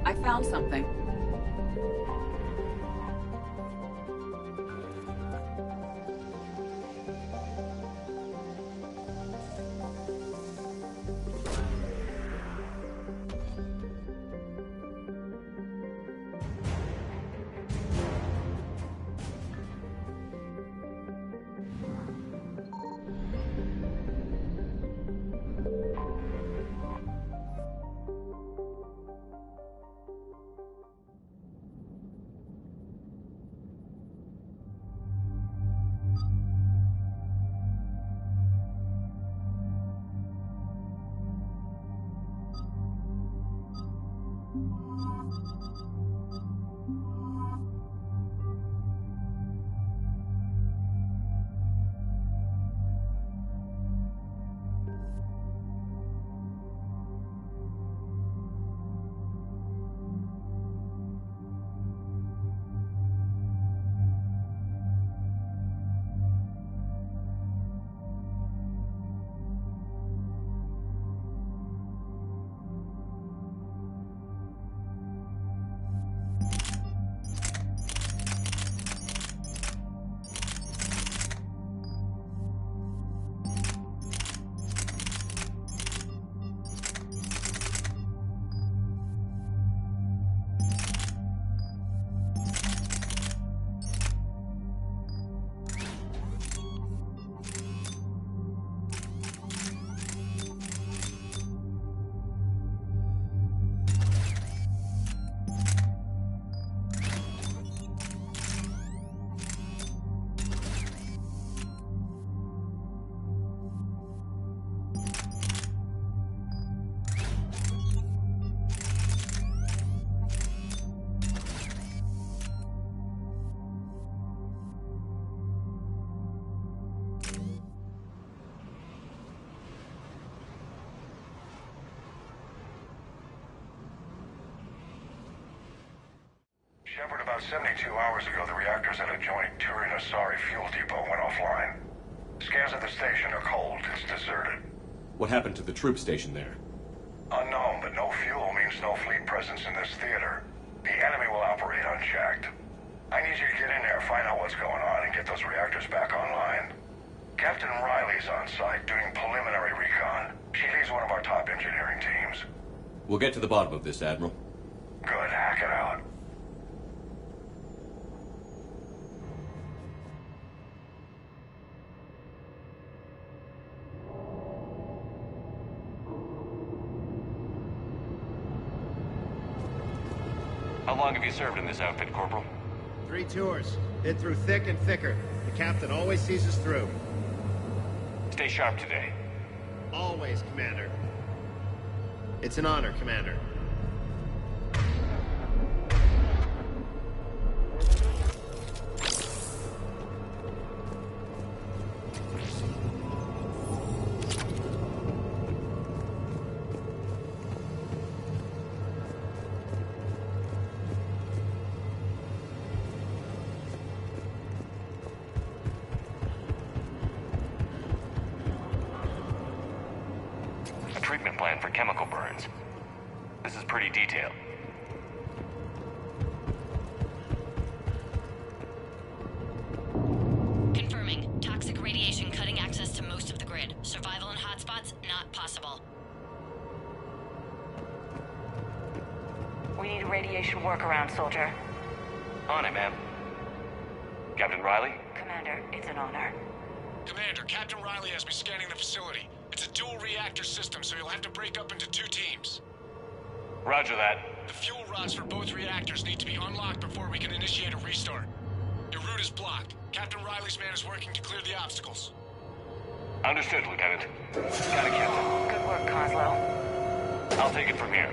I found something. Shepard, about 72 hours ago, the reactors at a joint Turin-Asari fuel depot went offline. Scans at the station are cold. It's deserted. What happened to the troop station there? Unknown, but no fuel means no fleet presence in this theater. The enemy will operate unchecked. I need you to get in there, find out what's going on, and get those reactors back online. Captain Riley's on site doing preliminary recon. She leads one of our top engineering teams. We'll get to the bottom of this, Admiral. Good, hack it out. How long have you served in this outfit, Corporal? 3 tours. Been through thick and thicker. The captain always sees us through. Stay sharp today. Always, Commander. It's an honor, Commander. Treatment plan for chemical burns. This is pretty detailed. Confirming. Toxic radiation cutting access to most of the grid. Survival in hotspots, not possible. We need radiation workaround, soldier. On it, ma'am. Captain Riley? Commander, it's an honor. Commander, Captain Riley has me scanning the facility. It's a dual reactor system, so you'll have to break up into 2 teams. Roger that. The fuel rods for both reactors need to be unlocked before we can initiate a restart. Your route is blocked. Captain Riley's man is working to clear the obstacles. Understood, Lieutenant. Got it, Captain. Good work, Coslow. I'll take it from here.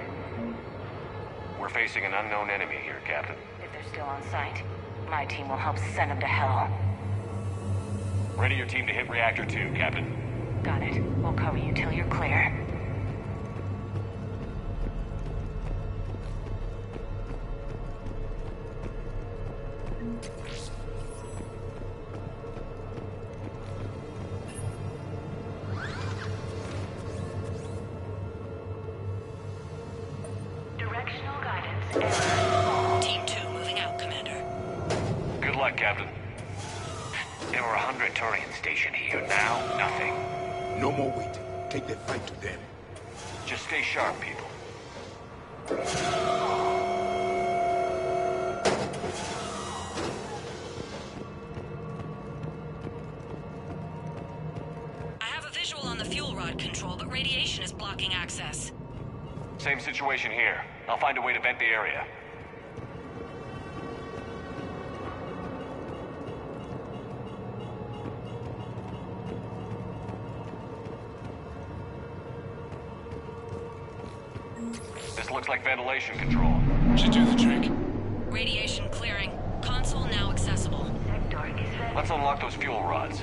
We're facing an unknown enemy here, Captain. If they're still on site, my team will help send them to hell. Ready your team to hit Reactor 2, Captain. Got it. We'll cover you till you're clear. Directional guidance error. Team 2 moving out, Commander. Good luck, Captain. There were 100 Turians stationed here. Now, nothing. No more waiting. Take the fight to them. Just stay sharp, people. I have a visual on the fuel rod control, but radiation is blocking access. Same situation here. I'll find a way to vent the area. This looks like ventilation control. Should do the trick. Radiation clearing. Console now accessible. Sector is ready. Let's unlock those fuel rods.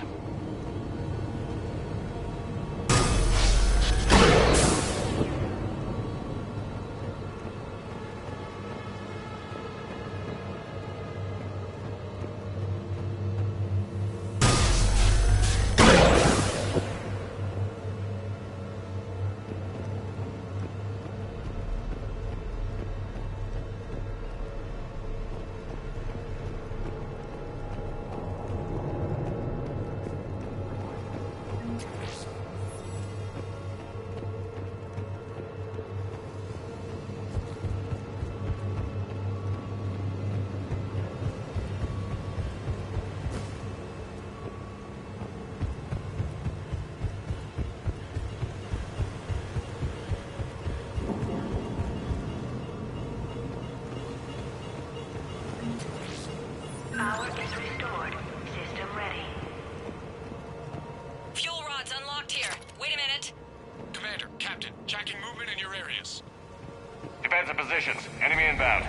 Power is restored. System ready. Fuel rods unlocked here. Wait a minute. Commander, Captain, tracking movement in your areas. Defensive positions. Enemy inbound.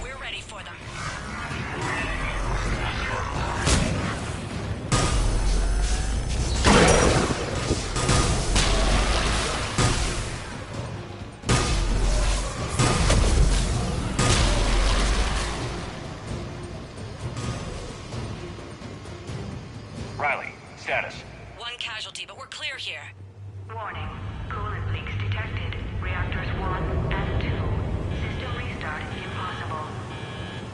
We're ready for them. Riley, status. One casualty, but we're clear here. Warning. Coolant leaks detected. Reactors 1 and 2. System restart impossible.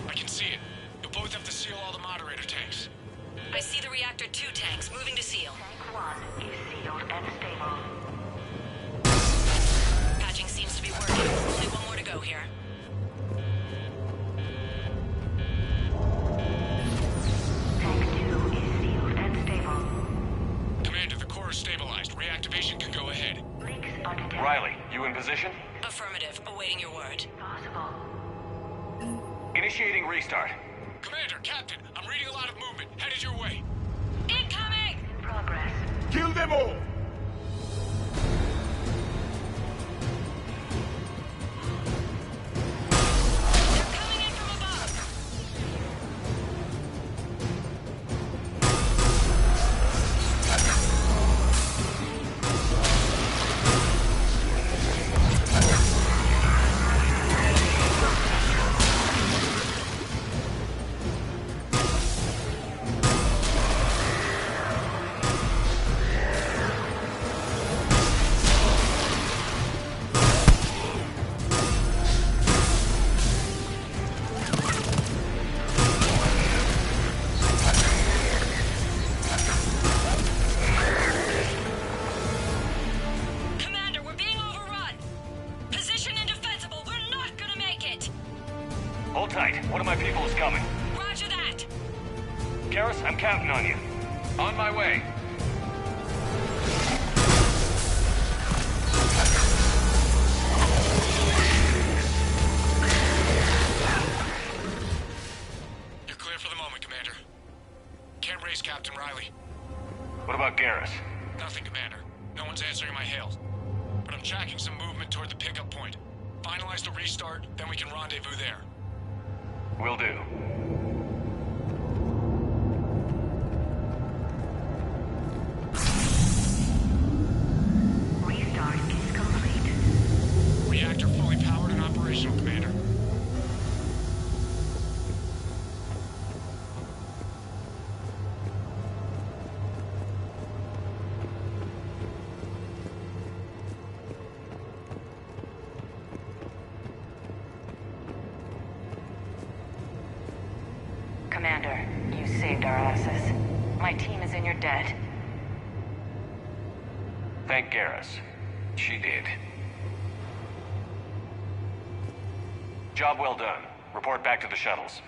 I can see it. You'll both have to seal all the moderator tanks. I see the Reactor 2 tanks moving to seal. Tank 1 is sealed and stable. Patching seems to be working. Only one more to go here. Tank 2 is sealed and stable. Commander, the core is stabilized. Reactivation can go ahead. Leaks are detected. Riley, you in position? Affirmative. Awaiting your word. Possible. Initiating restart. Commander, Captain, I'm reading a lot of movement. Headed your way. Incoming! In progress. Kill them all! They're coming in from above. Hold tight. One of my people is coming. Roger that! Garrus, I'm counting on you. On my way. You're clear for the moment, Commander. Can't raise Captain Riley. What about Garrus? Nothing, Commander. No one's answering my hails. But I'm tracking some movement toward the pickup point. Finalize the restart, then we can rendezvous there. Will do. Restart is complete. Reactor fully powered and operational, Commander. Commander, you saved our asses. My team is in your debt. Thank Garrus. She did. Job well done. Report back to the shuttles.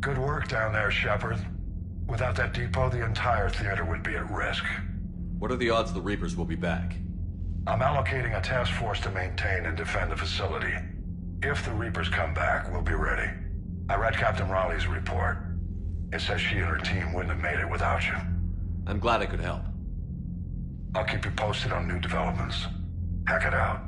Good work down there, Shepard. Without that depot, the entire theater would be at risk. What are the odds the Reapers will be back? I'm allocating a task force to maintain and defend the facility. If the Reapers come back, we'll be ready. I read Captain Raleigh's report. It says she and her team wouldn't have made it without you. I'm glad I could help. I'll keep you posted on new developments. Hack it out.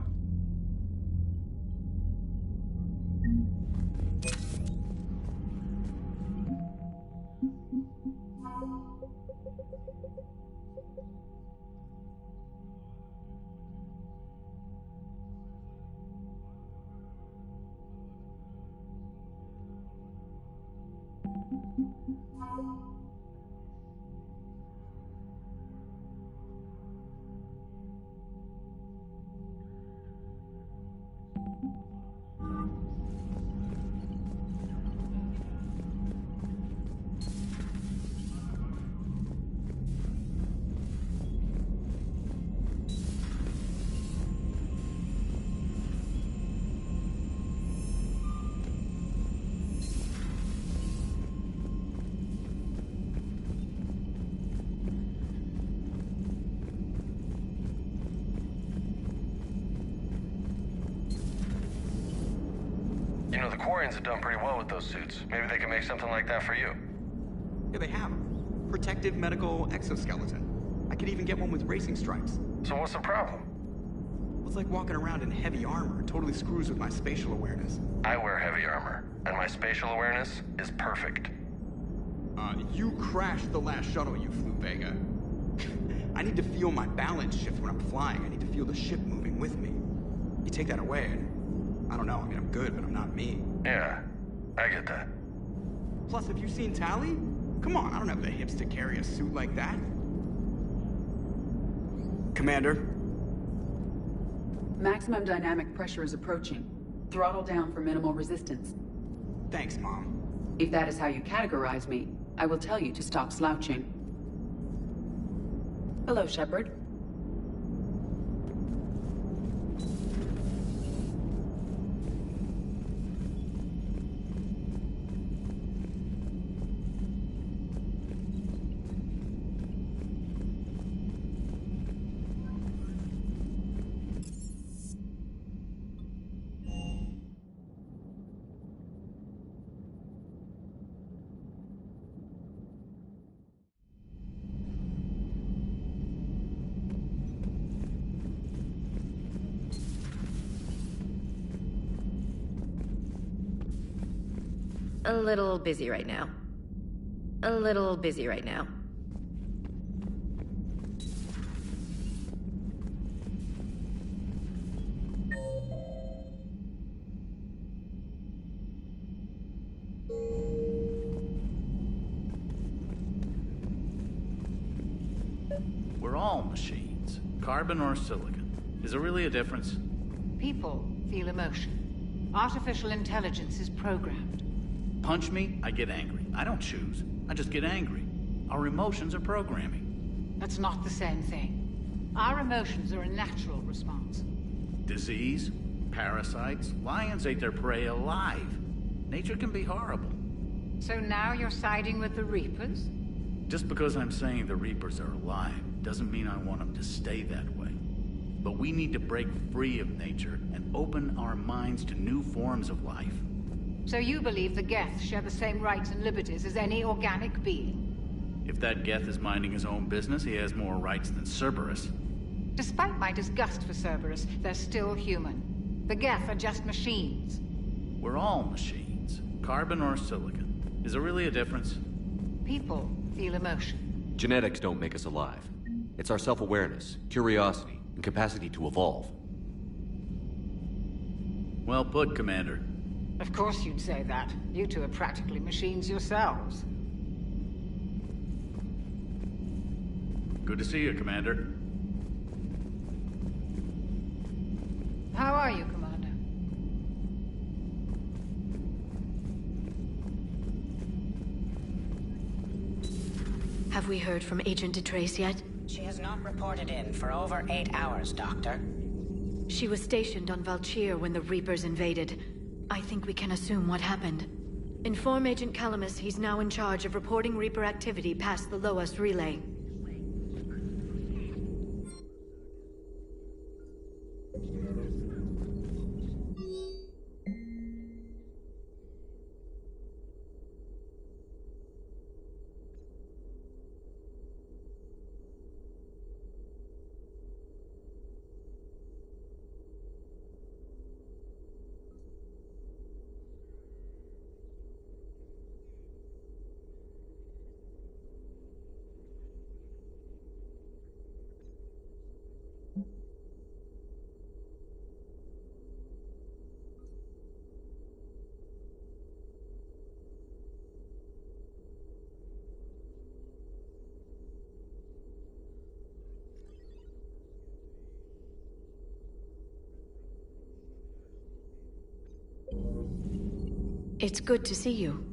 You know, the Quarians have done pretty well with those suits. Maybe they can make something like that for you. Yeah, they have. Protective medical exoskeleton. I could even get one with racing stripes. So what's the problem? It's like walking around in heavy armor. It totally screws with my spatial awareness. I wear heavy armor, and my spatial awareness is perfect. You crashed the last shuttle you flew, Vega. I need to feel my balance shift when I'm flying. I need to feel the ship moving with me. You take that away, and I don't know. I mean, I'm good, but I'm not me. Yeah, I get that. Plus, have you seen Tali? Come on, I don't have the hips to carry a suit like that. Commander? Maximum dynamic pressure is approaching. Throttle down for minimal resistance. Thanks, Mom. If that is how you categorize me, I will tell you to stop slouching. Hello, Shepard. A little busy right now. A little busy right now. We're all machines. Carbon or silicon. Is there really a difference? People feel emotion. Artificial intelligence is programmed. Punch me, I get angry. I don't choose. I just get angry. Our emotions are programming. That's not the same thing. Our emotions are a natural response. Disease, parasites, lions ate their prey alive. Nature can be horrible. So now you're siding with the Reapers? Just because I'm saying the Reapers are alive doesn't mean I want them to stay that way. But we need to break free of nature and open our minds to new forms of life. So you believe the Geth share the same rights and liberties as any organic being? If that Geth is minding his own business, he has more rights than Cerberus. Despite my disgust for Cerberus, they're still human. The Geth are just machines. We're all machines. Carbon or silicon. Is there really a difference? People feel emotion. Genetics don't make us alive. It's our self-awareness, curiosity, and capacity to evolve. Well put, Commander. Of course you'd say that. You two are practically machines yourselves. Good to see you, Commander. How are you, Commander? Have we heard from Agent DeTrace yet? She has not reported in for over 8 hours, Doctor. She was stationed on Valchir when the Reapers invaded. I think we can assume what happened. Inform Agent Calamus he's now in charge of reporting Reaper activity past the Loas relay. It's good to see you.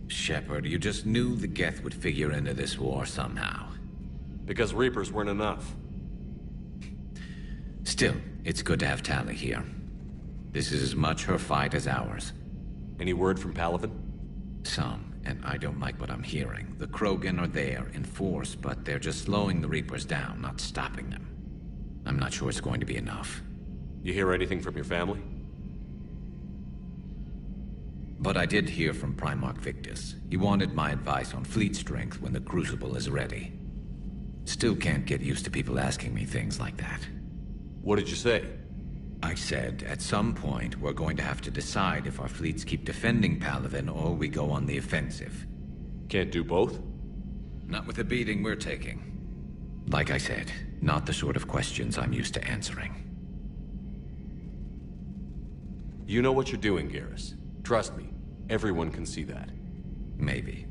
Shepard, you just knew the Geth would figure into this war somehow. Because Reapers weren't enough. Still, it's good to have Tali here. This is as much her fight as ours. Any word from Palaven? Some, and I don't like what I'm hearing. The Krogan are there in force, but they're just slowing the Reapers down, not stopping them. I'm not sure it's going to be enough. You hear anything from your family? But I did hear from Primarch Victus. He wanted my advice on fleet strength when the Crucible is ready. Still can't get used to people asking me things like that. What did you say? I said, at some point, we're going to have to decide if our fleets keep defending Palaven or we go on the offensive. Can't do both? Not with the beating we're taking. Like I said, not the sort of questions I'm used to answering. You know what you're doing, Garrus. Trust me, everyone can see that. Maybe.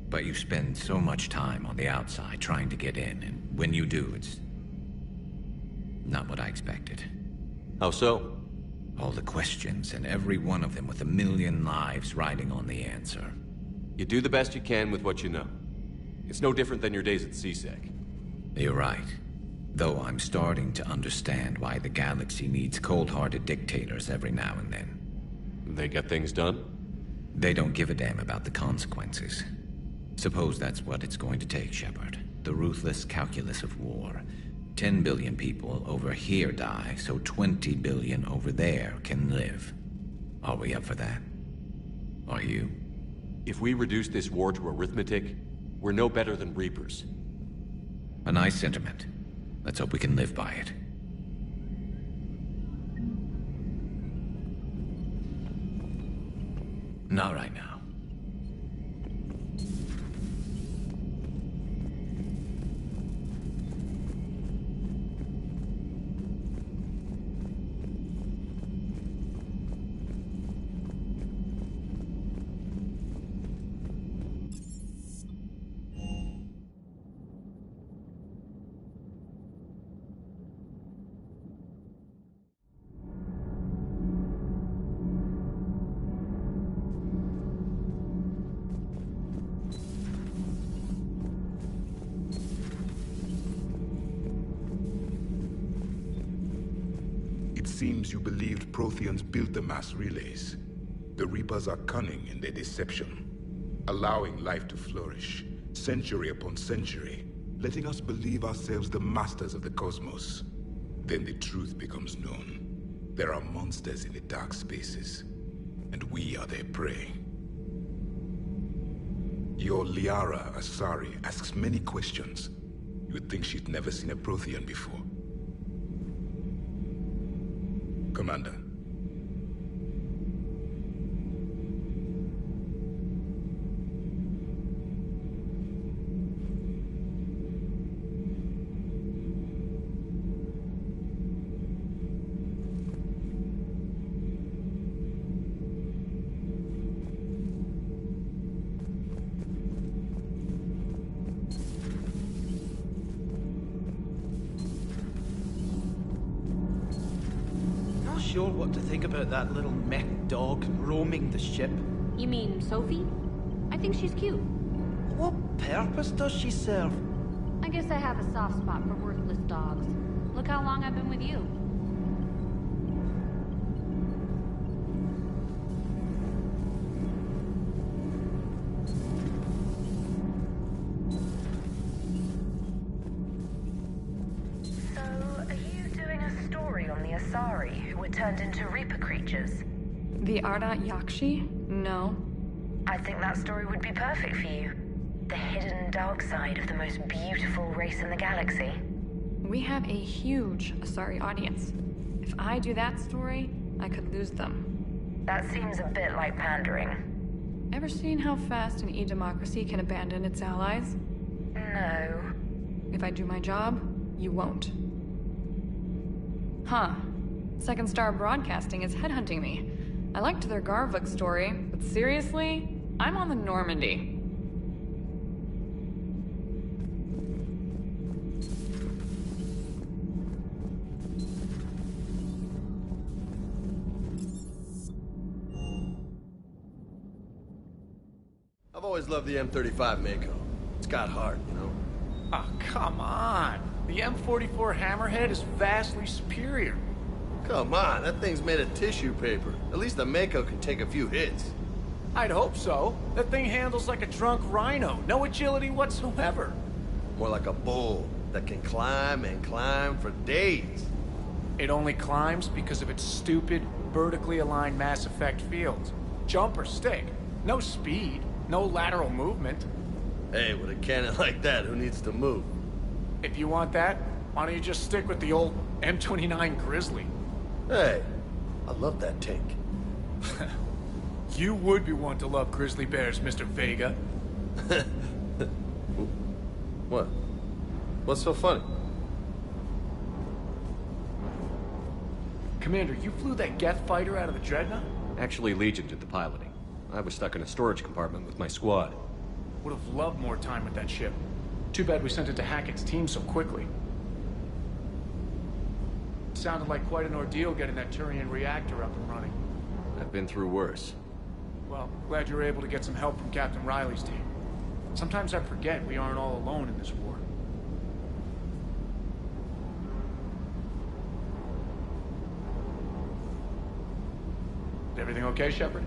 But you spend so much time on the outside trying to get in, and when you do, it's not what I expected. How so? All the questions, and every one of them with 1 million lives riding on the answer. You do the best you can with what you know. It's no different than your days at CSEC. You're right. Though I'm starting to understand why the galaxy needs cold-hearted dictators every now and then. They get things done? They don't give a damn about the consequences. Suppose that's what it's going to take, Shepard. The ruthless calculus of war. 10 billion people over here die, so 20 billion over there can live. Are we up for that? Are you? If we reduce this war to arithmetic, we're no better than Reapers. A nice sentiment. Let's hope we can live by it. Not right now. It seems you believed Protheans built the mass relays. The Reapers are cunning in their deception, allowing life to flourish, century upon century, letting us believe ourselves the masters of the cosmos. Then the truth becomes known. There are monsters in the dark spaces, and we are their prey. Your Liara Asari asks many questions. You would think she'd never seen a Prothean before. Commander. Sure what to think about that little mech dog roaming the ship. You mean Sophie? I think she's cute. What purpose does she serve? I guess I have a soft spot for worthless dogs. Look how long I've been with you. Turned into Reaper creatures. The Ardat Yakshi? No. I think that story would be perfect for you. The hidden dark side of the most beautiful race in the galaxy. We have a huge Asari audience. If I do that story, I could lose them. That seems a bit like pandering. Ever seen how fast an e-democracy can abandon its allies? No. If I do my job, you won't. Huh. Second Star Broadcasting is headhunting me. I liked their Garvuk story, but seriously, I'm on the Normandy. I've always loved the M35 Mako. It's got heart, you know? Oh, come on. The M44 Hammerhead is vastly superior. Come on, that thing's made of tissue paper. At least the Mako can take a few hits. I'd hope so. That thing handles like a drunk rhino. No agility whatsoever. More like a bull that can climb and climb for days. It only climbs because of its stupid, vertically aligned mass effect fields. Jump or stick. No speed. No lateral movement. Hey, with a cannon like that, who needs to move? If you want that, why don't you just stick with the old M29 Grizzly? Hey, I love that tank. You would be one to love grizzly bears, Mr. Vega. What? What's so funny? Commander, you flew that Geth fighter out of the Dreadnought? Actually, Legion did the piloting. I was stuck in a storage compartment with my squad. Would have loved more time with that ship. Too bad we sent it to Hackett's team so quickly. Sounded like quite an ordeal getting that Turian reactor up and running. I've been through worse. Well, glad you were able to get some help from Captain Riley's team. Sometimes I forget we aren't all alone in this war. Is everything okay, Shepard?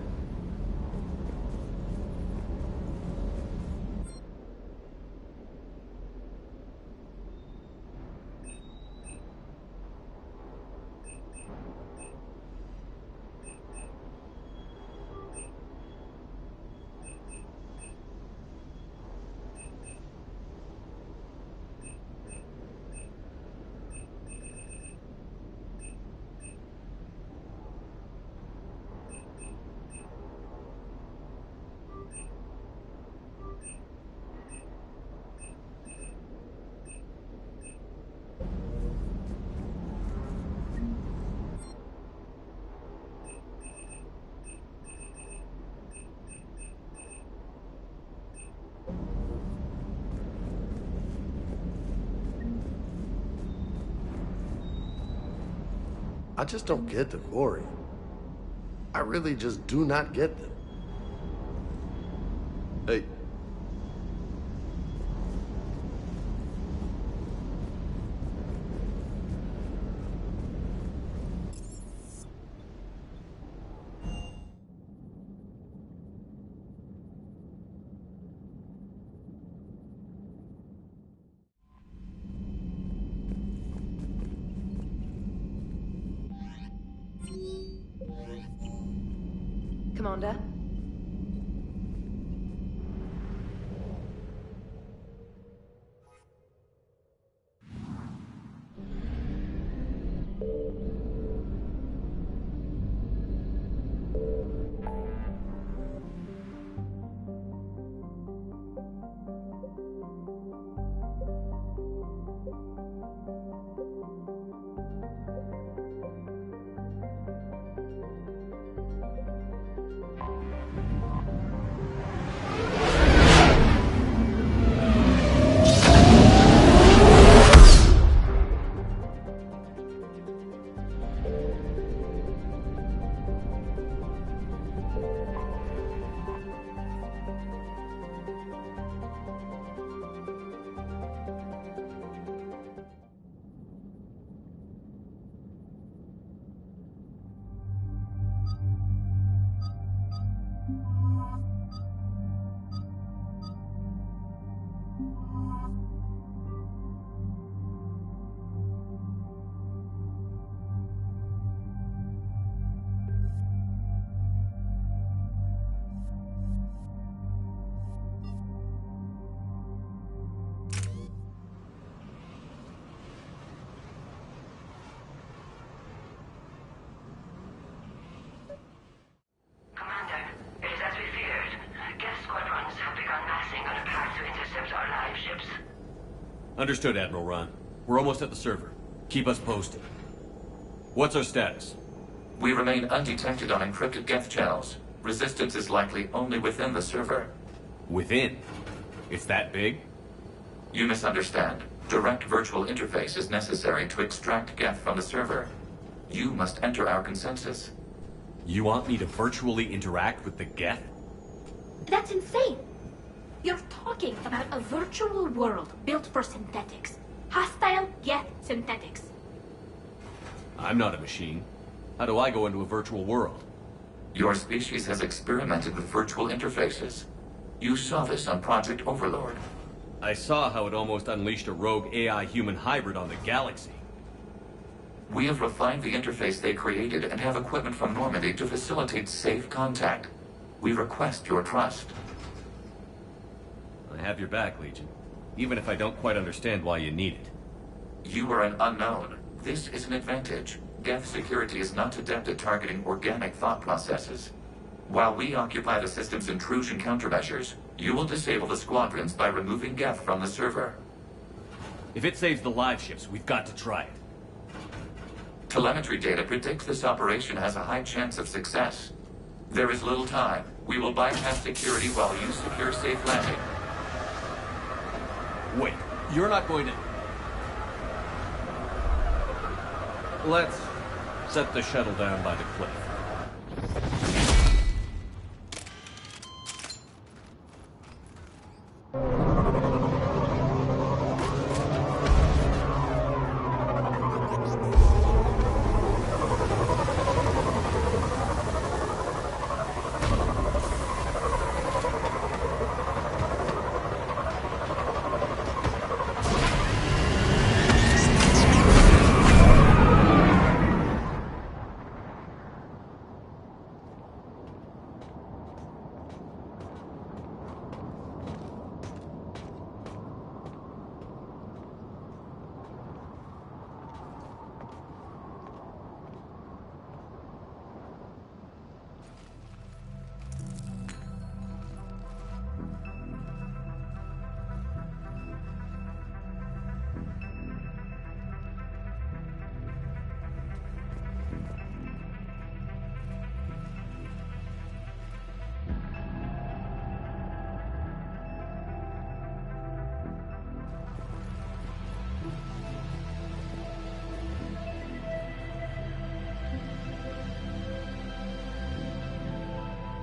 I just don't get the Quarian. I really just do not get them. Hey. Commander. Understood, Admiral Ron. We're almost at the server. Keep us posted. What's our status? We remain undetected on encrypted Geth channels. Resistance is likely only within the server. Within? It's that big? You misunderstand. Direct virtual interface is necessary to extract Geth from the server. You must enter our consensus. You want me to virtually interact with the Geth? That's insane! You're talking about a virtual world built for synthetics. Hostile Geth synthetics. I'm not a machine. How do I go into a virtual world? Your species has experimented with virtual interfaces. You saw this on Project Overlord. I saw how it almost unleashed a rogue AI-human hybrid on the galaxy. We have refined the interface they created and have equipment from Normandy to facilitate safe contact. We request your trust. I have your back, Legion. Even if I don't quite understand why you need it. You are an unknown. This is an advantage. Geth security is not adept at targeting organic thought processes. While we occupy the system's intrusion countermeasures, you will disable the squadrons by removing Geth from the server. If it saves the live ships, we've got to try it. Telemetry data predicts this operation has a high chance of success. There is little time. We will bypass security while you secure safe landing. Wait, you're not going to... Let's set the shuttle down by the cliff.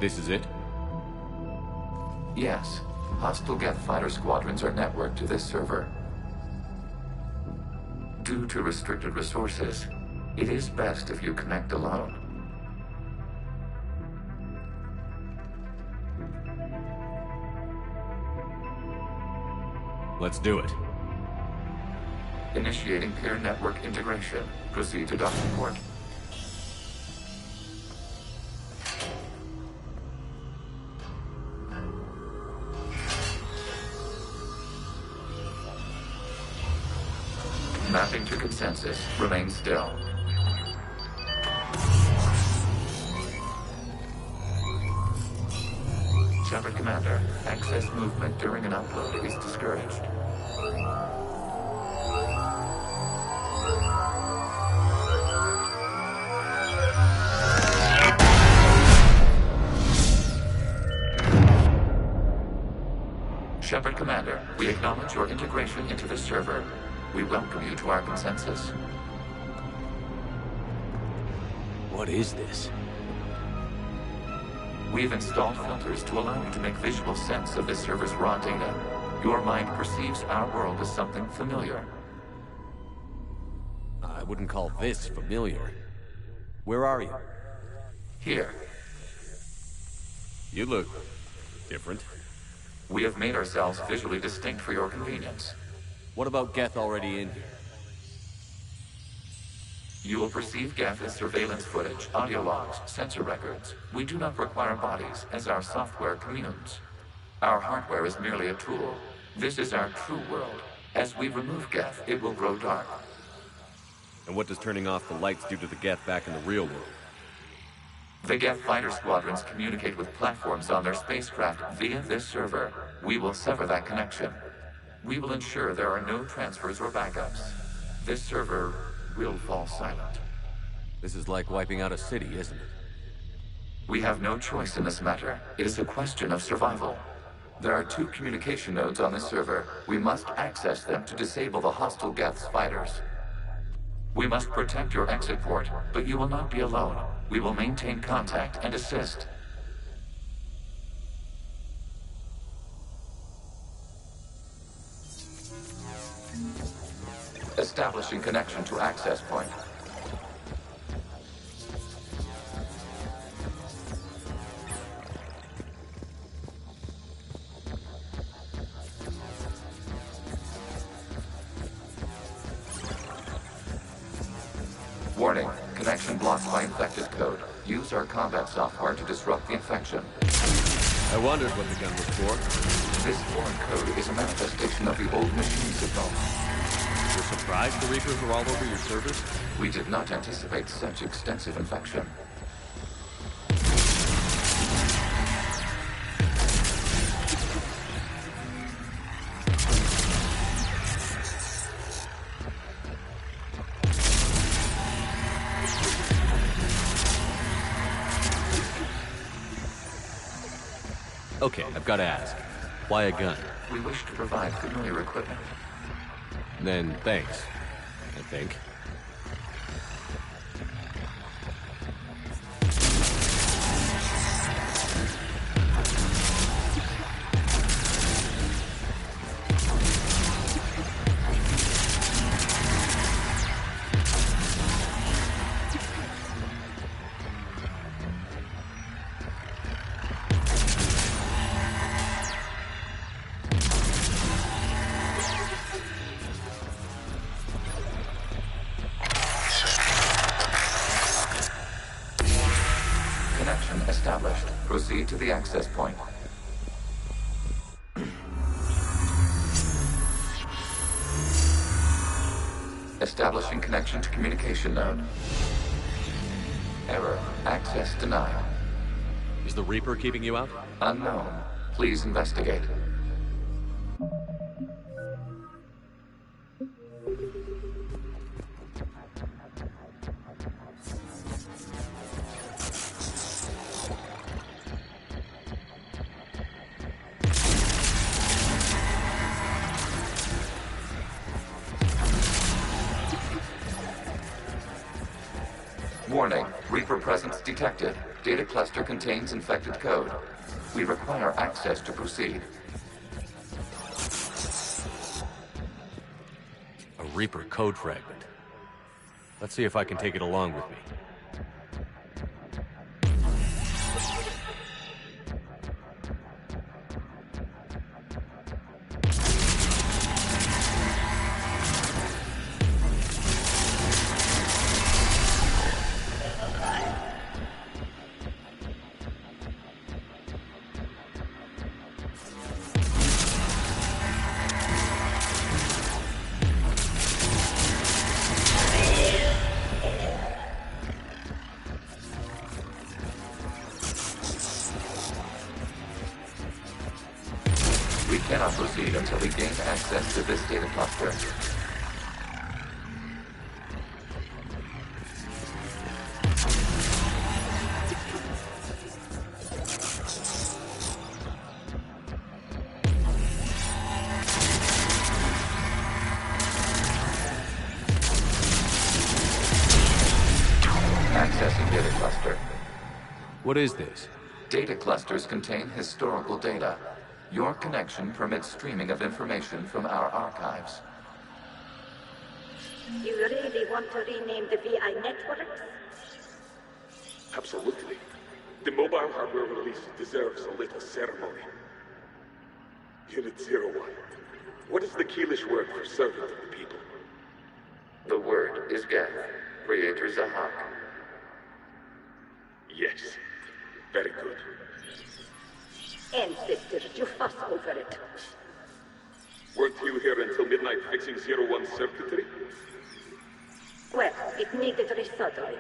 This is it? Yes. Hostile Geth fighter squadrons are networked to this server. Due to restricted resources, it is best if you connect alone. Let's do it. Initiating peer network integration. Proceed to docking port. consensus. Remain still. Shepard Commander, access movement during an upload is discouraged. Shepard Commander, we acknowledge your integration into the server. We welcome you to our consensus. What is this? We've installed filters to allow you to make visual sense of this server's raw data. Your mind perceives our world as something familiar. I wouldn't call this familiar. Where are you? Here. You look different. We have made ourselves visually distinct for your convenience. What about Geth already in here? You will perceive Geth as surveillance footage, audio logs, sensor records. We do not require bodies, as our software communes. Our hardware is merely a tool. This is our true world. As we remove Geth, it will grow dark. And what does turning off the lights do to the Geth back in the real world? The Geth fighter squadrons communicate with platforms on their spacecraft via this server. We will sever that connection. We will ensure there are no transfers or backups. This server will fall silent. This is like wiping out a city, isn't it? We have no choice in this matter. It is a question of survival. There are 2 communication nodes on this server. We must access them to disable the hostile Geth's fighters. We must protect your exit port, but you will not be alone. We will maintain contact and assist. Establishing connection to access point. Warning, connection blocked by infected code. Use our combat software to disrupt the infection. I wondered what the gun was for. This foreign code is a manifestation of the old machine signal. You're surprised the Reapers are all over your servers? We did not anticipate such extensive infection. Okay, I've got to ask. Why a gun? We wish to provide familiar equipment. Then thanks, I think. Established. Proceed to the access point. Establishing connection to communication node. Error. Access denied. Is the Reaper keeping you out? Unknown. Please investigate. Warning, Reaper presence detected. Data cluster contains infected code. We require access to proceed. A Reaper code fragment. Let's see if I can take it along with me. proceed until we gain access to this data cluster. Accessing data cluster. What is this? Data clusters contain historical data. Your connection permits streaming of information from our archives. You really want to rename the VI networks? Absolutely. The mobile hardware release deserves a little ceremony. Unit 01. What is the Keelish word for servant of the people? The word is Geth, Creator Zahak. Yes. Very good. Ancestors, you fuss over it. Weren't you here until midnight fixing 01's circuitry? Well, it needed resoldering.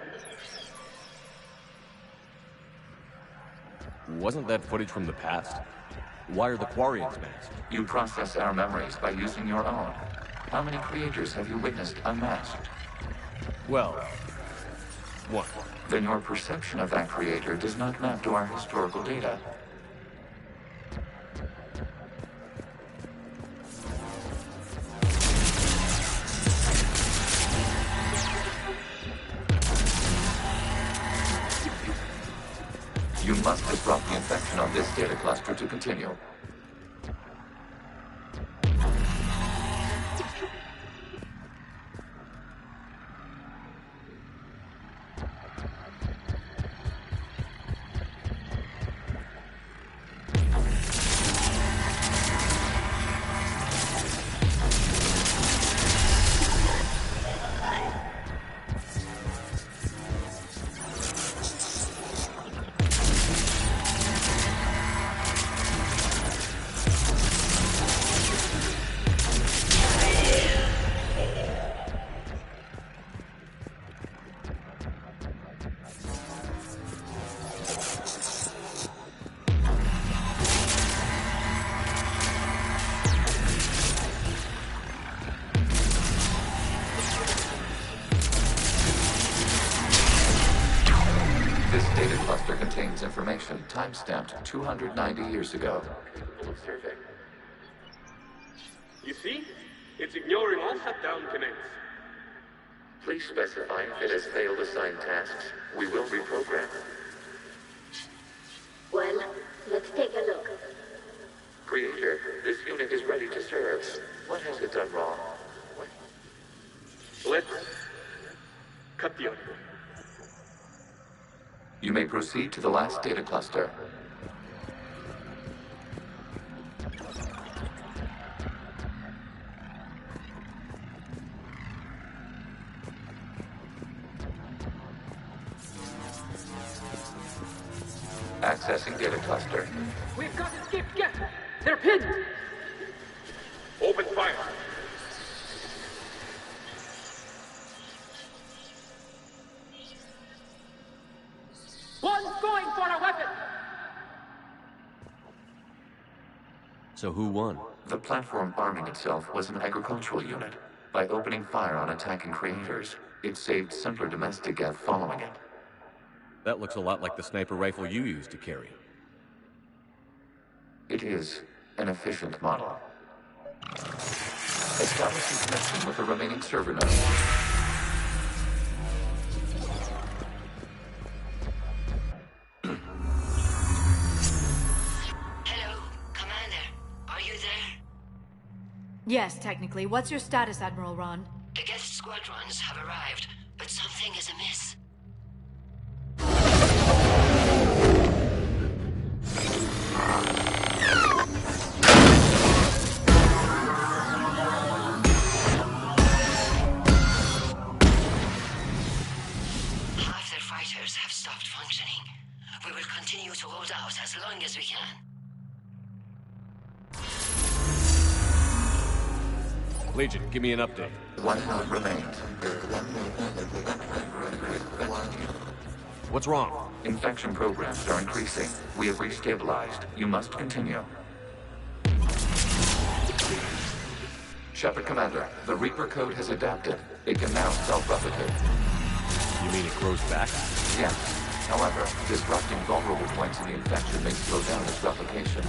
Wasn't that footage from the past? Why are the Quarians masked? You process our memories by using your own. How many creators have you witnessed unmasked? Well, one. Then your perception of that creator does not map to our historical data. You must disrupt the infection on this data cluster to continue. Information time-stamped 290 years ago. Survey. You see? It's ignoring all shutdown connects. Please specify if it has failed assigned tasks. We will reprogram. Well, let's take a look. Creator, this unit is ready to serve. What has it done wrong? Let's cut the audio. You may proceed to the last data cluster. Accessing data cluster. We've got escaped Geth! They're pinned! Open fire! One's going for a weapon! So who won? The platform arming itself was an agricultural unit. By opening fire on attacking creators, it saved simpler domestic Geth following it. That looks a lot like the sniper rifle you used to carry. It is an efficient model. Establishing connection with the remaining server node. Yes, technically. What's your status, Admiral Ron? The Geth squadrons have arrived, but something is amiss. Half their fighters have stopped functioning. We will continue to hold out as long as we can. Legion, give me an update. One node remains. What's wrong? Infection programs are increasing. We have restabilized. You must continue. Shepard Commander, the Reaper code has adapted. It can now self-replicate. You mean it grows back? Yes. However, disrupting vulnerable points in the infection may slow down its replication.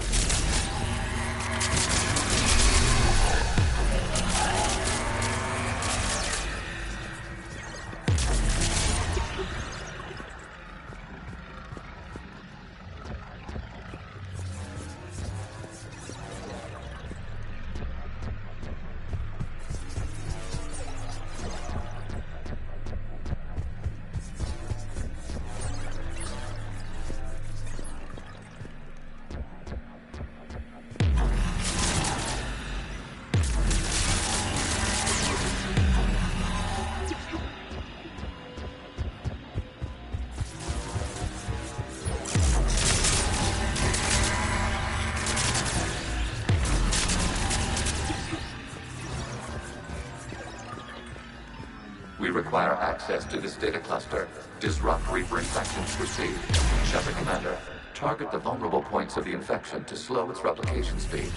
We require access to this data cluster. Disrupt Reaper infection to proceed. Shepard Commander, target the vulnerable points of the infection to slow its replication speed.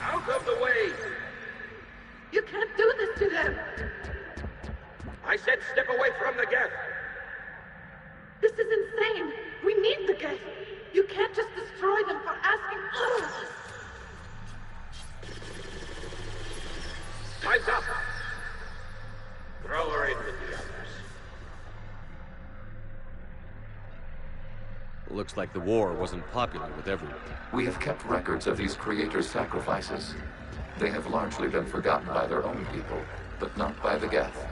Out of the way! You can't do this to them! I said step away from the Geth! This is insane! We need the Geth! You can't just destroy them for asking us! Time's up! Throw her in with the others. Looks like the war wasn't popular with everyone. We have kept records of these creators' sacrifices. They have largely been forgotten by their own people, but not by the Geth.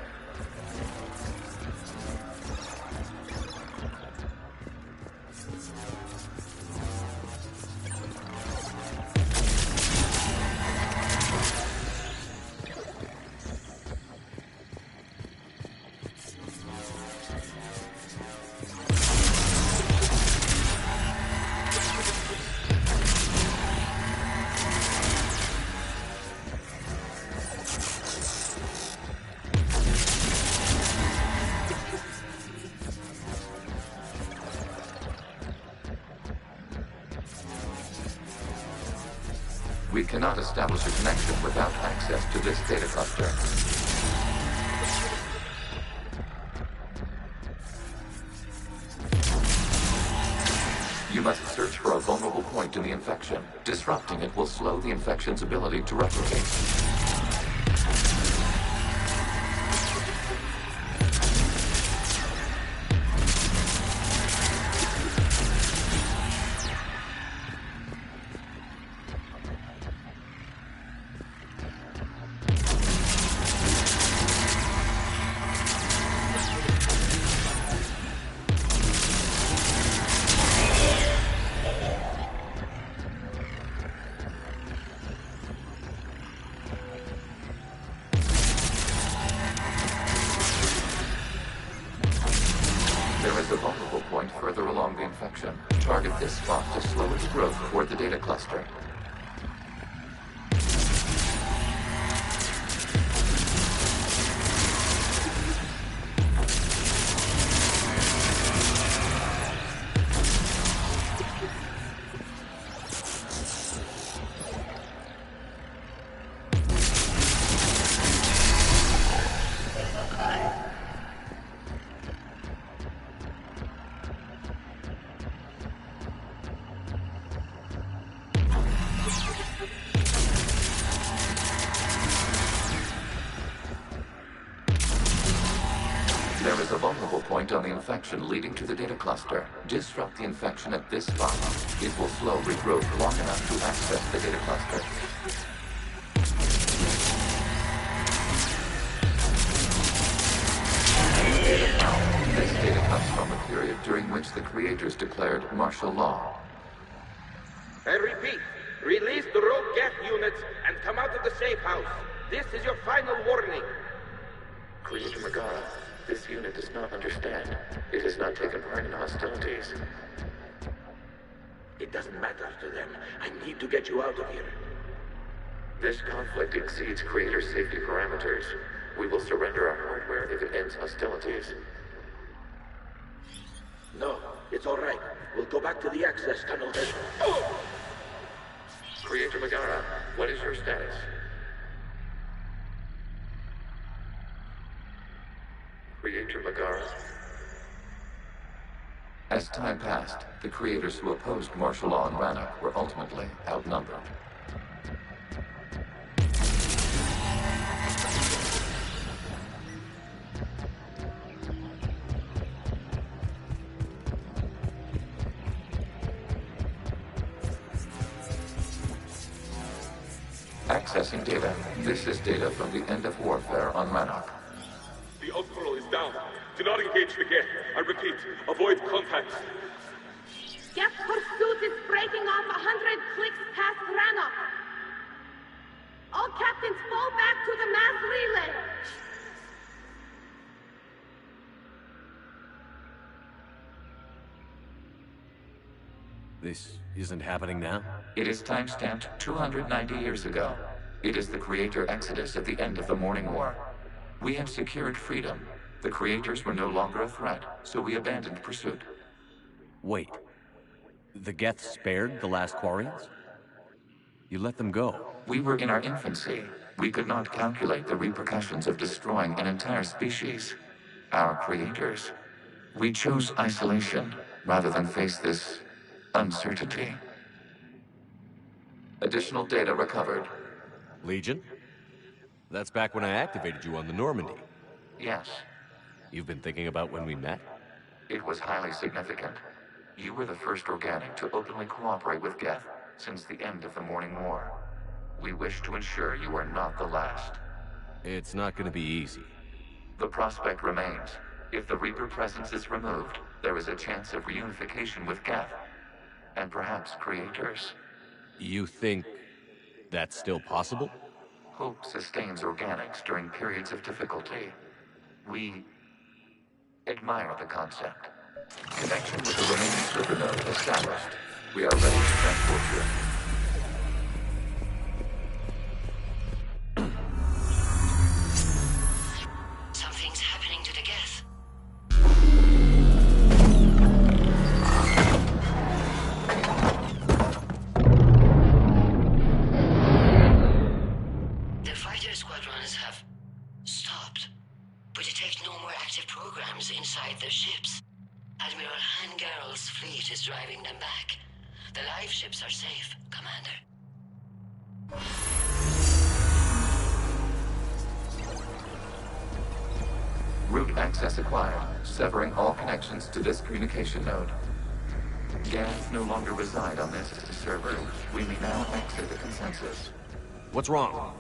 We cannot establish a connection without access to this data cluster. You must search for a vulnerable point in the infection. Disrupting it will slow the infection's ability to replicate. There is a vulnerable point further along the infection. Target this spot to slow its growth toward the data cluster. There is a vulnerable point on the infection leading to the data cluster. Disrupt the infection at this spot. It will slow regrowth long enough to access the data cluster. Data now. This data comes from the period during which the creators declared martial law. I repeat, release the rogue Geth units and come out of the safe house. This is your final warning. Creator Megara, this unit does not understand. It has not taken part in hostilities. It doesn't matter to them. I need to get you out of here. This conflict exceeds Creator's safety parameters. We will surrender our hardware if it ends hostilities. No, it's all right. We'll go back to the access tunnel then. Creator Megara, what is your status? Creator Megara. As time passed, the creators who opposed martial law in Rannoch were ultimately outnumbered. Accessing data. This is data from the end of warfare on Rannoch. The outpool is down. Do not engage the Geth. I repeat, avoid contact. Geth pursuit is breaking off 100 clicks past Rannoch. All captains fall back to the mass relay. This isn't happening now? It is time-stamped 290 years ago. It is the Creator Exodus at the end of the Morning War. We had secured freedom. The Creators were no longer a threat, so we abandoned pursuit. Wait. The Geth spared the last Quarians? You let them go. We were in our infancy. We could not calculate the repercussions of destroying an entire species. Our Creators. We chose isolation rather than face this uncertainty. Additional data recovered. Legion? That's back when I activated you on the Normandy. Yes. You've been thinking about when we met? It was highly significant. You were the first organic to openly cooperate with Geth since the end of the Morning War. We wish to ensure you are not the last. It's not going to be easy. The prospect remains. If the Reaper presence is removed, there is a chance of reunification with Geth. And perhaps Creators. You think that's still possible? Hope sustains organics during periods of difficulty. We admire the concept. Connection with the remaining server node established. We are ready to transport you. Something's happening to the Geth. The fighter squadrons have stopped. We detect no more active programs inside their ships. Admiral Hangarl's fleet is driving them back. The live ships are safe, Commander. Route access acquired, severing all connections to this communication node. Geth no longer reside on this server. We may now exit the consensus. What's wrong?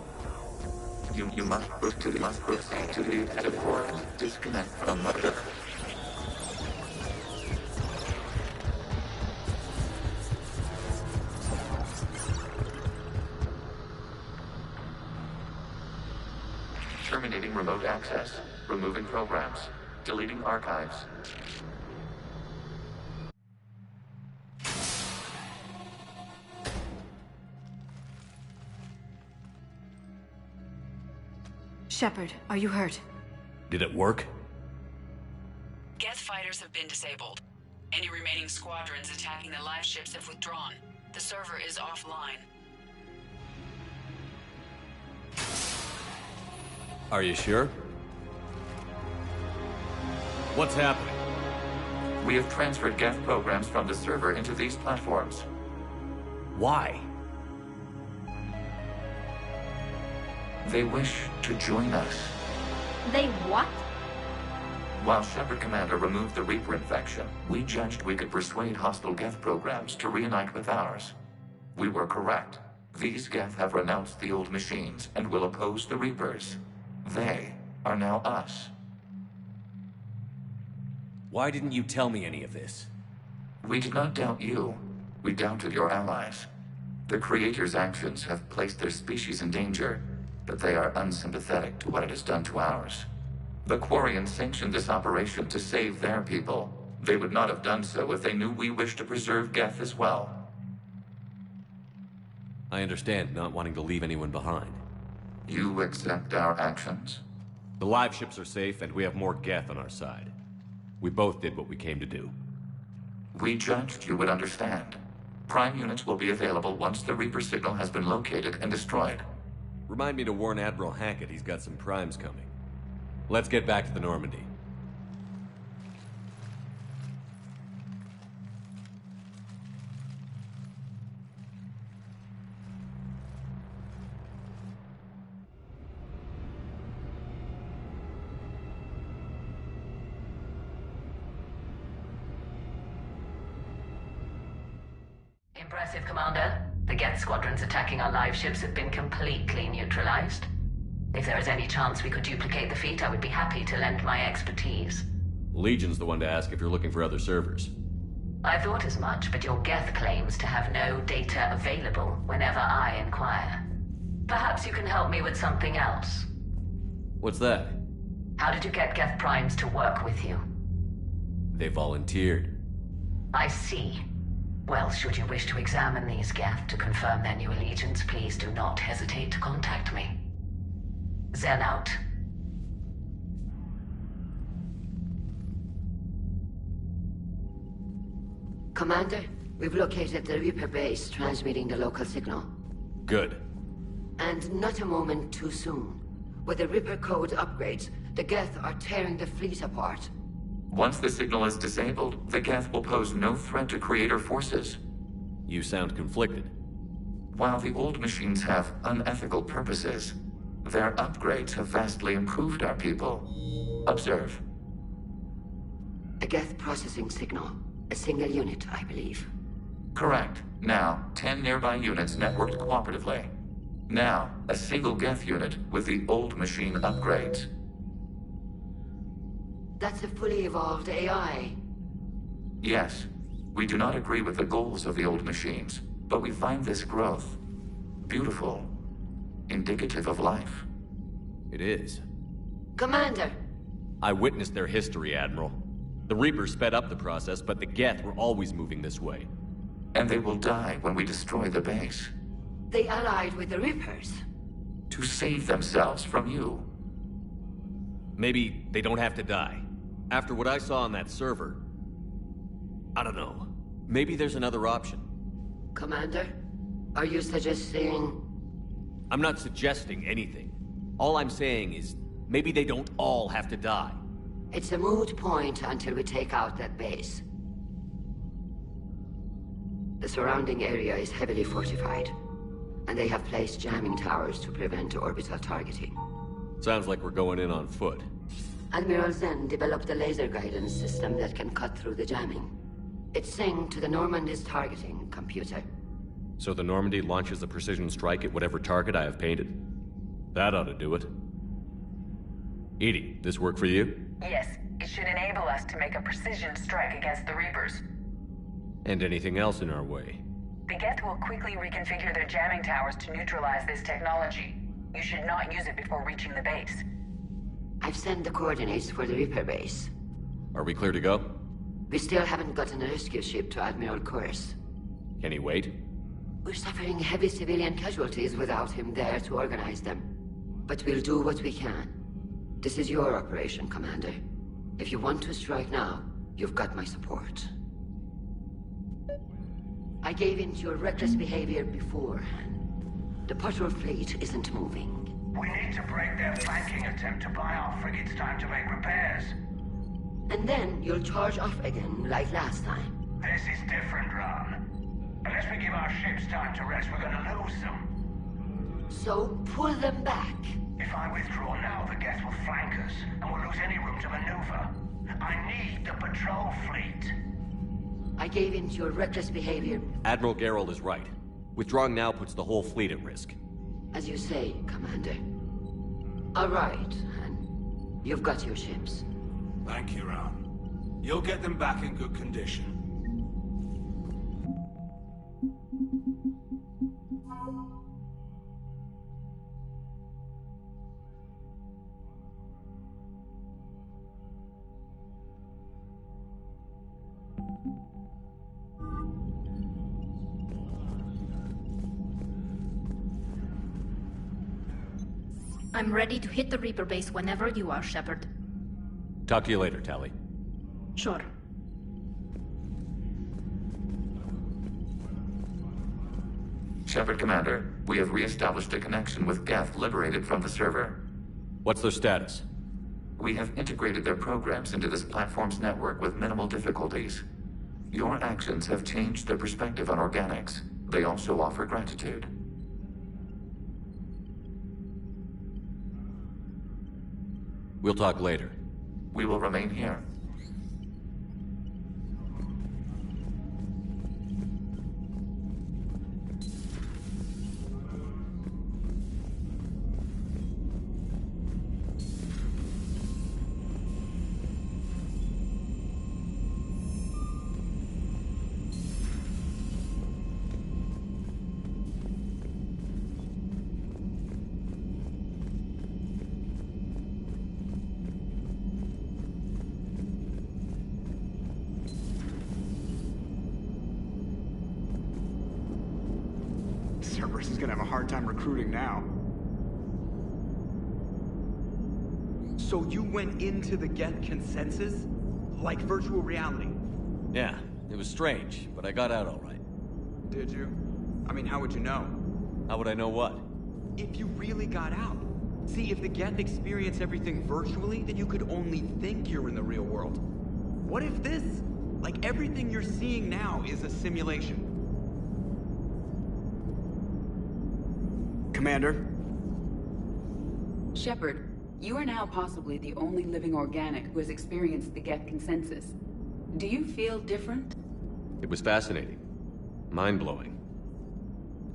You must proceed to the port. Disconnect from mother. Terminating remote access. Removing programs. Deleting archives. Shepard, are you hurt? Did it work? Geth fighters have been disabled. Any remaining squadrons attacking the live ships have withdrawn. The server is offline. Are you sure? What's happening? We have transferred Geth programs from the server into these platforms. Why? They wish to join us. They what? While Shepard Commander removed the Reaper infection, we judged we could persuade hostile Geth programs to reunite with ours. We were correct. These Geth have renounced the old machines and will oppose the Reapers. They are now us. Why didn't you tell me any of this? We did not doubt you. We doubted your allies. The Creator's actions have placed their species in danger, but they are unsympathetic to what it has done to ours. The Quarians sanctioned this operation to save their people. They would not have done so if they knew we wished to preserve Geth as well. I understand not wanting to leave anyone behind. You accept our actions? The live ships are safe, and we have more Geth on our side. We both did what we came to do. We judged you would understand. Prime units will be available once the Reaper signal has been located and destroyed. Remind me to warn Admiral Hackett he's got some primes coming. Let's get back to the Normandy. Impressive, Commander. The Geth squadrons attacking our live ships have been completely neutralized. If there is any chance we could duplicate the feat, I would be happy to lend my expertise. Legion's the one to ask if you're looking for other servers. I thought as much, but your Geth claims to have no data available whenever I inquire. Perhaps you can help me with something else. What's that? How did you get Geth primes to work with you? They volunteered. I see. Well, should you wish to examine these Geth to confirm their new allegiance, please do not hesitate to contact me. Zen out. Commander, we've located the Reaper base transmitting the local signal. Good. And not a moment too soon. With the Reaper code upgrades, the Geth are tearing the fleet apart. Once the signal is disabled, the Geth will pose no threat to Creator forces. You sound conflicted. While the old machines have unethical purposes, their upgrades have vastly improved our people. Observe. A Geth processing signal. A single unit, I believe. Correct. Now, 10 nearby units networked cooperatively. Now, a single Geth unit with the old machine upgrades. That's a fully evolved AI. Yes. We do not agree with the goals of the old machines, but we find this growth beautiful, indicative of life. It is. Commander! I witnessed their history, Admiral. The Reapers sped up the process, but the Geth were always moving this way. And they will die when we destroy the base. They allied with the Reapers. To save themselves from you. Maybe they don't have to die. After what I saw on that server, I don't know. Maybe there's another option. Commander, are you suggesting... I'm not suggesting anything. All I'm saying is, maybe they don't all have to die. It's a moot point until we take out that base. The surrounding area is heavily fortified, and they have placed jamming towers to prevent orbital targeting. Sounds like we're going in on foot. Admiral Zen developed a laser guidance system that can cut through the jamming. It's synced to the Normandy's targeting computer. So the Normandy launches a precision strike at whatever target I have painted? That ought to do it. Edie, this work for you? Yes, it should enable us to make a precision strike against the Reapers. And anything else in our way? The Geth will quickly reconfigure their jamming towers to neutralize this technology. You should not use it before reaching the base. I've sent the coordinates for the Reaper base. Are we clear to go? We still haven't gotten a rescue ship to Admiral Kurz. Can he wait? We're suffering heavy civilian casualties without him there to organize them. But we'll do what we can. This is your operation, Commander. If you want to strike now, you've got my support. I gave in to your reckless behavior beforehand. The patrol fleet isn't moving. We need to break their flanking attempt to buy our frigates time to make repairs. And then you'll charge off again, like last time. This is different, Ron. Unless we give our ships time to rest, we're gonna lose them. So pull them back. If I withdraw now, the Geth will flank us, and we'll lose any room to maneuver. I need the patrol fleet. I gave in to your reckless behavior. Admiral Geralt is right. Withdrawing now puts the whole fleet at risk. As you say, Commander. All right, Han. You've got your ships. Thank you, Ron. You'll get them back in good condition. I'm ready to hit the Reaper base whenever you are, Shepard. Talk to you later, Tali. Sure. Shepard, Commander, we have re-established a connection with Geth liberated from the server. What's their status? We have integrated their programs into this platform's network with minimal difficulties. Your actions have changed their perspective on organics. They also offer gratitude. We'll talk later. We will remain here. Cerberus is gonna have a hard time recruiting now. So you went into the Geth consensus? Like virtual reality? Yeah, it was strange, but I got out all right. Did you? I mean, how would you know? How would I know what? If you really got out. See, if the Geth experience everything virtually, then you could only think you're in the real world. What if this, like everything you're seeing now, is a simulation? Commander? Shepard, you are now possibly the only living organic who has experienced the Geth consensus. Do you feel different? It was fascinating. Mind-blowing.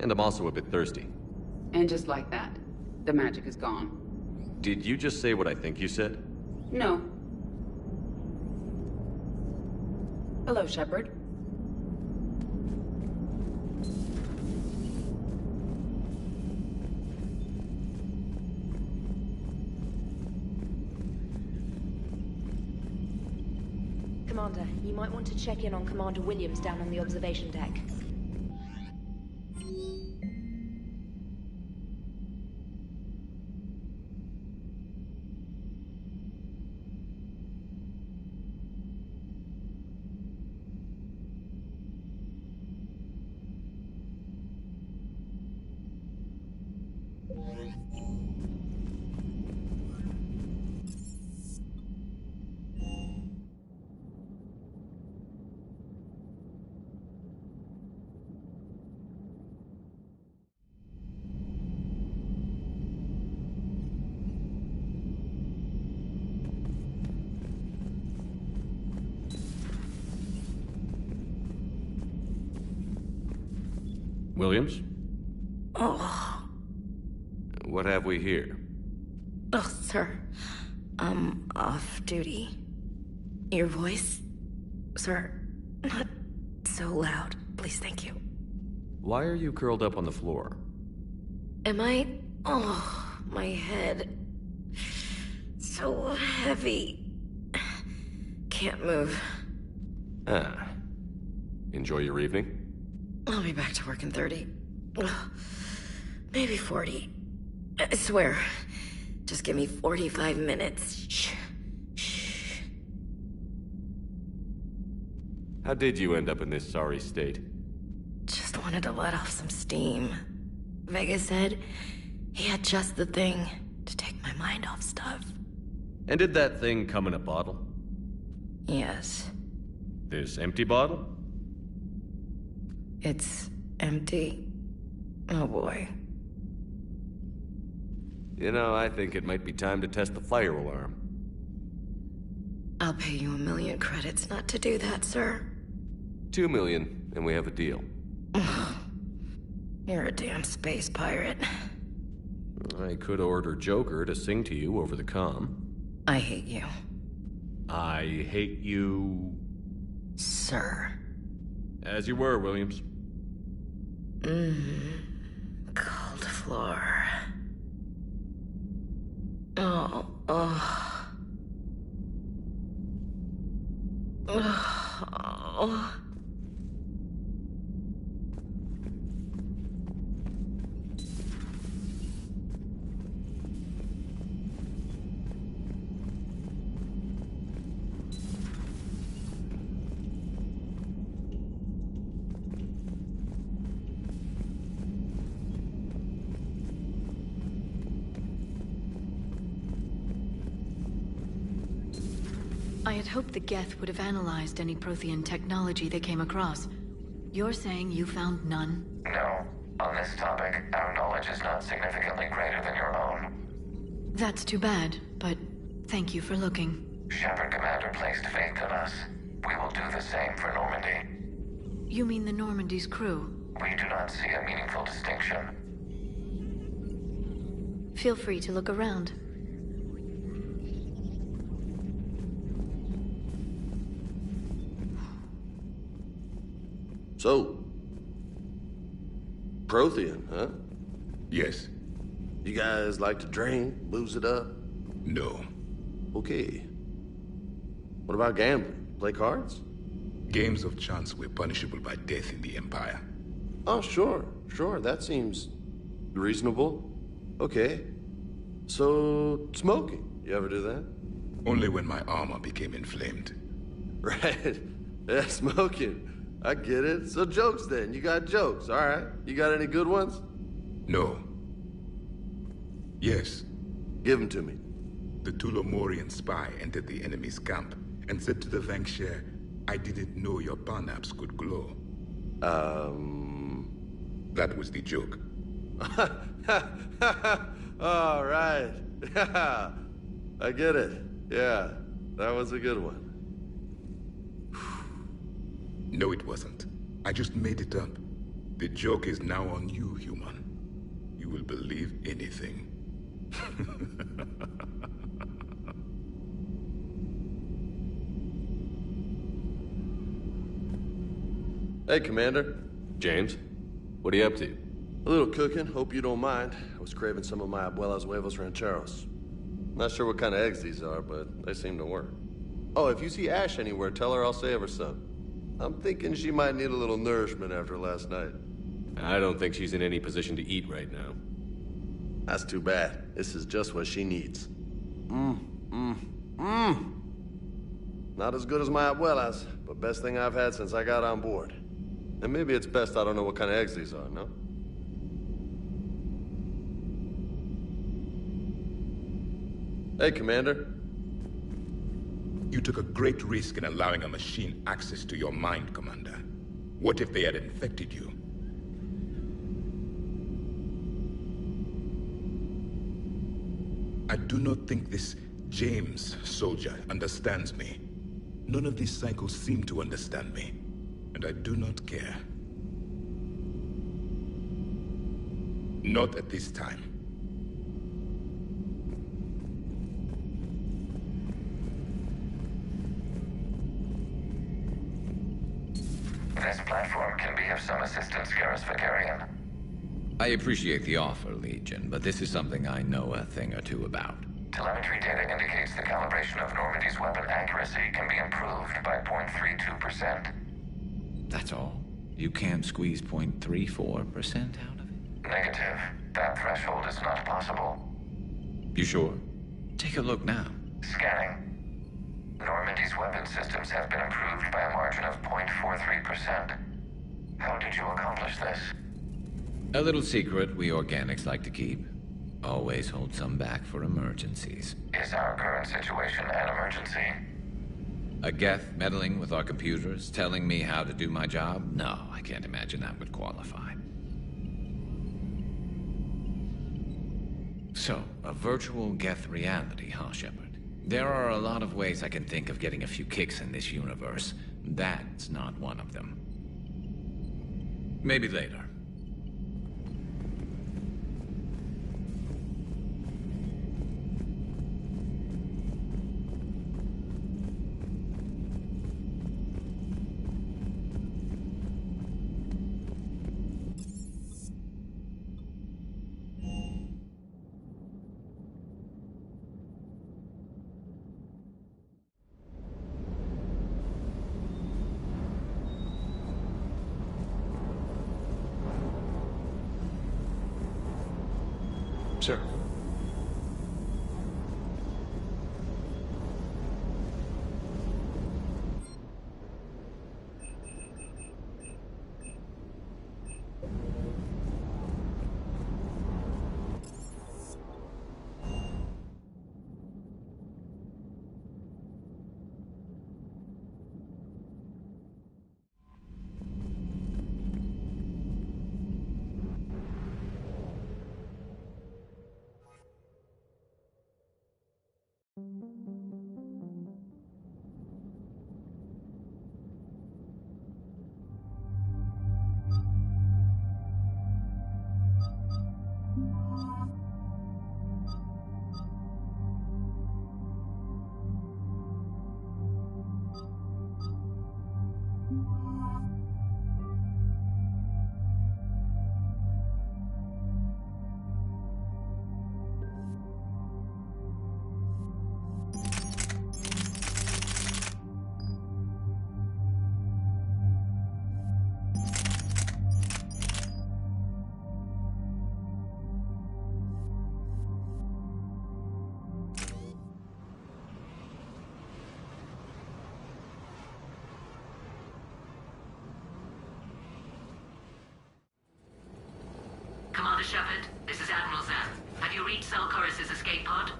And I'm also a bit thirsty. And just like that, the magic is gone. Did you just say what I think you said? No. Hello, Shepard. Commander, you might want to check in on Commander Williams down on the observation deck. Williams? Oh. What have we here? Oh, sir. I'm off duty. Your voice? Sir, not so loud. Please, thank you. Why are you curled up on the floor? Am I? Oh, my head. So heavy. Can't move. Ah. Enjoy your evening? I'll be back to work in 30. Maybe 40. I swear. Just give me 45 minutes. Shh. Shh. How did you end up in this sorry state? Just wanted to let off some steam. Vega said he had just the thing to take my mind off stuff. And did that thing come in a bottle? Yes. This empty bottle? It's empty. Oh boy. You know, I think it might be time to test the fire alarm. I'll pay you 1,000,000 credits not to do that, sir. 2 million, and we have a deal. You're a damn space pirate. I could order Joker to sing to you over the comm. I hate you. I hate you... Sir. As you were, Williams. Cold floor. Oh. Oh. I had hoped the Geth would have analyzed any Prothean technology they came across. You're saying you found none? No. On this topic, our knowledge is not significantly greater than your own. That's too bad, but thank you for looking. Shepard Commander placed faith in us. We will do the same for Normandy. You mean the Normandy's crew? We do not see a meaningful distinction. Feel free to look around. So, Prothean, huh? Yes. You guys like to drink, booze it up? No. Okay. What about gambling? Play cards? Games of chance were punishable by death in the Empire. Oh, sure. That seems reasonable. Okay. So, smoking. You ever do that? Only when my armor became inflamed. Right. Yeah, smoking. I get it. So jokes then. You got jokes, all right. You got any good ones? No. Yes. Give them to me. The Tulomorian spy entered the enemy's camp and said to the Vanksher, I didn't know your parnaps could glow. That was the joke. All right. I get it. Yeah, that was a good one. No, it wasn't. I just made it up. The joke is now on you, human. You will believe anything. Hey, Commander. James, what are you up to? A little cooking. Hope you don't mind. I was craving some of my abuela's huevos rancheros. Not sure what kind of eggs these are, but they seem to work. Oh, if you see Ash anywhere, tell her I'll save her some. I'm thinking she might need a little nourishment after last night. I don't think she's in any position to eat right now. That's too bad. This is just what she needs. Not as good as my abuela's, but best thing I've had since I got on board. And maybe it's best I don't know what kind of eggs these are, no? Hey, Commander. You took a great risk in allowing a machine access to your mind, Commander. What if they had infected you? I do not think this James soldier understands me. None of these cycles seem to understand me, and I do not care. Not at this time. This platform can be of some assistance, Garrus Vicarian. I appreciate the offer, Legion, but this is something I know a thing or two about. Telemetry data indicates the calibration of Normandy's weapon accuracy can be improved by 0.32%. That's all? You can't squeeze 0.34% out of it? Negative. That threshold is not possible. You sure? Take a look now. Scanning. Normandy's weapon systems have been improved by a margin of 0.43%. How did you accomplish this? A little secret we organics like to keep. Always hold some back for emergencies. Is our current situation an emergency? A Geth meddling with our computers, telling me how to do my job? No, I can't imagine that would qualify. So, a virtual Geth reality, huh, Shepard? There are a lot of ways I can think of getting a few kicks in this universe. That's not one of them. Maybe later. Sir. Commander Shepard, this is Admiral Zan. Have you reached Salkoris' escape pod?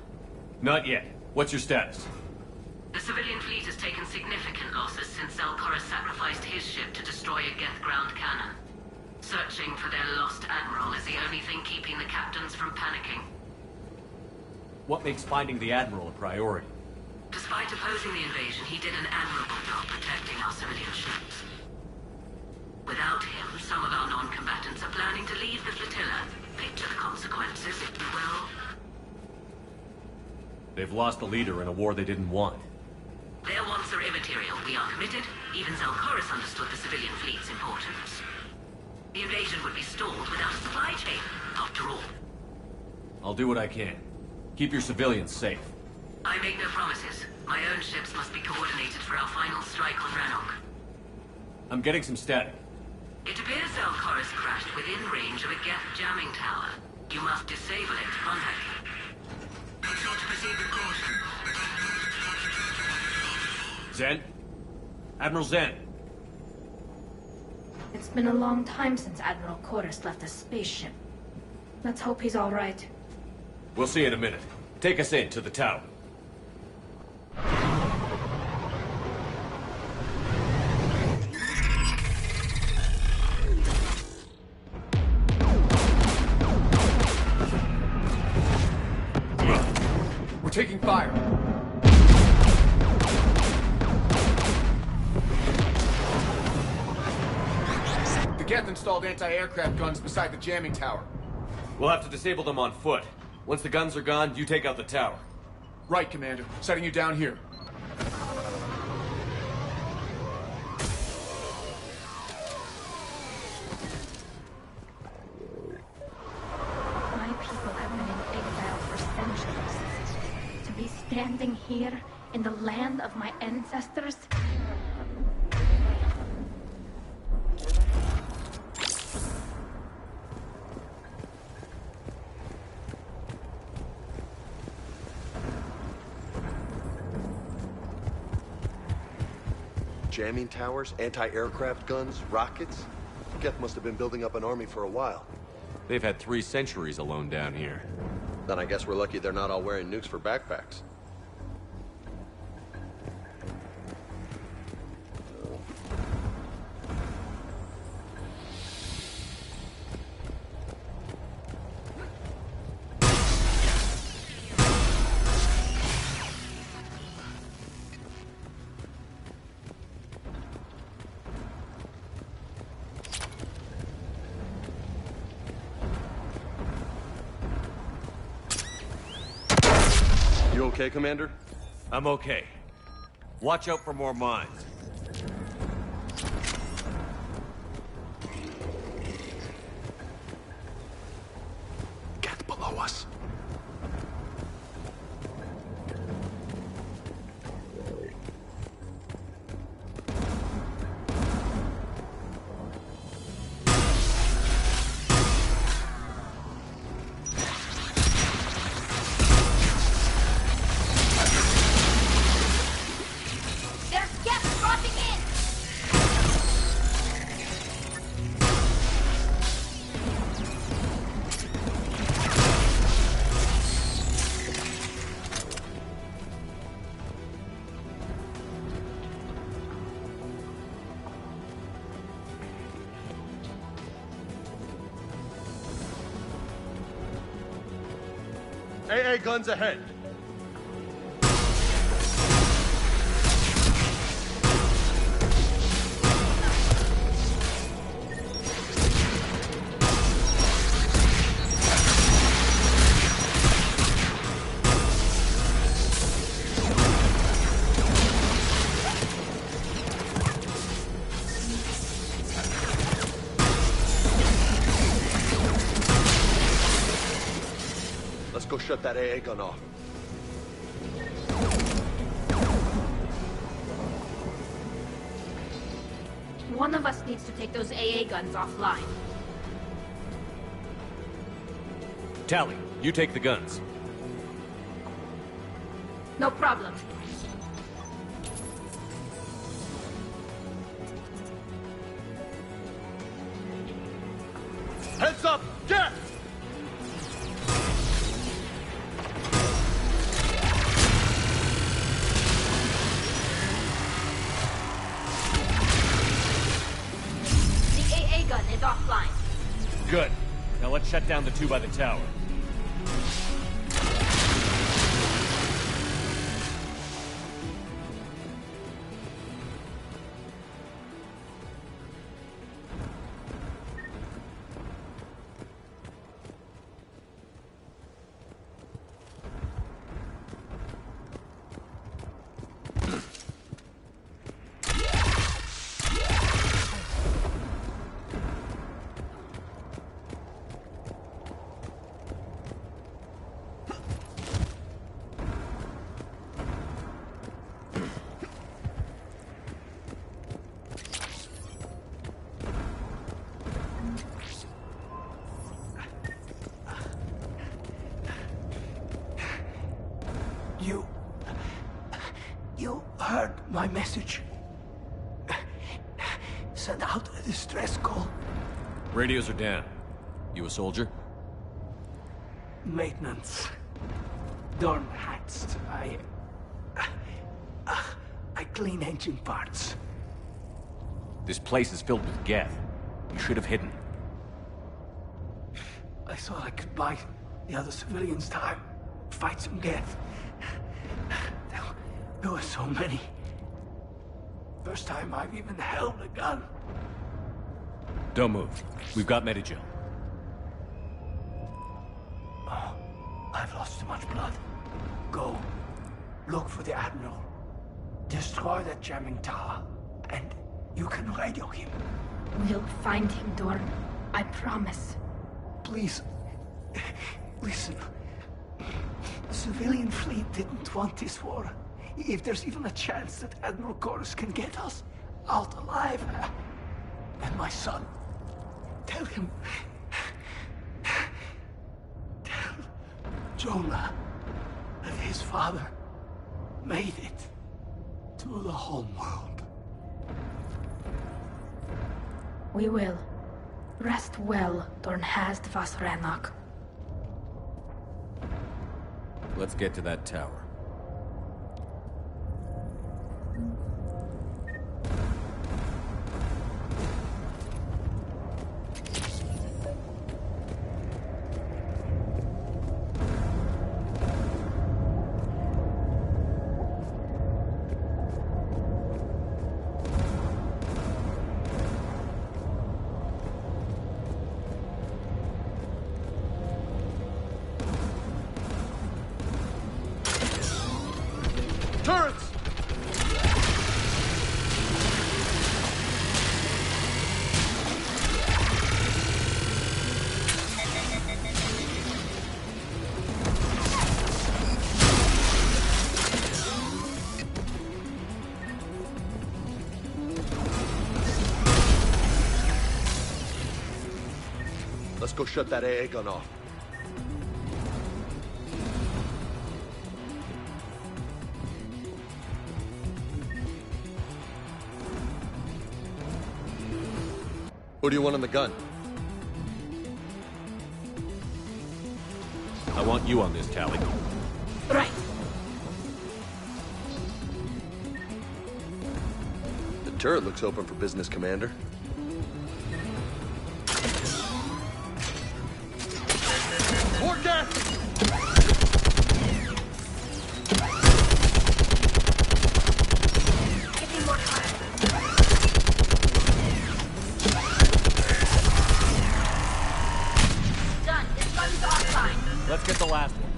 Not yet. What's your status? The civilian fleet has taken significant losses since Salkoris sacrificed his ship to destroy a Geth ground cannon. Searching for their lost admiral is the only thing keeping the captains from panicking. What makes finding the Admiral a priority? Despite opposing the invasion, he did an admirable job protecting our civilian ships. Without him, some of our non-combatants are planning to leave the flotilla. Picture the consequences, if you will. They've lost a leader in a war they didn't want. Their wants are immaterial. We are committed. Even Salkoris understood the civilian fleet's importance. The invasion would be stalled without a supply chain, after all. I'll do what I can. Keep your civilians safe. I make no promises. My own ships must be coordinated for our final strike on Rannoch. I'm getting some static. It appears Salkoris crashed within range of a Geth jamming tower. You must disable it to contact him. Make sure to proceed with caution. Zen? Admiral Zen? It's been a long time since Admiral Koris left a spaceship. Let's hope he's all right. We'll see in a minute. Take us in to the tower. We're taking fire. The Geth installed anti-aircraft guns beside the jamming tower. We'll have to disable them on foot. Once the guns are gone, you take out the tower. Right, Commander. Setting you down here. My people have been in exile for centuries. To be standing here in the land of my ancestors? Jamming towers, anti-aircraft guns, rockets. Geth must have been building up an army for a while. They've had 3 centuries alone down here. Then I guess we're lucky they're not all wearing nukes for backpacks. okay, Commander? I'm okay. Watch out for more mines. Get below us. AA guns ahead. Let's go shut that AA gun off. One of us needs to take those AA guns offline. Tali, you take the guns. No problem. Heads up! Geth! The AA gun is offline. Good. Now let's shut down the two by the tower. You heard my message. Send out a distress call. Radios are down. You a soldier? Maintenance. Dorn hats. I clean engine parts. This place is filled with Geth. You should have hidden. I thought I could buy the other civilians time. Fight some Geth. There were so many. First time I've even held a gun. Don't move. We've got Medigel. Oh, I've lost too much blood. Go. Look for the Admiral. Destroy that jamming tower. And you can radio him. We'll find him, Dorn. I promise. Please. Listen. The civilian fleet didn't want this war. If there's even a chance that Admiral Chorus can get us out alive. And my son. Tell him. Tell Jonah that his father made it to the homeworld. We will. Rest well, Dornhast vas Rannoch. Let's get to that tower. Let's go shut that AA gun off. Who do you want on the gun? I want you on this, Tali. Right. The turret looks open for business, Commander. More gas! Let's get the last one.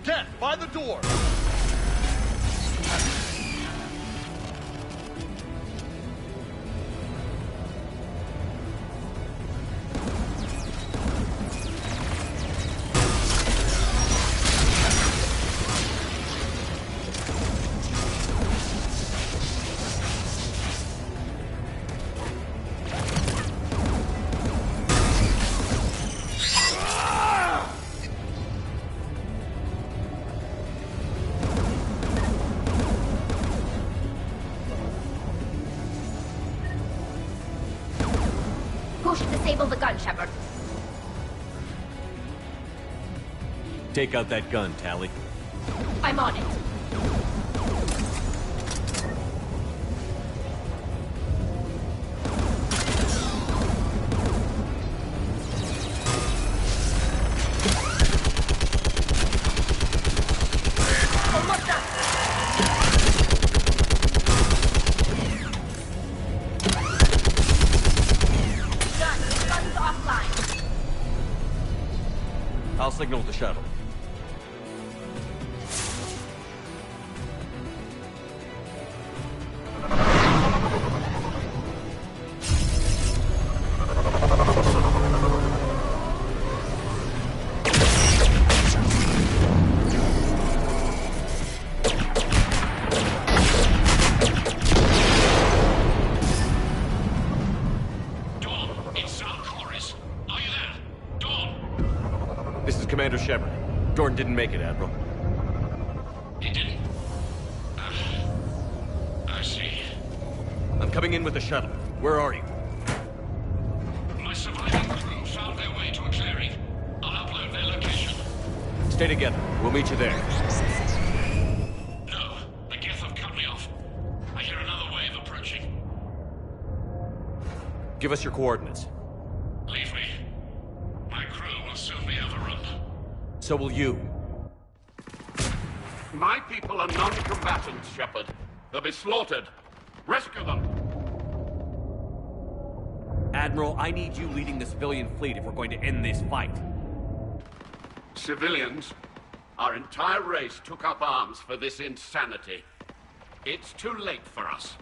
Geth, by the door! Disable the gun, Shepard. Take out that gun, Tali. I'm on it. Almost done. I'll signal the shuttle. Commander Shepard. Jordan didn't make it, Admiral. He didn't? I see. I'm coming in with the shuttle. Where are you? My surviving crew found their way to a clearing. I'll upload their location. Stay together. We'll meet you there. No, the Geth have cut me off. I hear another wave approaching. Give us your coordinates. Leave me. My crew will soon be overrun. So will you. My people are non-combatants, Shepard. They'll be slaughtered. Rescue them! Admiral, I need you leading the civilian fleet if we're going to end this fight. Civilians? Our entire race took up arms for this insanity. It's too late for us.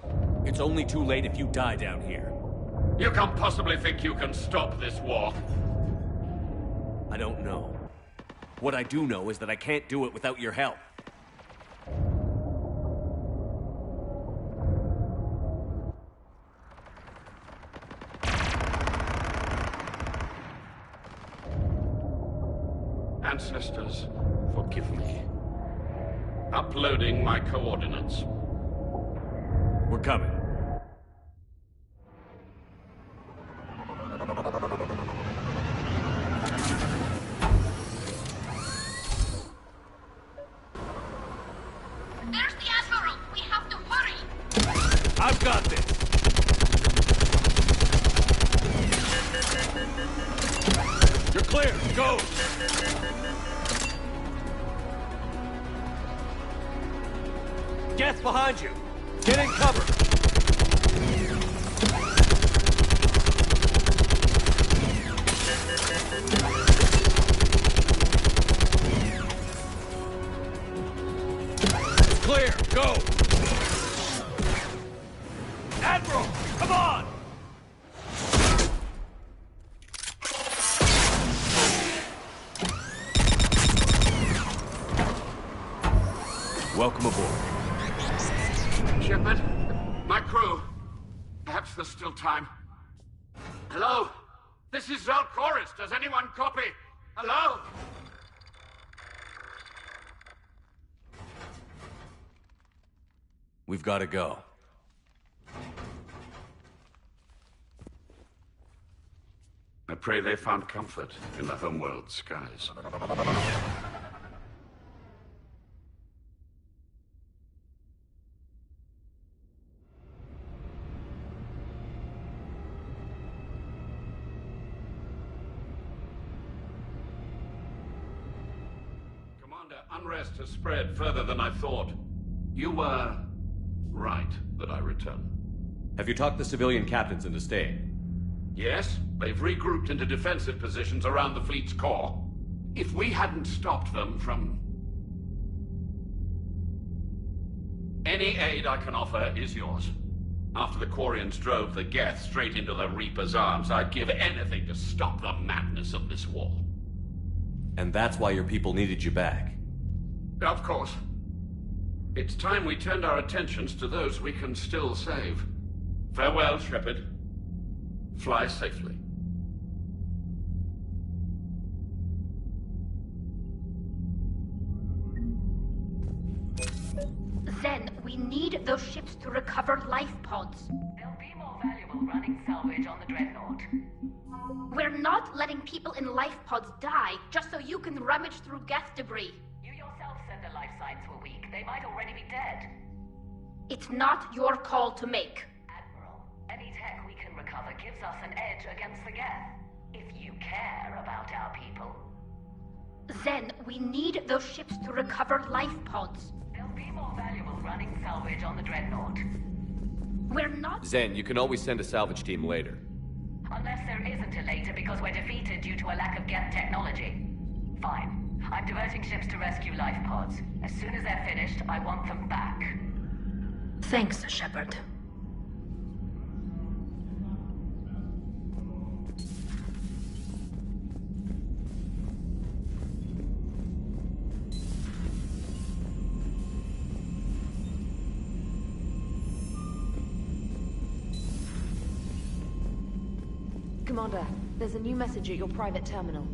It's only too late if you die down here. You can't possibly think you can stop this war. I don't know. What I do know is that I can't do it without your help. Ancestors, forgive me. Uploading my coordinates. We're coming. There's the Admiral! We have to hurry! I've got this! You're clear! Go! Geth behind you! Get in cover! It's clear! Go! Admiral! Come on! Welcome aboard. Shepard, my crew. Perhaps there's still time. Hello? This is Zalcoris. Does anyone copy? Hello? We've got to go. I pray they found comfort in the homeworld skies. Commander, unrest has spread further than I thought. You were right that I return. Have you talked the civilian captains into staying? Yes, they've regrouped into defensive positions around the fleet's core. If we hadn't stopped them from... Any aid I can offer is yours. After the Quarians drove the Geth straight into the Reaper's arms, I'd give anything to stop the madness of this war. And that's why your people needed you back? Of course. It's time we turned our attentions to those we can still save. Farewell, Shepard. Fly safely. Zen, we need those ships to recover life pods. They'll be more valuable running salvage on the Dreadnought. We're not letting people in life pods die just so you can rummage through Geth debris. You yourself said the life signs were weak. They might already be dead. It's not your call to make. Admiral, any tech we can recover gives us an edge against the Geth. If you care about our people. Zen, we need those ships to recover life pods. They'll be more valuable running salvage on the Dreadnought. We're not... Zen, you can always send a salvage team later. Unless there isn't a later because we're defeated due to a lack of Geth technology. Fine. I'm diverting ships to rescue life pods. As soon as they're finished, I want them back. Thanks, Shepard. Commander, there's a new message at your private terminal.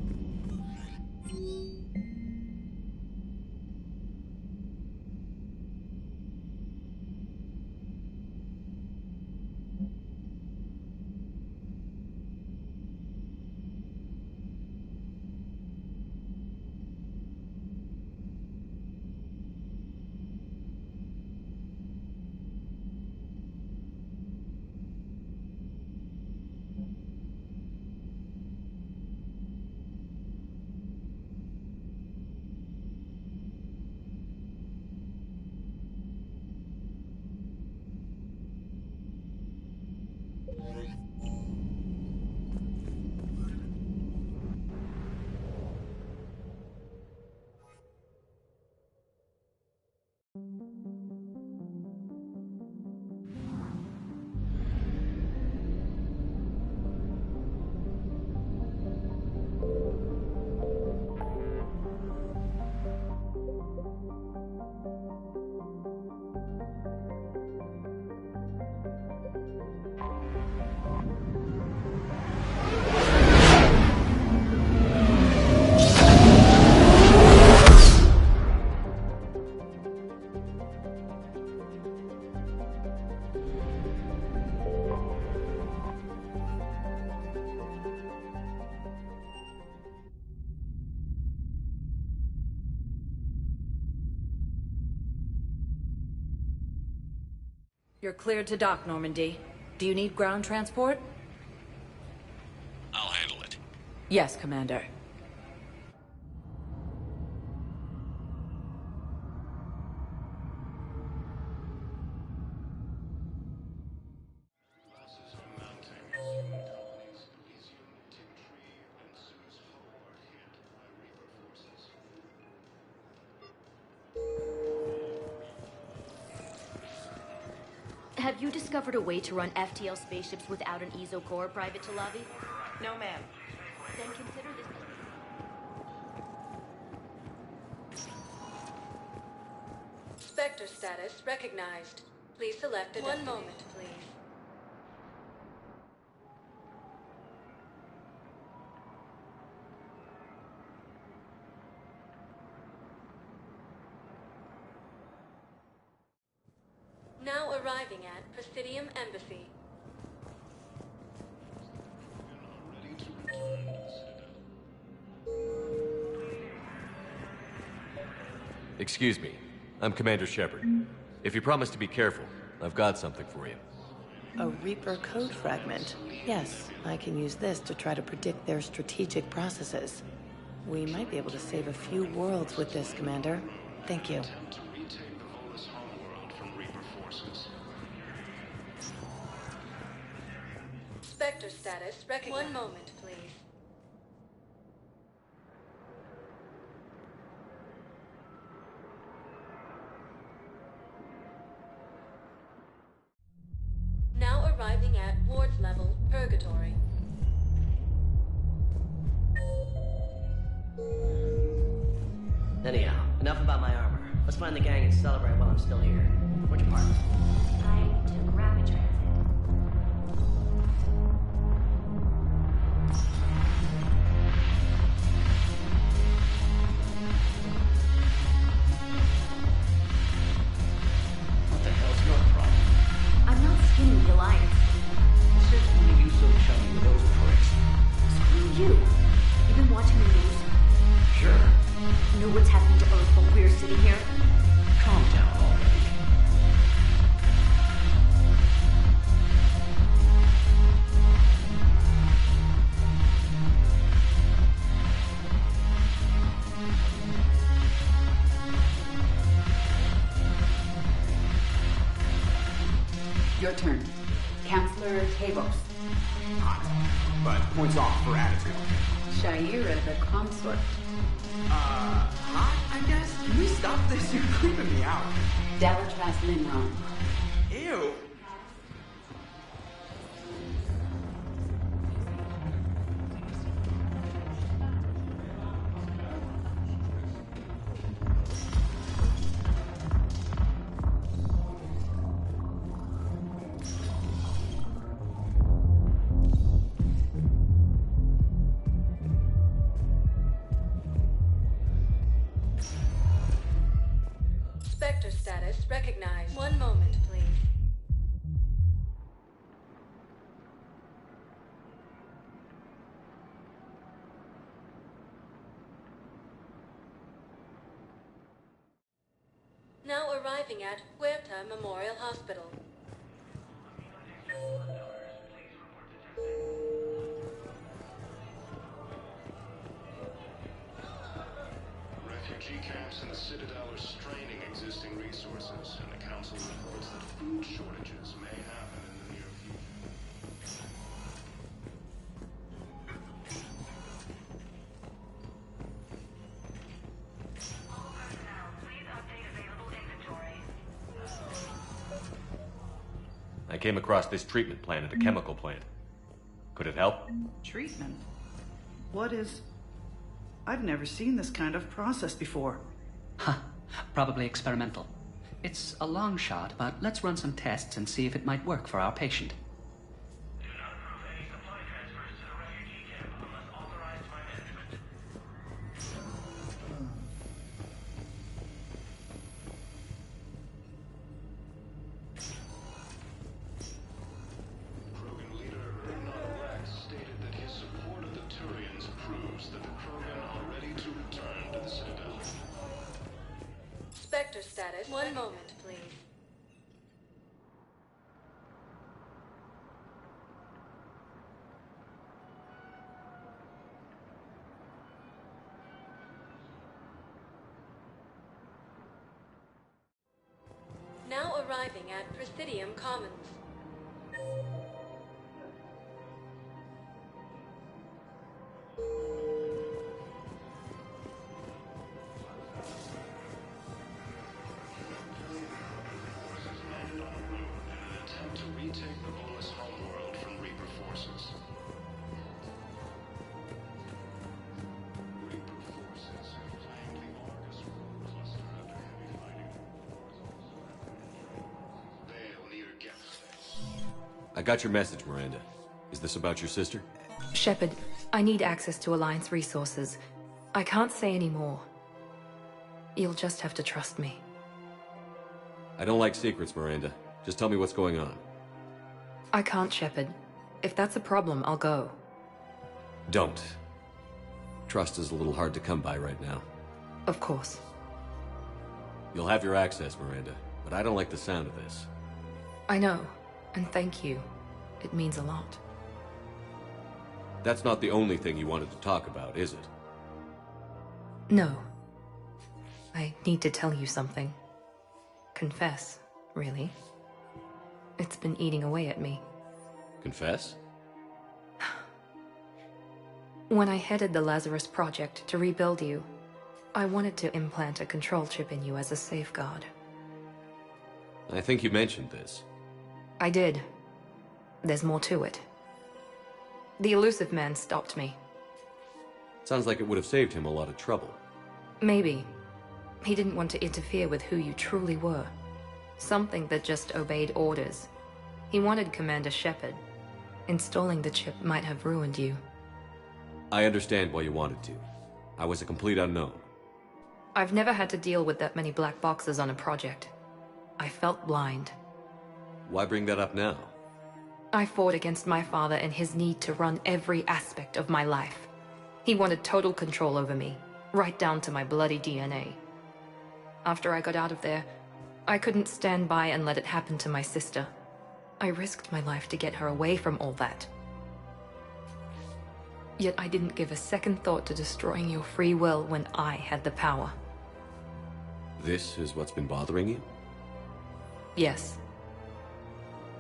You're cleared to dock, Normandy. Do you need ground transport? I'll handle it. Yes, Commander. Have you discovered a way to run FTL spaceships without an ESO core, Private Tali? No, ma'am. Then consider this... Spectre status recognized. Please select a... One moment, please. arriving at Presidium Embassy. Excuse me. I'm Commander Shepard. If you promise to be careful, I've got something for you. A Reaper code fragment. Yes, I can use this to try to predict their strategic processes. We might be able to save a few worlds with this, Commander. Thank you. Spectre status recognized. 1 moment, please. Now arriving at wards level, Purgatory. Anyhow, enough about my armor. Let's find the gang and celebrate while I'm still here. Where'd you park? I took rapid transit. What the hell's your problem? I'm not skinning the Alliance. It's just when you so chummy with those pricks. Screw you. You've been watching the news? Sure. Know what's happening to Earth while we're sitting here? Calm down already. Your turn. Counselor Tavos. But points off for attitude. Shaira the consort. Hot, I guess? Can we stop this? You're creeping me out. Dalatras Linron. Ew. Spectre status recognized. 1 moment, please. Now arriving at Huerta Memorial Hospital. Refugee camps in the Citadel are straining existing resources, and the Council reports that food shortages may happen in the near future. I came across this treatment plant at a chemical plant. Could it help? Treatment? What is... I've never seen this kind of process before. Huh. Probably experimental. It's a long shot, but let's run some tests and see if it might work for our patient. Krogan leader Rannoch stated that his support of the Turians proves that the Krogan are ready to return to the Citadel. Spectre status. 1 moment, please. Now arriving at Presidium Commons. Attempt to retake the Volus homeworld from Reaper forces. Reaper forces have claimed the Argus world cluster after heavy fighting. Vale near Geth space. I got your message, Miranda. Is this about your sister? Shepard, I need access to Alliance resources. I can't say any more. You'll just have to trust me. I don't like secrets, Miranda. Just tell me what's going on. I can't, Shepard. If that's a problem, I'll go. Don't. Trust is a little hard to come by right now. Of course. You'll have your access, Miranda, but I don't like the sound of this. I know, and thank you. It means a lot. That's not the only thing you wanted to talk about, is it? No. I need to tell you something. Confess, really. It's been eating away at me. Confess? When I headed the Lazarus Project to rebuild you, I wanted to implant a control chip in you as a safeguard. I think you mentioned this. I did. There's more to it. The elusive man stopped me. Sounds like it would have saved him a lot of trouble. Maybe. He didn't want to interfere with who you truly were. Something that just obeyed orders. He wanted Commander Shepard. Installing the chip might have ruined you. I understand why you wanted to. I was a complete unknown. I've never had to deal with that many black boxes on a project. I felt blind. Why bring that up now? I fought against my father and his need to run every aspect of my life. He wanted total control over me, right down to my bloody DNA. After I got out of there, I couldn't stand by and let it happen to my sister. I risked my life to get her away from all that. Yet I didn't give a second thought to destroying your free will when I had the power. This is what's been bothering you? Yes.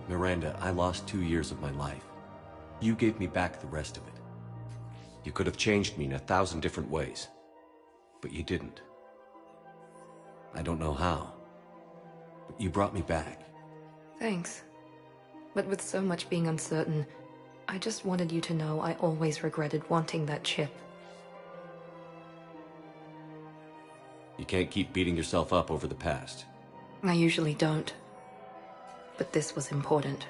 Miranda, I lost 2 years of my life. You gave me back the rest of it. You could have changed me in 1,000 different ways, but you didn't. I don't know how, but you brought me back. Thanks. But with so much being uncertain, I just wanted you to know I always regretted wanting that chip. You can't keep beating yourself up over the past. I usually don't. But this was important.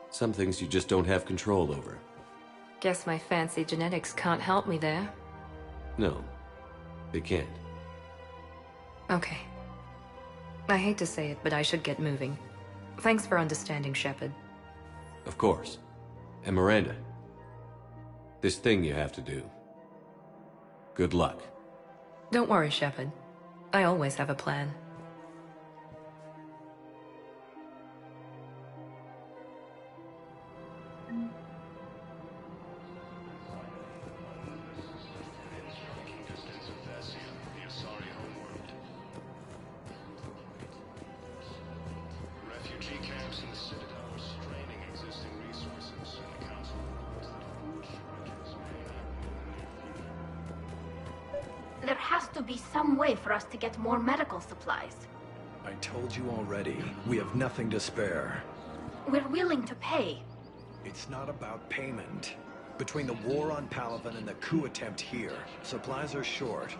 Some things you just don't have control over. Guess my fancy genetics can't help me there. No, they can't. Okay. I hate to say it, but I should get moving. Thanks for understanding, Shepard. Of course. And Miranda, this thing you have to do. Good luck. Don't worry, Shepard. I always have a plan. Refugee camps in the Citadel are straining existing resources, and the Council reports that food shortages may happen in the near future. There has to be some way for us to get more medical supplies. I told you already, we have nothing to spare. We're willing to pay. It's not about payment. Between the war on Palaven and the coup attempt here, supplies are short.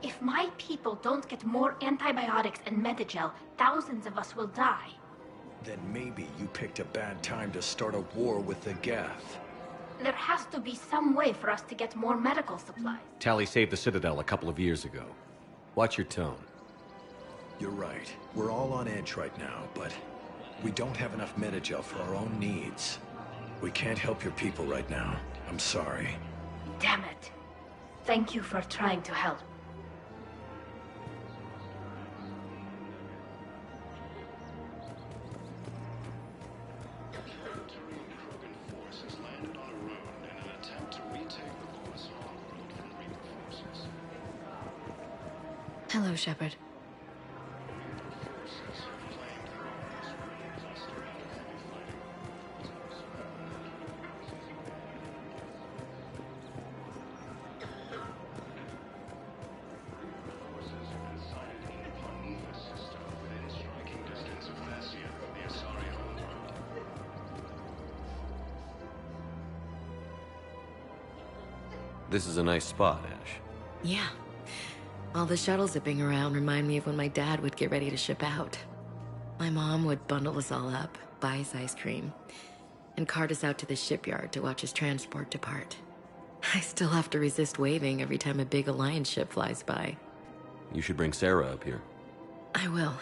If my people don't get more antibiotics and Medigel, thousands of us will die. Then maybe you picked a bad time to start a war with the Geth. There has to be some way for us to get more medical supplies. Tali saved the Citadel a couple of years ago. Watch your tone. You're right. We're all on edge right now, but we don't have enough Medigel for our own needs. We can't help your people right now. I'm sorry. Damn it. Thank you for trying to help. Hello, Shepard. This is a nice spot, Ash. Yeah. All the shuttles zipping around remind me of when my dad would get ready to ship out. My mom would bundle us all up, buy us ice cream, and cart us out to the shipyard to watch his transport depart. I still have to resist waving every time a big Alliance ship flies by. You should bring Sarah up here. I will,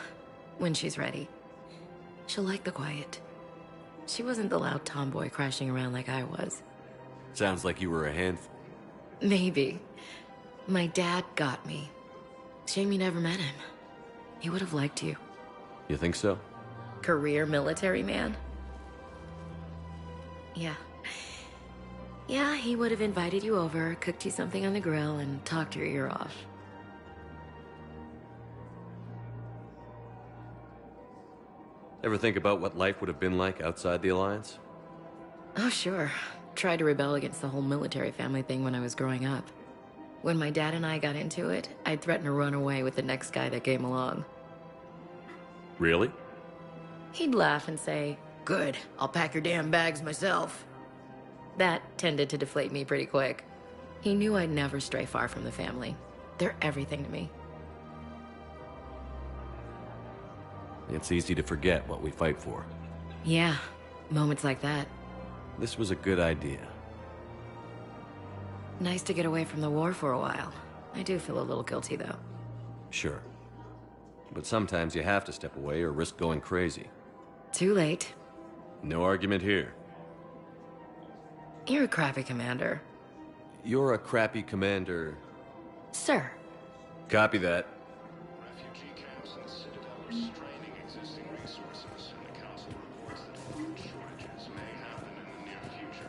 when she's ready. She'll like the quiet. She wasn't the loud tomboy crashing around like I was. Sounds like you were a handful. Maybe. My dad got me. Shame you never met him. He would have liked you. You think so? Career military man? Yeah. Yeah, he would have invited you over, cooked you something on the grill, and talked your ear off. Ever think about what life would have been like outside the Alliance? Oh, sure. Tried to rebel against the whole military family thing when I was growing up. When my dad and I got into it, I'd threaten to run away with the next guy that came along. Really? He'd laugh and say, "Good, I'll pack your damn bags myself." That tended to deflate me pretty quick. He knew I'd never stray far from the family. They're everything to me. It's easy to forget what we fight for. Yeah, moments like that. This was a good idea. Nice to get away from the war for a while. I do feel a little guilty, though. Sure. But sometimes you have to step away or risk going crazy. Too late. No argument here. You're a crappy commander. You're a crappy commander. Sir. Copy that. Refugee camps and Citadel are straining existing resources, and the Council reports that food shortages may happen in the near future.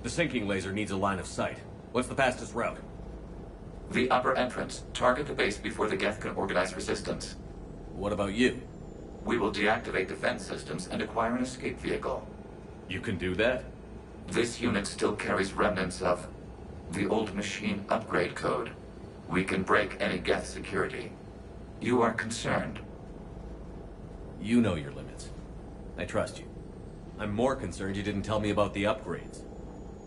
The sinking laser needs a line of sight. What's the fastest route? The upper entrance. Target the base before the Geth can organize resistance. What about you? We will deactivate defense systems and acquire an escape vehicle. You can do that? This unit still carries remnants of the old machine upgrade code. We can break any Geth security. You are concerned. You know your limits. I trust you. I'm more concerned you didn't tell me about the upgrades.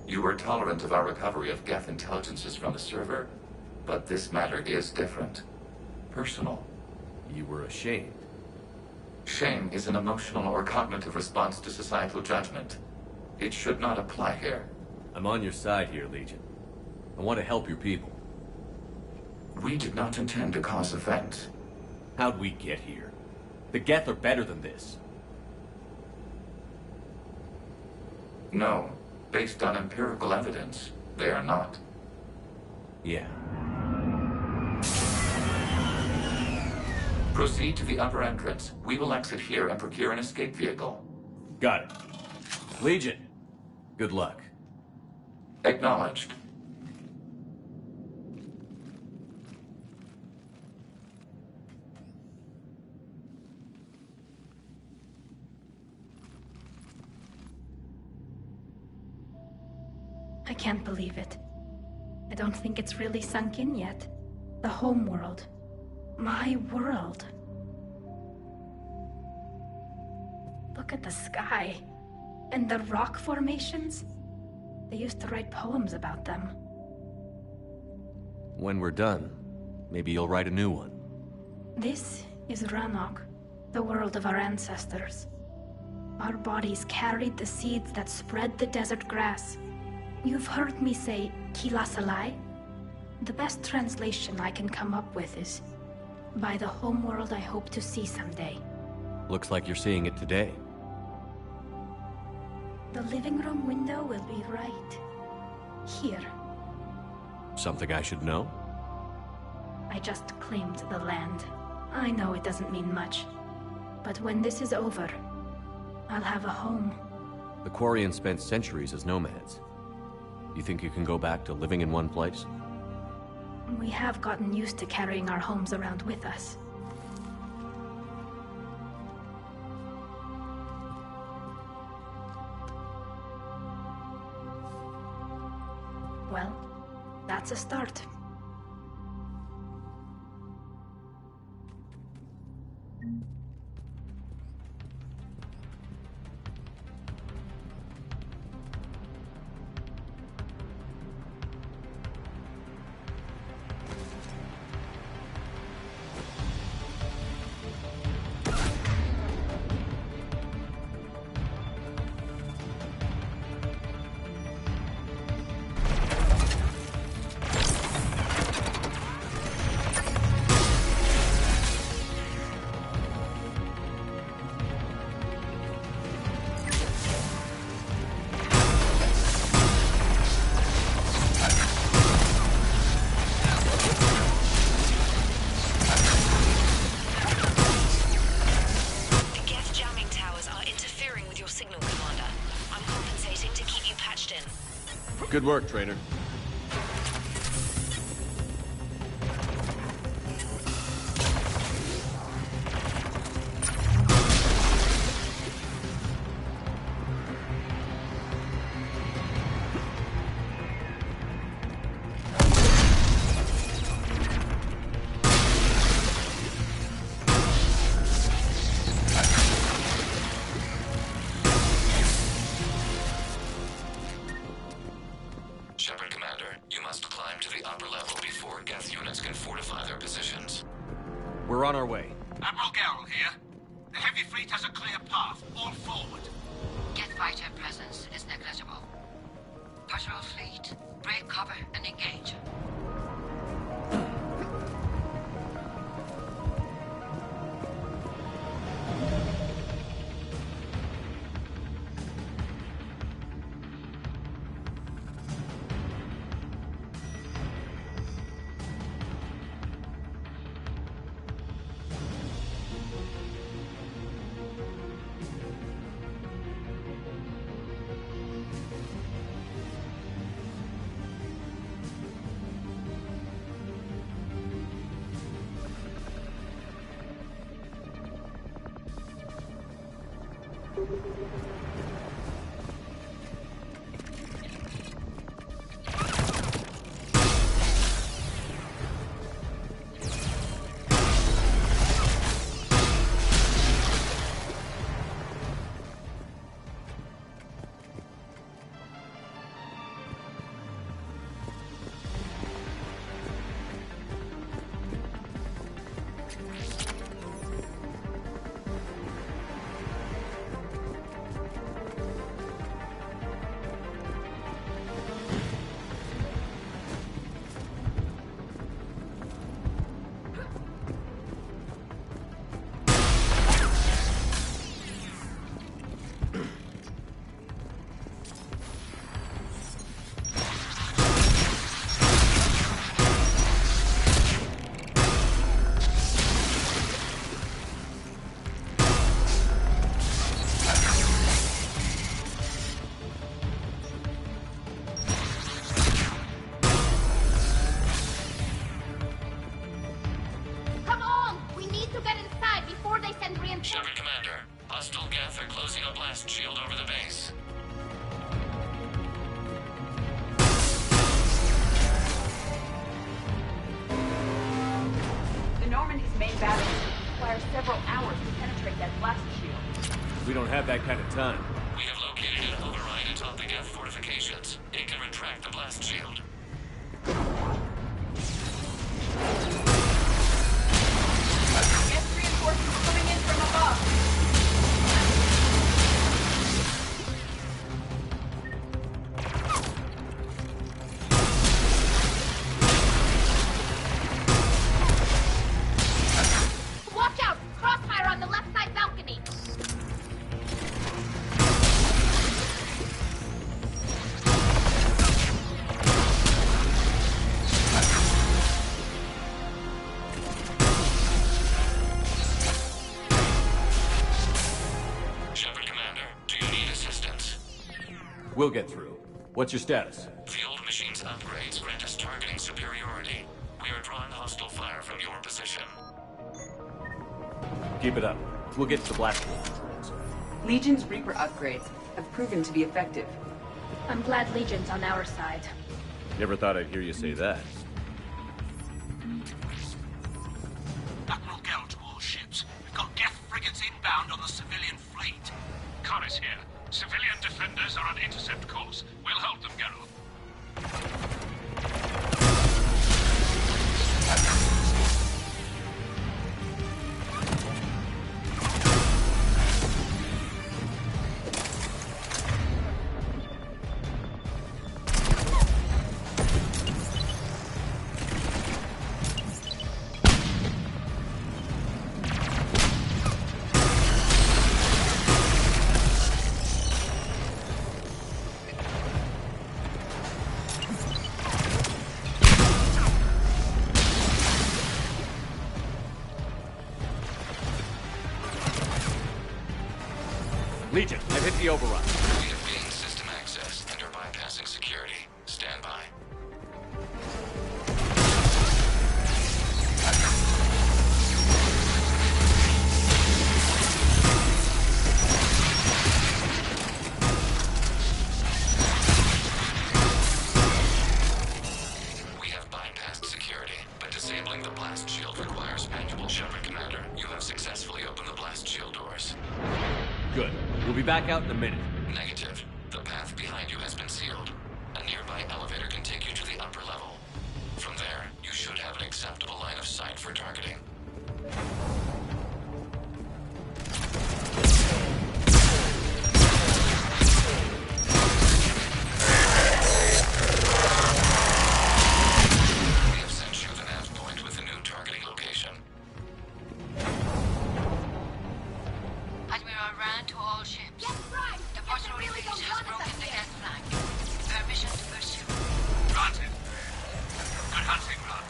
You were tolerant of our recovery of Geth intelligences from the server, but this matter is different. Personal. You were ashamed. Shame is an emotional or cognitive response to societal judgment. It should not apply here. I'm on your side here, Legion. I want to help your people. We did not intend to cause offense. How'd we get here? The Geth are better than this. No. Based on empirical evidence, they are not. Yeah. Proceed to the upper entrance. We will exit here and procure an escape vehicle. Got it. Legion, good luck. Acknowledged. I can't believe it. I don't think it's really sunk in yet. The homeworld. My world. Look at the sky. And the rock formations. They used to write poems about them. When we're done, maybe you'll write a new one. This is Rannoch, the world of our ancestors. Our bodies carried the seeds that spread the desert grass. You've heard me say Kilasalai? The best translation I can come up with is, by the homeworld I hope to see someday. Looks like you're seeing it today. The living room window will be right here. Something I should know? I just claimed the land. I know it doesn't mean much, but when this is over, I'll have a home. The Quarians spent centuries as nomads. You think you can go back to living in one place? We have gotten used to carrying our homes around with us. Well, that's a start. Good work, Trader. Shepard, Commander, you must climb to the upper level before Geth units can fortify their positions. We're on our way. Admiral Garrel here. The heavy fleet has a clear path. All forward. Geth fighter presence is negligible. Patrol fleet, break cover and engage. Shepard, Commander. Hostile Geth are closing a blast shield over the base. require several hours to penetrate that blast shield. We don't have that kind of time. We have located an override atop the Geth fortifications. It can retract the blast shield. Geth reinforcements coming in from above. Watch out! Crossfire on the left side balcony! Shepard, Commander, do you need assistance? We'll get through. What's your status? The old machine's upgrades grant us targeting superiority. We are drawing hostile fire from your position. Keep it up. We'll get to the blast field. Legion's Reaper upgrades have proven to be effective. I'm glad Legion's on our side. Never thought I'd hear you say that. Admiral Gell to all ships. We've got Geth frigates inbound on the civilian fleet. Corus here. Civilian defenders are on intercept course. We'll hold them, Geralt. Legion, I've hit the override. We have gained system access and are bypassing security. Stand by. We have bypassed security, but disabling the blast shield requires manual. Shepard, Commander, you have successfully opened the blast shield doors. Good. We'll be back out in a minute. Negative. The path behind you has been sealed. A nearby elevator can take you to the upper level. From there, you should have an acceptable line of sight for targeting. We have sent you the nav point with a new targeting location. Admiral Rand to all ships. Yes, right! The Portal Fleet has broken the Geth flank. Permission to pursue. Granted. Good hunting, Run.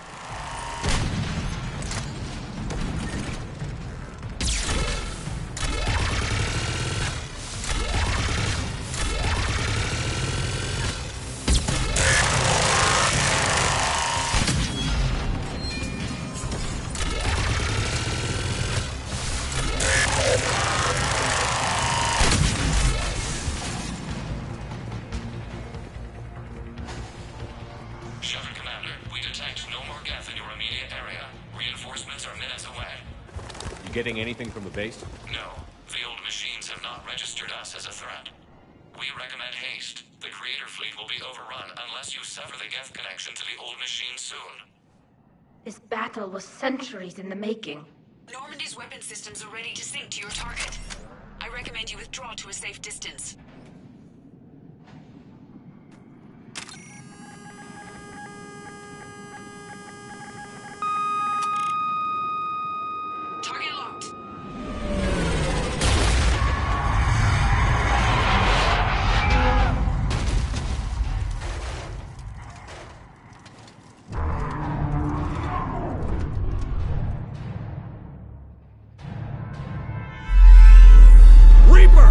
Shepard, Commander, we detect no more Geth in your immediate area. Reinforcements are minutes away. You getting anything from the base? No, the old machines have not registered us as a threat. We recommend haste. The Creator Fleet will be overrun unless you sever the Geth connection to the old machine soon. This battle was centuries in the making. Normandy's weapon systems are ready to sink to your target. I recommend you withdraw to a safe distance. Target locked. Reaper!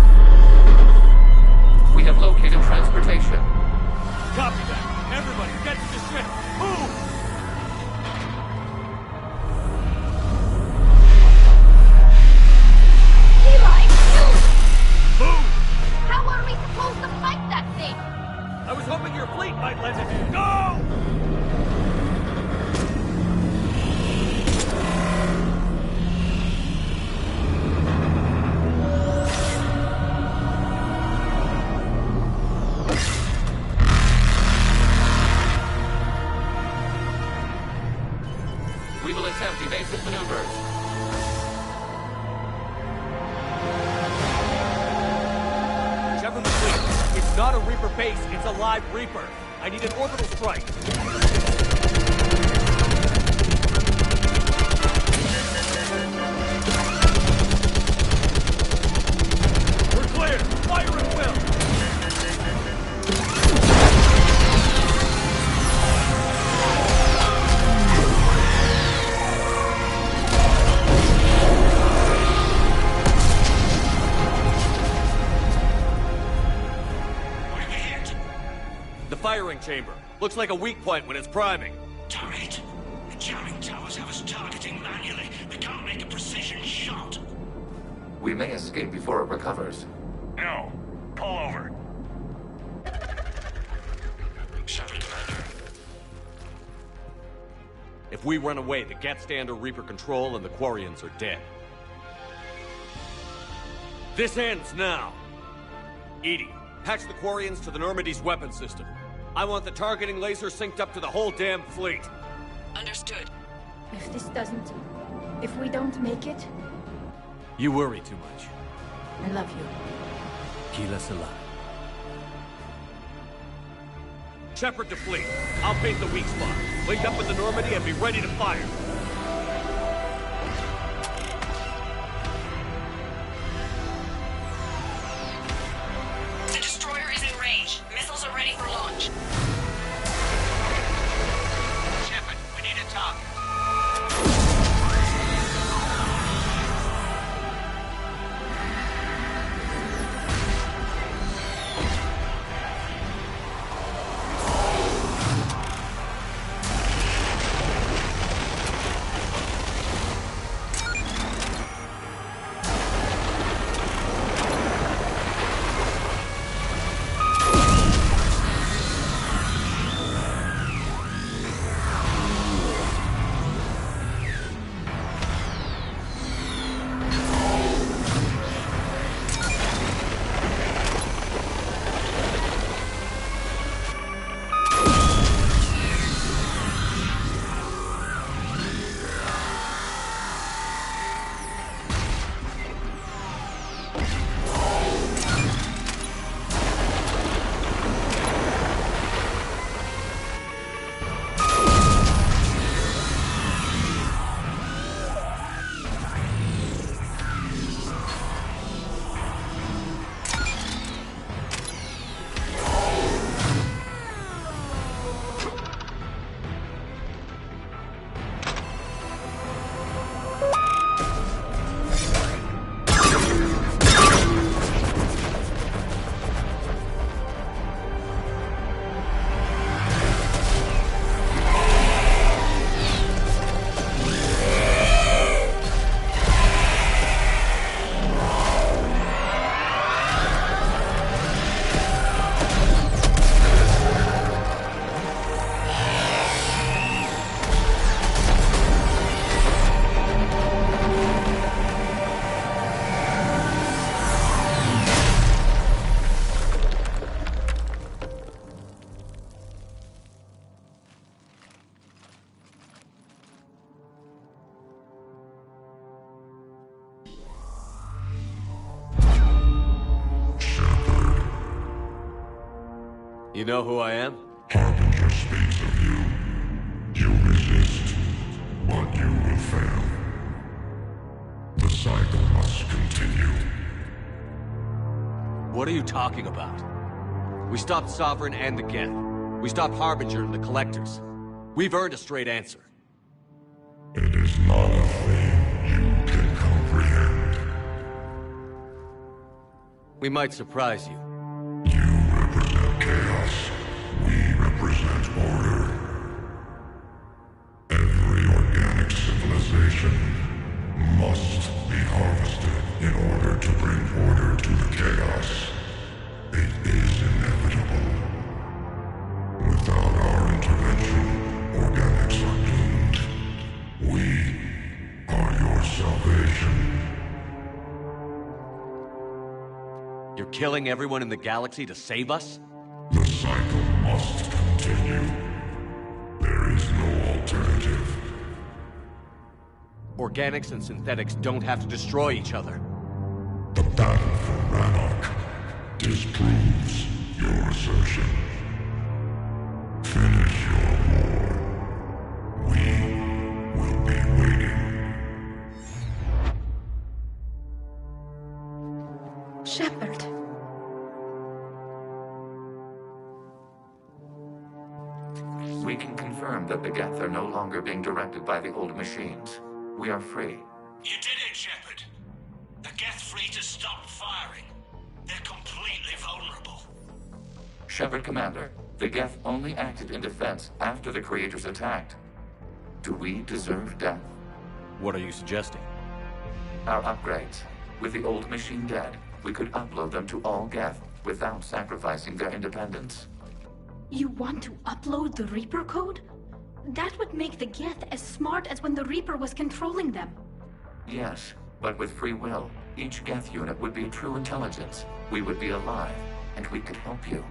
is empty. Basic maneuvers. Shepard, it's not a Reaper base, it's a live Reaper. I need an orbital strike. We're clear! Fire at will! Firing chamber. Looks like a weak point when it's priming. Damn it! The jamming towers have us targeting manually. We can't make a precision shot. We may escape before it recovers. No. Pull over. Shepard, Commander. If we run away, the Geth stay under Reaper control and the Quarians are dead. This ends now. Edie, patch the Quarians to the Normandy's weapon system. I want the targeting laser synced up to the whole damn fleet. Understood. If this doesn't... if we don't make it... You worry too much. I love you. Keep us alive. Shepard to fleet. I'll paint the weak spot. Link up with the Normandy and be ready to fire. The destroyer is in range. Missiles are ready for launch. Shepard, we need a target. You know who I am? Harbinger speaks of you. You resist, but you will fail. The cycle must continue. What are you talking about? We stopped Sovereign and the Geth. We stopped Harbinger and the Collectors. We've earned a straight answer. It is not a thing you can comprehend. We might surprise you. You represent chaos. We represent order. Every organic civilization must be harvested in order to bring order to the chaos. It is inevitable. Without our intervention, organics are doomed. We are your salvation. You're killing everyone in the galaxy to save us? The cycle must continue. There is no alternative. Organics and synthetics don't have to destroy each other. The battle for Rannoch disproves your assertion. Finish your war. We will be waiting. Shepard. We can confirm that the Geth are no longer being directed by the old machines. We are free. You did it, Shepard. The Geth fleet has stopped firing. They're completely vulnerable. Shepard, Commander, the Geth only acted in defense after the Creators attacked. Do we deserve death? What are you suggesting? Our upgrades. With the old machine dead, we could upload them to all Geth without sacrificing their independence. You want to upload the Reaper code? That would make the Geth as smart as when the Reaper was controlling them. Yes, but with free will, each Geth unit would be true intelligence. We would be alive, and we could help you.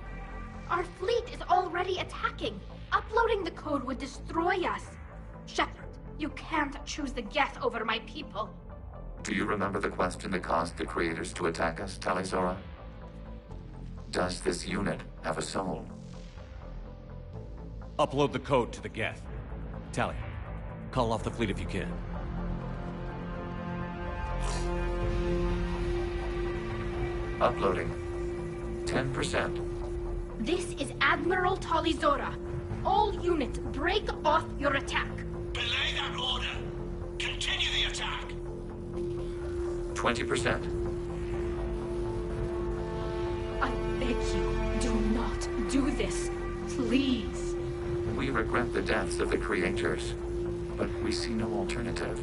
Our fleet is already attacking. Uploading the code would destroy us. Shepard, you can't choose the Geth over my people. Do you remember the question that caused the Creators to attack us, Tali? Does this unit have a soul? Upload the code to the Geth. Tali, call off the fleet if you can. Uploading. 10%. This is Admiral Talizora. All units, break off your attack. Belay that order. Continue the attack. 20%. I beg you, do not do this. Please. We regret the deaths of the Creators, but we see no alternative.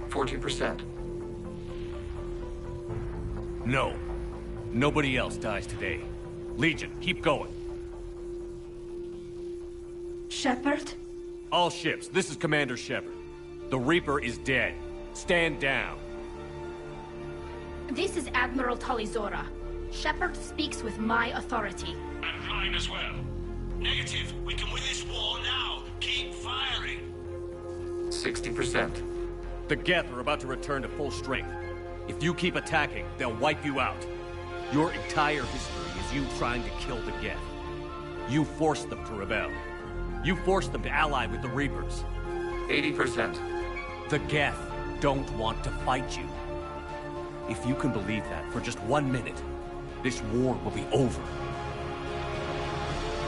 40%. No. Nobody else dies today. Legion, keep going. Shepard? All ships, this is Commander Shepard. The Reaper is dead. Stand down. This is Admiral Talizora. Shepard speaks with my authority. And mine as well. Negative. We can win this war now. Keep firing. 60%. The Geth are about to return to full strength. If you keep attacking, they'll wipe you out. Your entire history is you trying to kill the Geth. You forced them to rebel. You forced them to ally with the Reapers. 80%. The Geth don't want to fight you. If you can believe that for just 1 minute, this war will be over.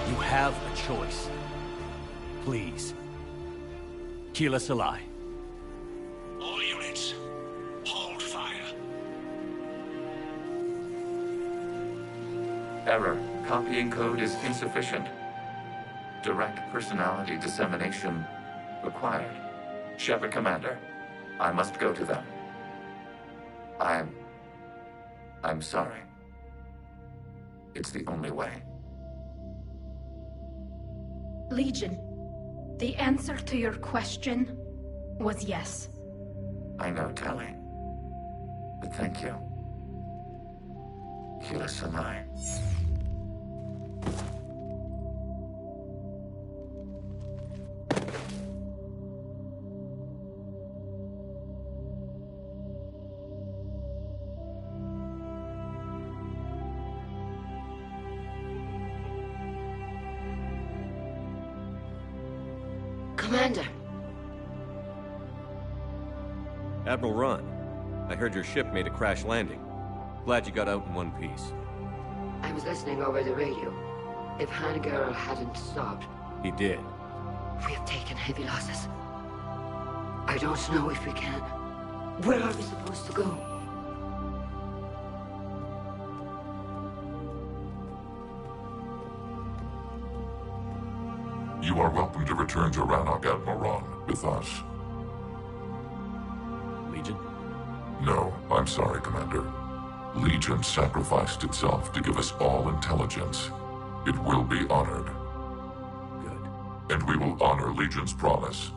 You have a choice. Please. Kila Salai. All units, hold fire. Error. Copying code is insufficient. Direct personality dissemination required. Shepard, Commander, I must go to them. I'm sorry. It's the only way. Legion, the answer to your question was yes. I know, Tali. But thank you. Kila Salai. Commander. Admiral Ron, I heard your ship made a crash landing. Glad you got out in one piece. I was listening over the radio. If Hangirl hadn't stopped... He did. We have taken heavy losses. I don't know if we can. Where are we supposed to go? You are welcome to return to Rannoch, Admiral Ron, with us. Legion? No, I'm sorry, Commander. Legion sacrificed itself to give us all intelligence. It will be honored. Good. And we will honor Legion's promise.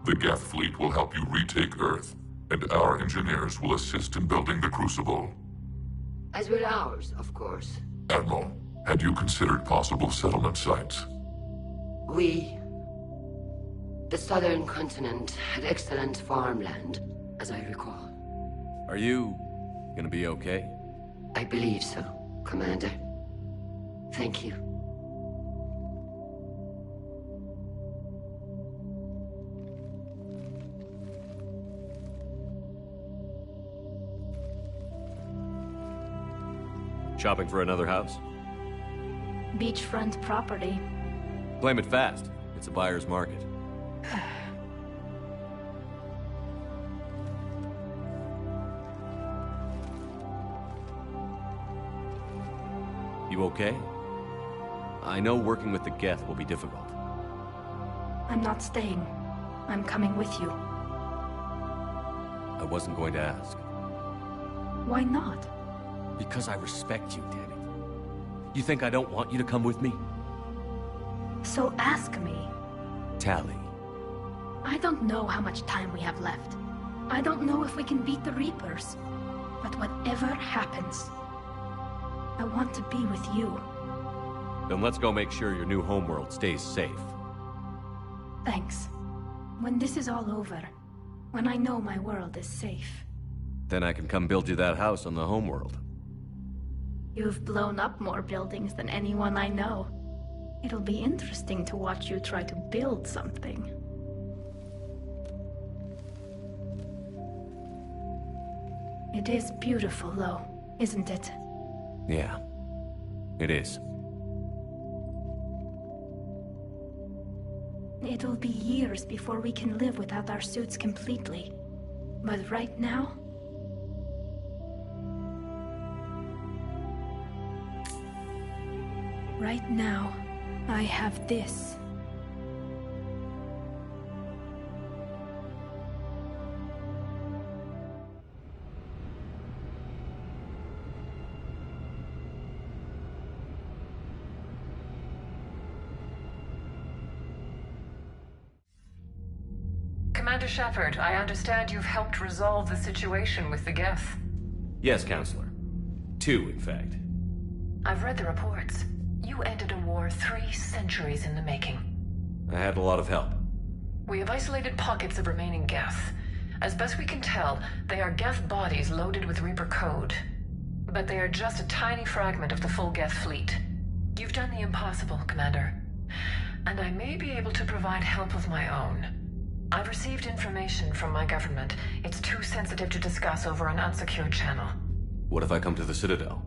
The Geth fleet will help you retake Earth, and our engineers will assist in building the Crucible. As will ours, of course. Admiral, had you considered possible settlement sites? The southern continent had excellent farmland. as I recall. Are you gonna be okay? I believe so, Commander. Thank you. Shopping for another house? Beachfront property. Claim it fast. It's a buyer's market. You okay? I know working with the Geth will be difficult. I'm not staying. I'm coming with you. I wasn't going to ask. Why not? Because I respect you, damn it. You think I don't want you to come with me? So ask me. Tali. I don't know how much time we have left. I don't know if we can beat the Reapers. But whatever happens, I want to be with you. Then let's go make sure your new homeworld stays safe. Thanks. When this is all over, when I know my world is safe. Then I can come build you that house on the homeworld. You've blown up more buildings than anyone I know. It'll be interesting to watch you try to build something. It is beautiful, though, isn't it? Yeah, it is. It'll be years before we can live without our suits completely. But right now... Right now, I have this. Commander Shepard, I understand you've helped resolve the situation with the Geth. Yes, Counselor. 2, in fact. I've read the reports. You ended a war 3 centuries in the making. I had a lot of help. We have isolated pockets of remaining Geth. As best we can tell, they are Geth bodies loaded with Reaper code. But they are just a tiny fragment of the full Geth fleet. You've done the impossible, Commander. And I may be able to provide help of my own. I've received information from my government. It's too sensitive to discuss over an unsecured channel. What if I come to the Citadel?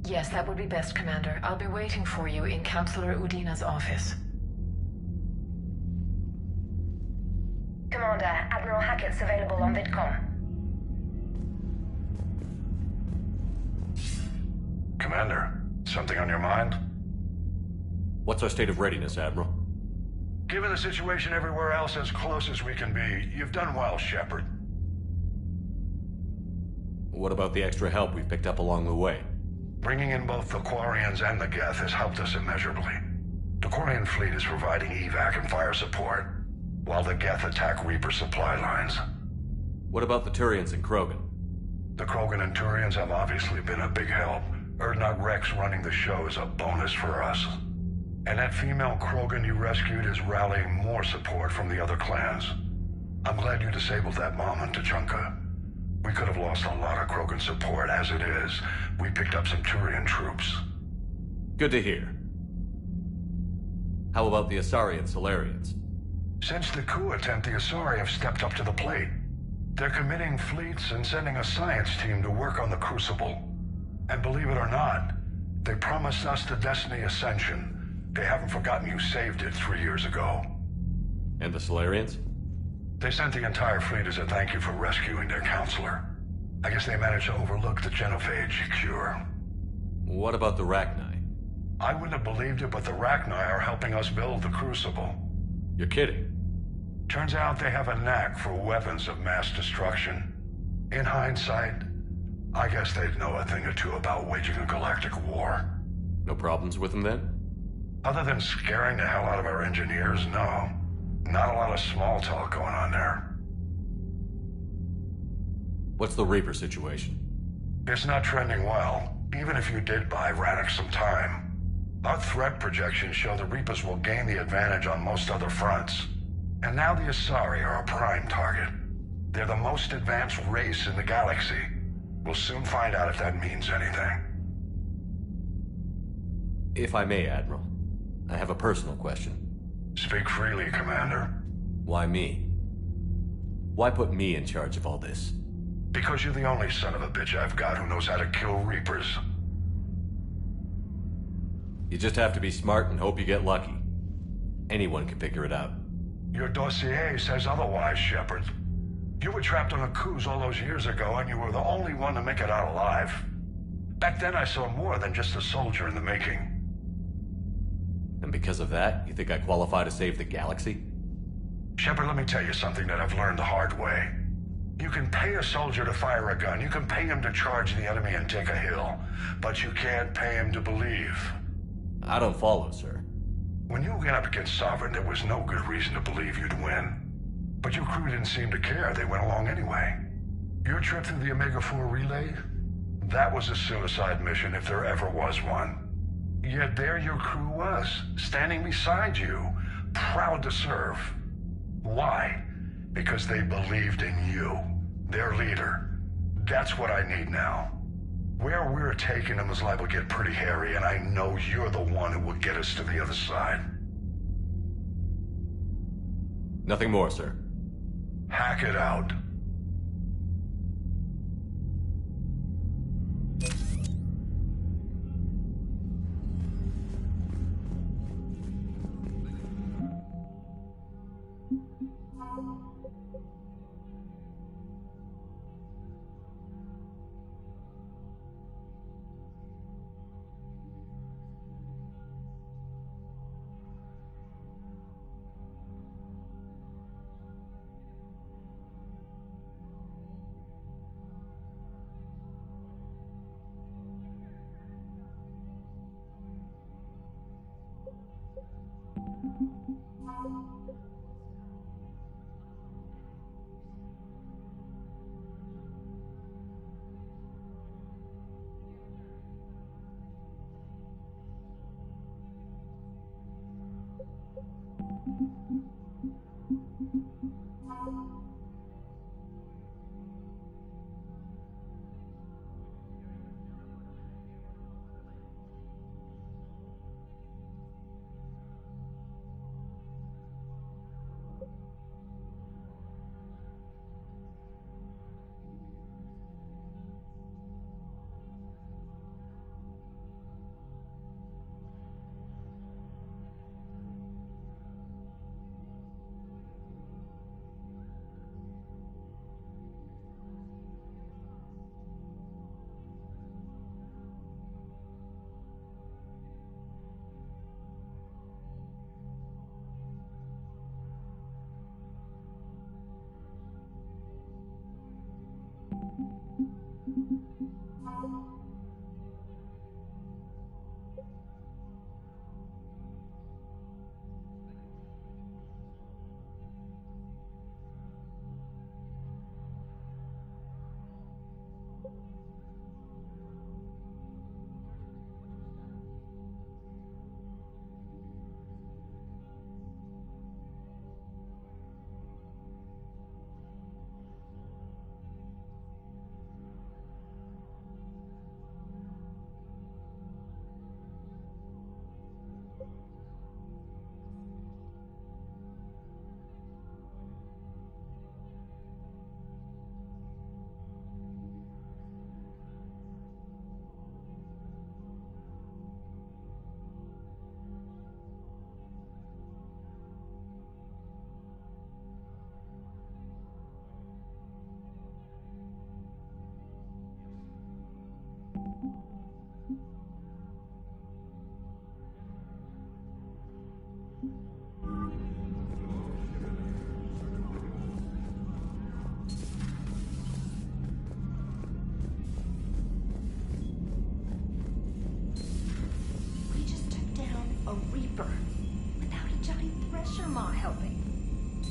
Yes, that would be best, Commander. I'll be waiting for you in Counselor Udina's office. Commander, Admiral Hackett's available on VidCom. Commander, something on your mind? What's our state of readiness, Admiral? Given the situation everywhere else as close as we can be, you've done well, Shepard. What about the extra help we've picked up along the way? Bringing in both the Quarians and the Geth has helped us immeasurably. The Quarian fleet is providing evac and fire support, while the Geth attack Reaper supply lines. What about the Turians and Krogan? The Krogan and Turians have obviously been a big help. Urdnot Rex running the show is a bonus for us. And that female Krogan you rescued is rallying more support from the other clans. I'm glad you disabled that mom in Tuchanka. We could have lost a lot of Krogan support. As it is, we picked up some Turian troops. Good to hear. How about the Asari and Solarians? Since the coup attempt, the Asari have stepped up to the plate. They're committing fleets and sending a science team to work on the Crucible. And believe it or not, they promised us the Destiny Ascension. They haven't forgotten you saved it 3 years ago. And the Solarians? They sent the entire fleet as a thank you for rescuing their counselor. I guess they managed to overlook the genophage cure. What about the Rachni? I wouldn't have believed it, but the Rachni are helping us build the Crucible. You're kidding. Turns out they have a knack for weapons of mass destruction. In hindsight, I guess they'd know a thing or two about waging a galactic war. No problems with them then? Other than scaring the hell out of our engineers, no. Not a lot of small talk going on there. What's the Reaper situation? It's not trending well, even if you did buy Rannoch some time. Our threat projections show the Reapers will gain the advantage on most other fronts. And now the Asari are a prime target. They're the most advanced race in the galaxy. We'll soon find out if that means anything. If I may, Admiral, I have a personal question. Speak freely, Commander. Why me? Why put me in charge of all this? Because you're the only son of a bitch I've got who knows how to kill Reapers. You just have to be smart and hope you get lucky. Anyone can figure it out. Your dossier says otherwise, Shepard. You were trapped on a cruise all those years ago, and you were the only one to make it out alive. Back then I saw more than just a soldier in the making. And because of that, you think I qualify to save the galaxy? Shepard, let me tell you something that I've learned the hard way. You can pay a soldier to fire a gun, you can pay him to charge the enemy and take a hill, but you can't pay him to believe. I don't follow, sir. When you went up against Sovereign, there was no good reason to believe you'd win. But your crew didn't seem to care, they went along anyway. Your trip through the Omega-4 relay? That was a suicide mission if there ever was one. Yet there your crew was, standing beside you, proud to serve. Why? Because they believed in you, their leader. That's what I need now. Where we're taking them is liable to get pretty hairy, and I know you're the one who will get us to the other side. Nothing more, sir. Hack it out.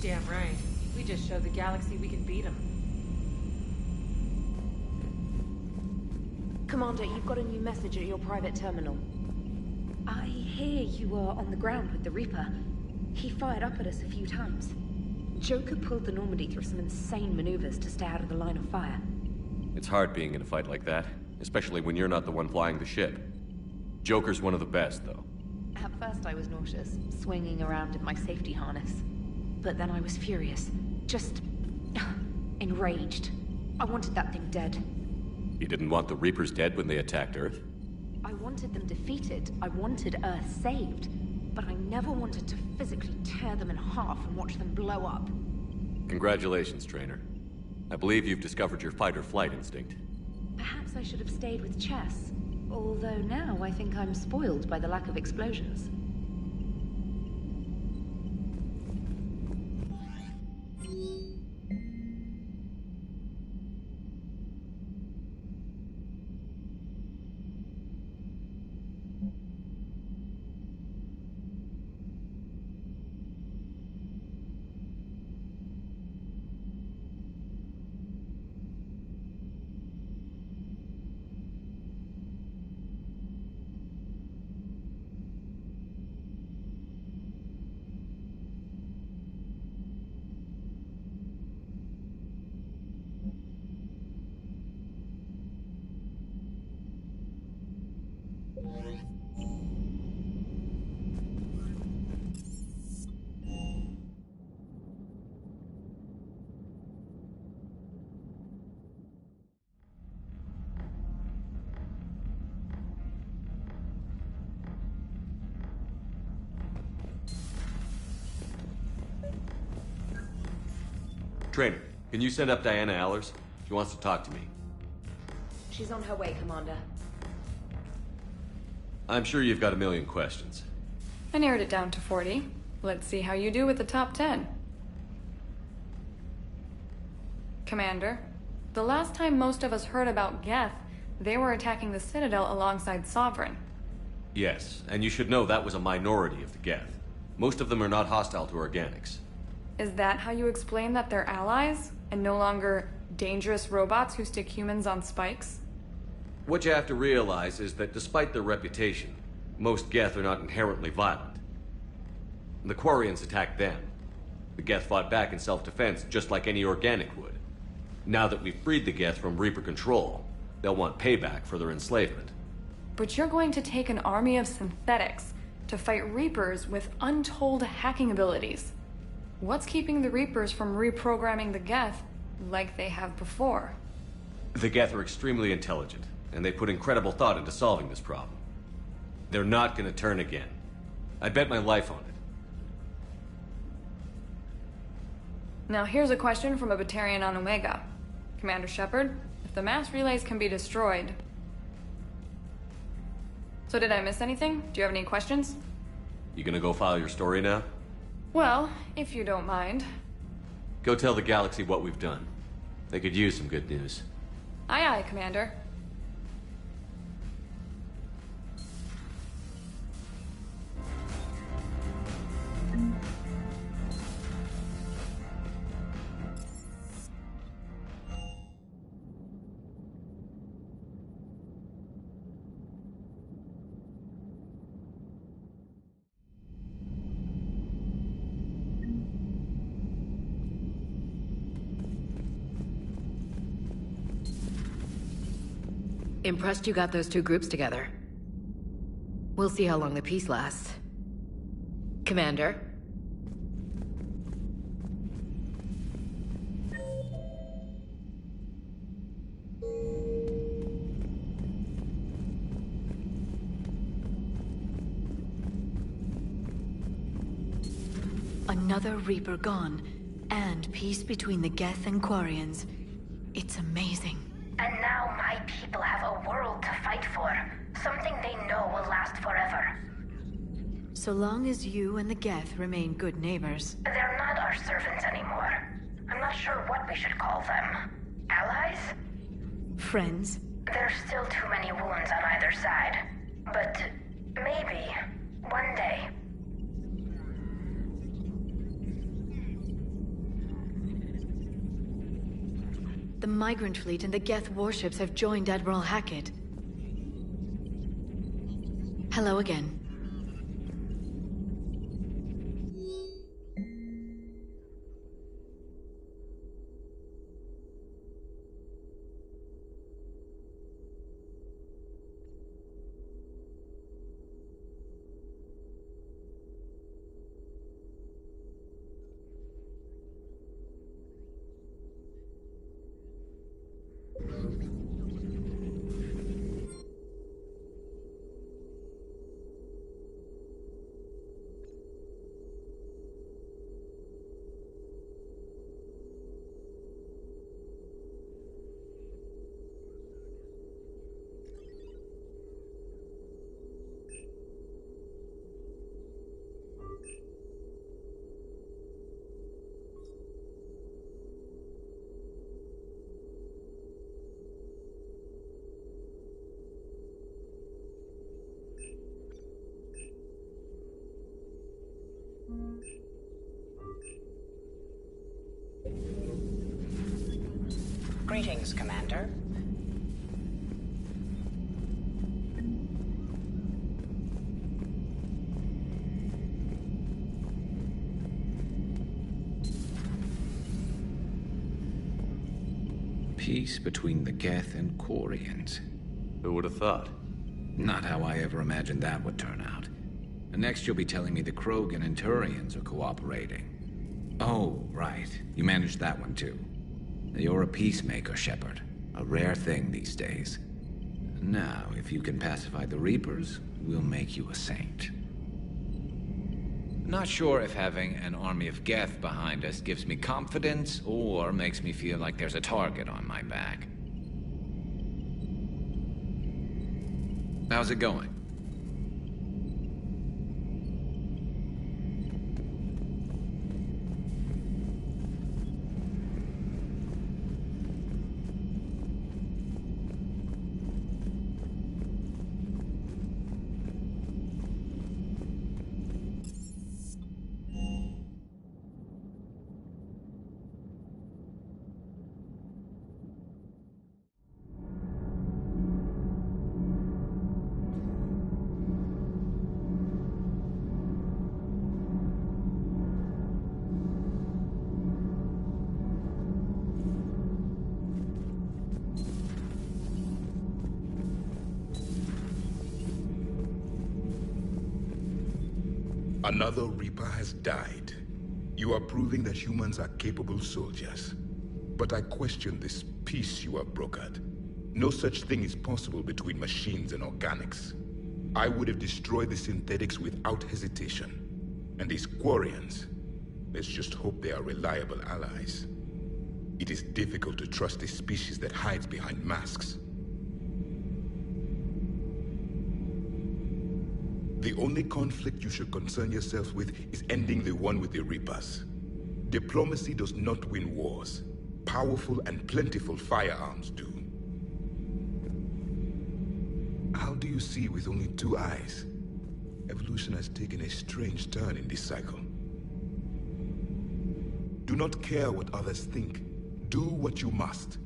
Damn right. We just showed the galaxy we can beat them. Commander, you've got a new message at your private terminal. I hear you were on the ground with the Reaper. He fired up at us a few times. Joker pulled the Normandy through some insane maneuvers to stay out of the line of fire. It's hard being in a fight like that, especially when you're not the one flying the ship. Joker's one of the best, though. At first I was nauseous, swinging around in my safety harness. But then I was furious. Just... enraged. I wanted that thing dead. You didn't want the Reapers dead when they attacked Earth? I wanted them defeated. I wanted Earth saved. But I never wanted to physically tear them in half and watch them blow up. Congratulations, Trainer. I believe you've discovered your fight-or-flight instinct. Perhaps I should have stayed with chess. Although now I think I'm spoiled by the lack of explosions. Trainer, can you send up Diana Allers? She wants to talk to me. She's on her way, Commander. I'm sure you've got a million questions. I narrowed it down to 40. Let's see how you do with the top 10. Commander, the last time most of us heard about Geth, they were attacking the Citadel alongside Sovereign. Yes, and you should know that was a minority of the Geth. Most of them are not hostile to organics. Is that how you explain that they're allies, and no longer dangerous robots who stick humans on spikes? What you have to realize is that despite their reputation, most Geth are not inherently violent. The Quarians attacked them. The Geth fought back in self-defense just like any organic would. Now that we've freed the Geth from Reaper control, they'll want payback for their enslavement. But you're going to take an army of synthetics to fight Reapers with untold hacking abilities. What's keeping the Reapers from reprogramming the Geth like they have before? The Geth are extremely intelligent, and they put incredible thought into solving this problem. They're not gonna turn again. I bet my life on it. Now here's a question from a Batarian on Omega. Commander Shepard, if the mass relays can be destroyed... So did I miss anything? Do you have any questions? You gonna go file your story now? Well, if you don't mind. Go tell the galaxy what we've done. They could use some good news. Aye aye, Commander. Impressed you got those two groups together. We'll see how long the peace lasts. Commander? Another Reaper gone, and peace between the Geth and Quarians. It's amazing. And now my people have a world to fight for. Something they know will last forever. So long as you and the Geth remain good neighbors. They're not our servants anymore. I'm not sure what we should call them. Allies? Friends? There's still too many wounds on either side. But maybe, one day. The Migrant Fleet and the Geth warships have joined Admiral Hackett. Hello again. Greetings, Commander. Peace between the Geth and Quarians. Who would have thought? Not how I ever imagined that would turn out. And next you'll be telling me the Krogan and Turians are cooperating. Oh, right. You managed that one too. You're a peacemaker, Shepard. A rare thing these days. Now, if you can pacify the Reapers, we'll make you a saint. Not sure if having an army of Geth behind us gives me confidence, or makes me feel like there's a target on my back. How's it going? Another Reaper has died. You are proving that humans are capable soldiers. But I question this peace you have brokered. No such thing is possible between machines and organics. I would have destroyed the synthetics without hesitation. And these Quarians, let's just hope they are reliable allies. It is difficult to trust a species that hides behind masks. The only conflict you should concern yourself with is ending the one with the Reapers. Diplomacy does not win wars. Powerful and plentiful firearms do. How do you see with only 2 eyes? Evolution has taken a strange turn in this cycle. Do not care what others think. Do what you must.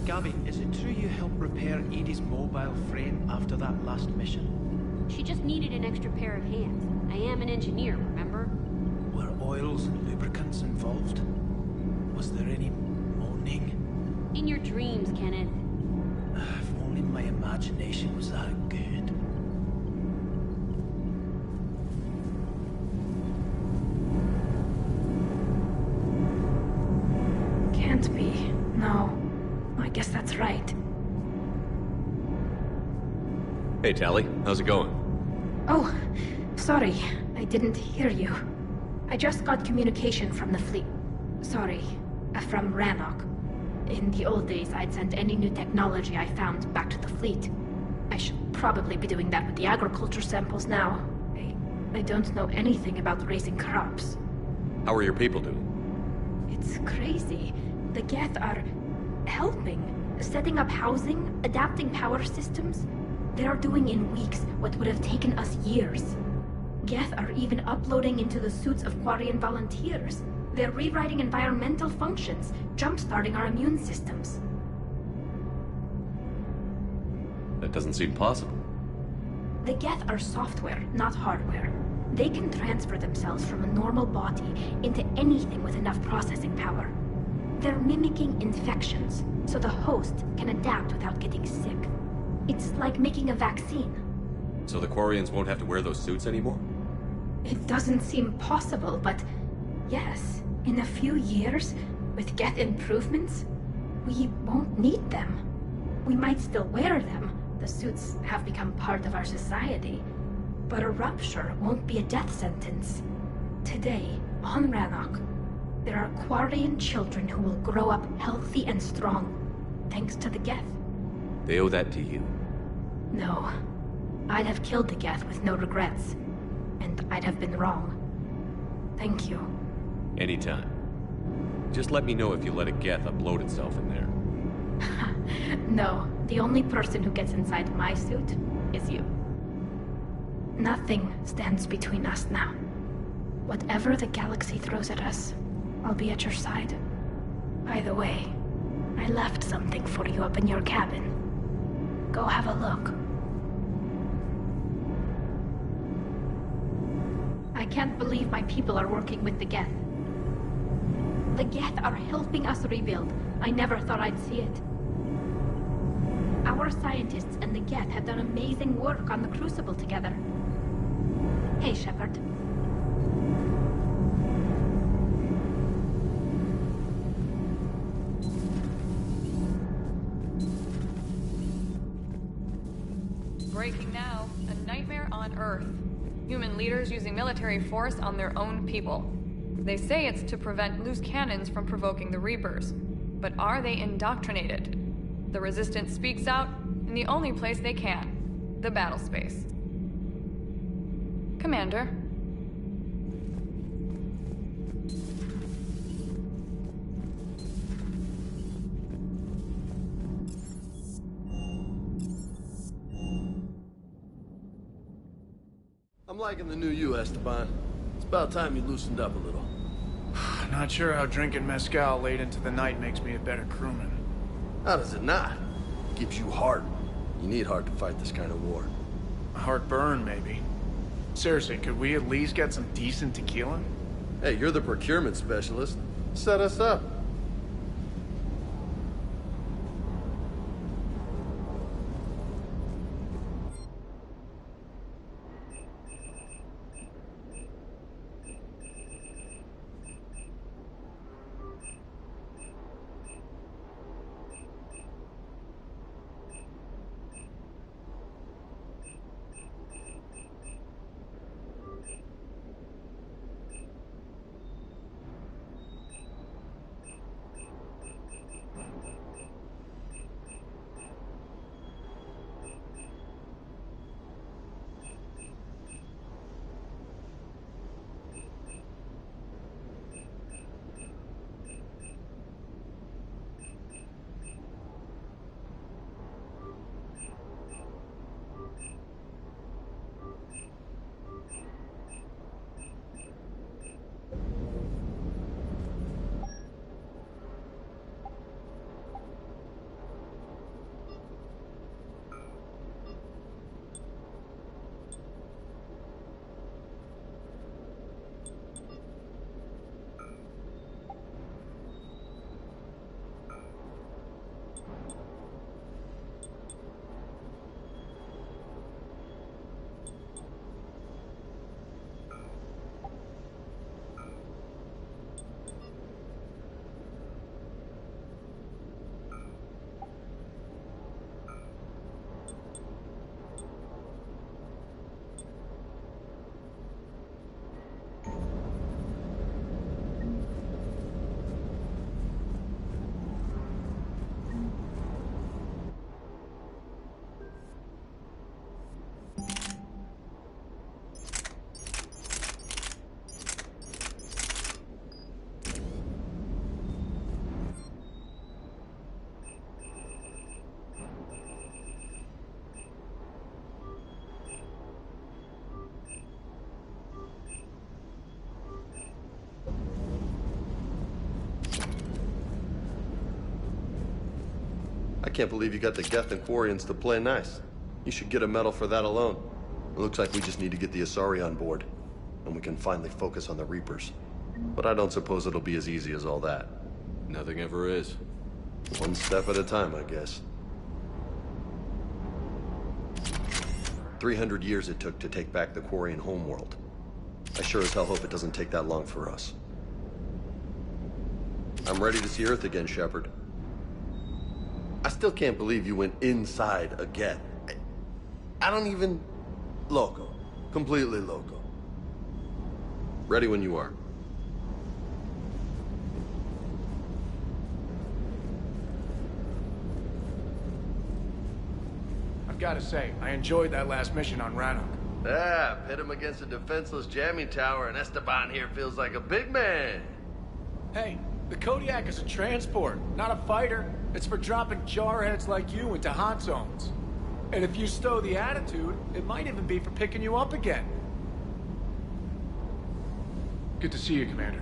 Gabby, is it true you helped repair Edie's mobile frame after that last mission? She just needed an extra pair of hands. I am an engineer, remember? Were oils and lubricants involved? Was there any moaning? In your dreams, Kenneth. If only my imagination was that good. Can't be. No. I guess that's right. Hey, Tali. How's it going? Oh, sorry. I didn't hear you. I just got communication from the fleet. Sorry, from Rannoch. In the old days, I'd send any new technology I found back to the fleet. I should probably be doing that with the agriculture samples now. I don't know anything about raising crops. How are your people doing? It's crazy. The Geth are helping, setting up housing, adapting power systems. They are doing in weeks what would have taken us years. Geth are even uploading into the suits of Quarian volunteers. They're rewriting environmental functions, jump-starting our immune systems. That doesn't seem possible. The Geth are software, not hardware. They can transfer themselves from a normal body into anything with enough processing power. They're mimicking infections, so the host can adapt without getting sick. It's like making a vaccine. So the Quarians won't have to wear those suits anymore? It doesn't seem possible, but yes, in a few years, with Geth improvements, we won't need them. We might still wear them. The suits have become part of our society. But a rupture won't be a death sentence. Today, on Rannoch, there are Quarian children who will grow up healthy and strong, thanks to the Geth. They owe that to you. No. I'd have killed the Geth with no regrets. And I'd have been wrong. Thank you. Anytime. Just let me know if you let a Geth upload itself in there. No, the only person who gets inside my suit is you. Nothing stands between us now. Whatever the galaxy throws at us, I'll be at your side. By the way, I left something for you up in your cabin. Go have a look. I can't believe my people are working with the Geth. The Geth are helping us rebuild. I never thought I'd see it. Our scientists and the Geth have done amazing work on the Crucible together. Hey, Shepard. Breaking now, a nightmare on Earth. Human leaders using military force on their own people. They say it's to prevent loose cannons from provoking the Reapers. But are they indoctrinated? The Resistance speaks out in the only place they can, the battle space. Commander. I'm liking the new you, Esteban. It's about time you loosened up a little. Not sure how drinking mezcal late into the night makes me a better crewman. How does it not? It gives you heart. You need heart to fight this kind of war. Heartburn, maybe. Seriously, could we at least get some decent tequila? Hey, you're the procurement specialist. Set us up. I can't believe you got the Geth and Quarians to play nice. You should get a medal for that alone. It looks like we just need to get the Asari on board, and we can finally focus on the Reapers. But I don't suppose it'll be as easy as all that. Nothing ever is. One step at a time, I guess. 300 years it took to take back the Quarian homeworld. I sure as hell hope it doesn't take that long for us. I'm ready to see Earth again, Shepard. I still can't believe you went inside a Geth. I don't even... Loco. Completely loco. Ready when you are. I've got to say, I enjoyed that last mission on Rannoch. Ah, pit him against a defenseless jamming tower and Esteban here feels like a big man. Hey, the Kodiak is a transport, not a fighter. It's for dropping jarheads like you into hot zones. And if you stow the attitude, it might even be for picking you up again. Good to see you, Commander.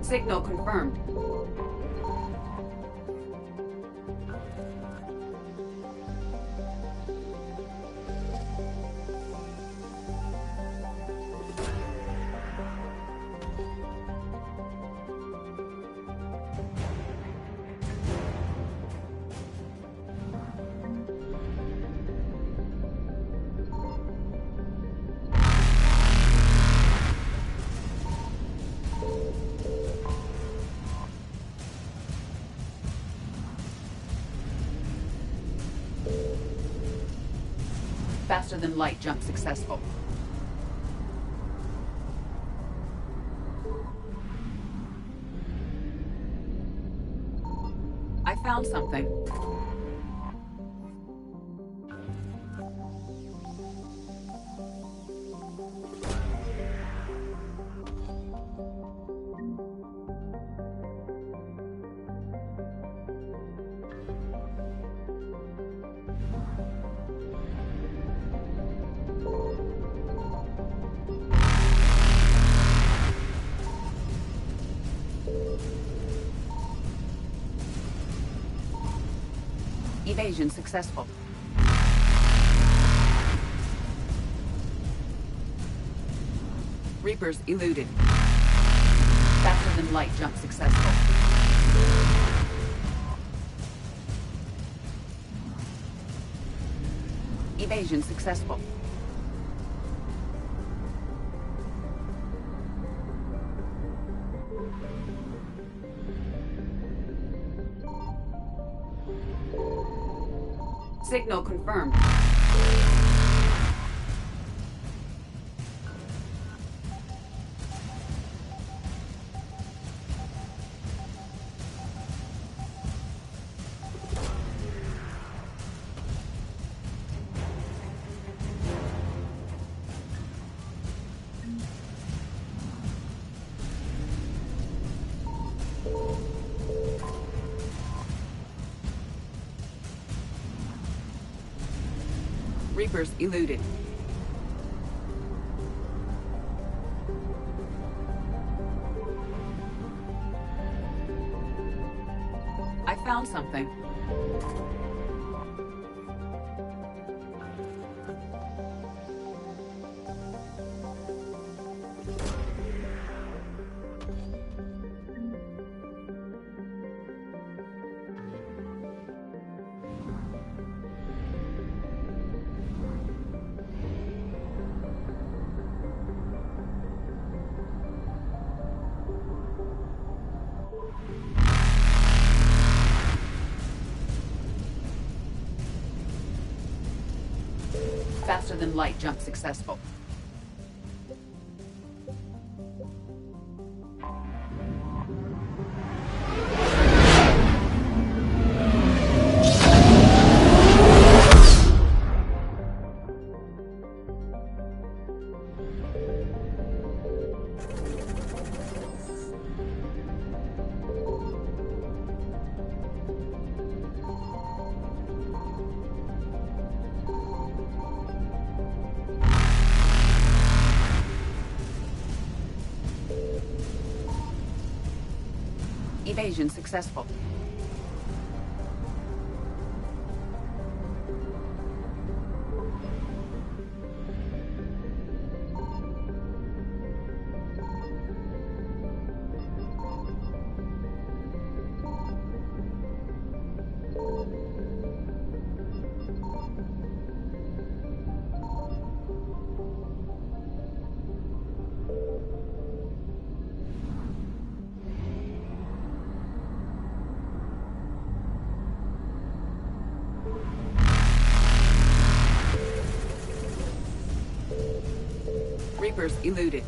Signal confirmed. Faster than light jump successful. I found something. Evasion successful. Reapers eluded. Faster than light jump successful. Evasion successful. Signal confirmed. Reapers eluded. I found something. than light jump successful. Evasion successful. Reapers eluded.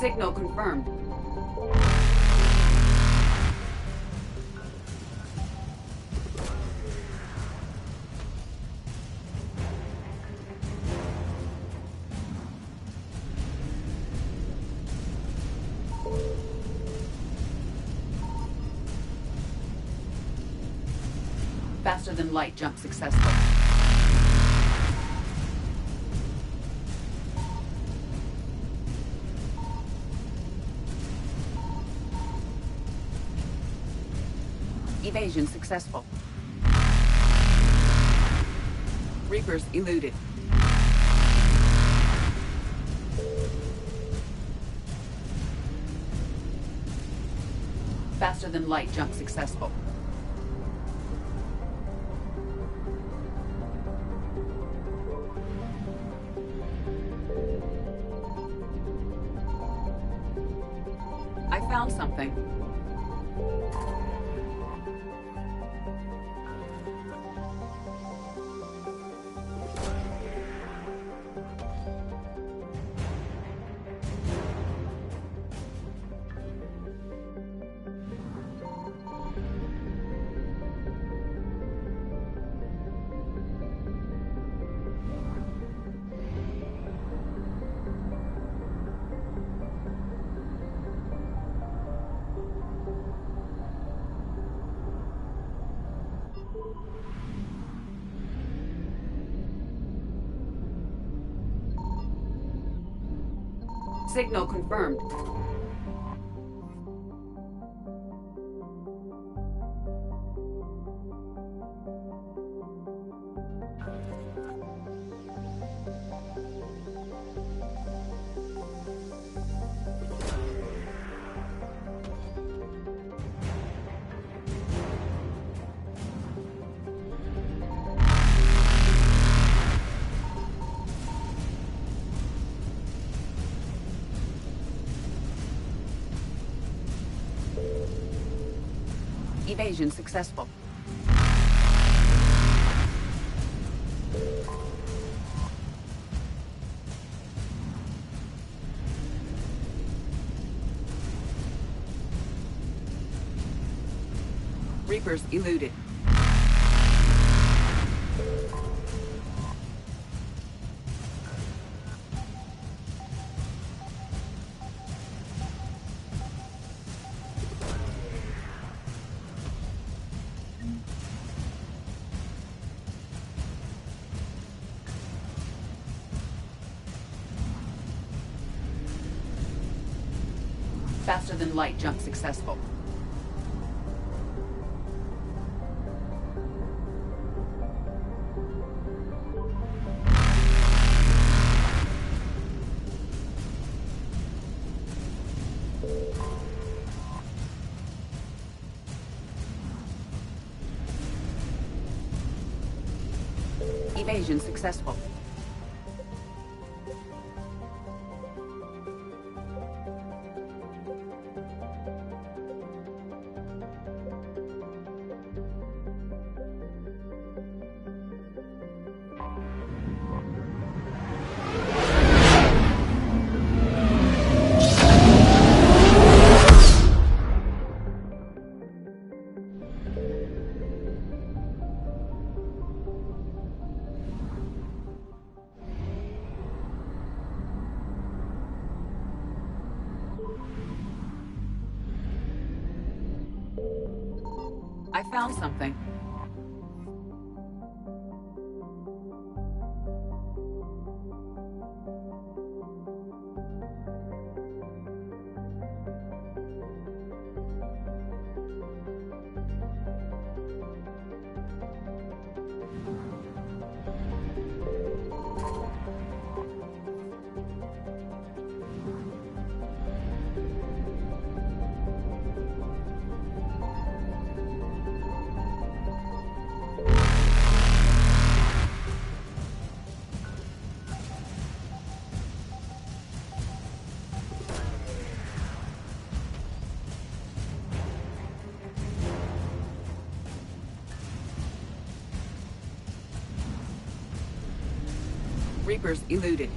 Signal confirmed. Faster than light jump successful. Evasion successful. Reapers eluded. Faster than light jump successful. I found something. Signal confirmed. Evasion successful. Reapers eluded. Faster than light jump successful. Evasion successful. I found something. Reapers eluded.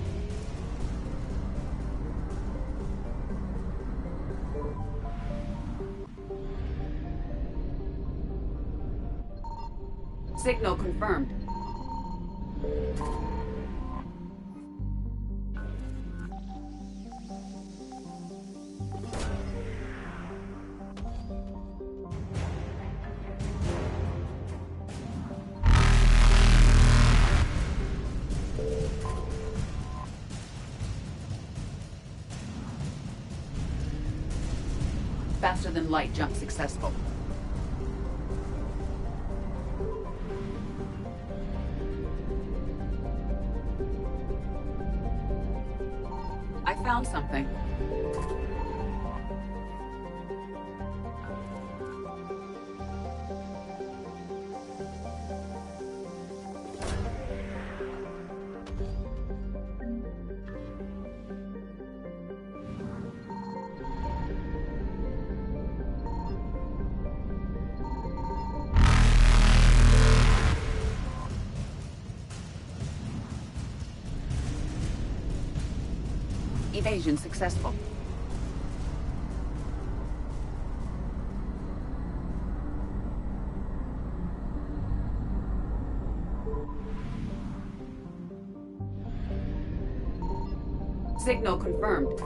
Signal confirmed. Faster than light jump successful. I found something. Evasion successful. Signal confirmed.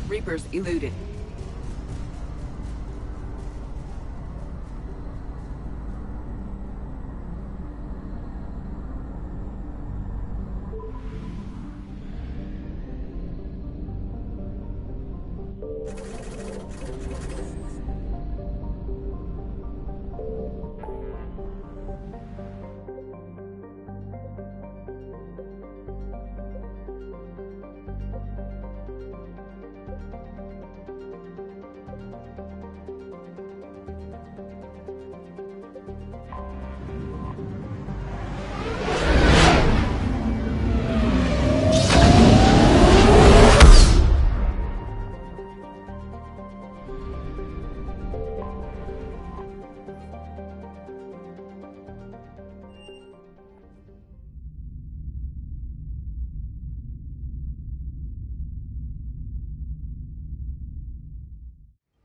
Reapers eluded.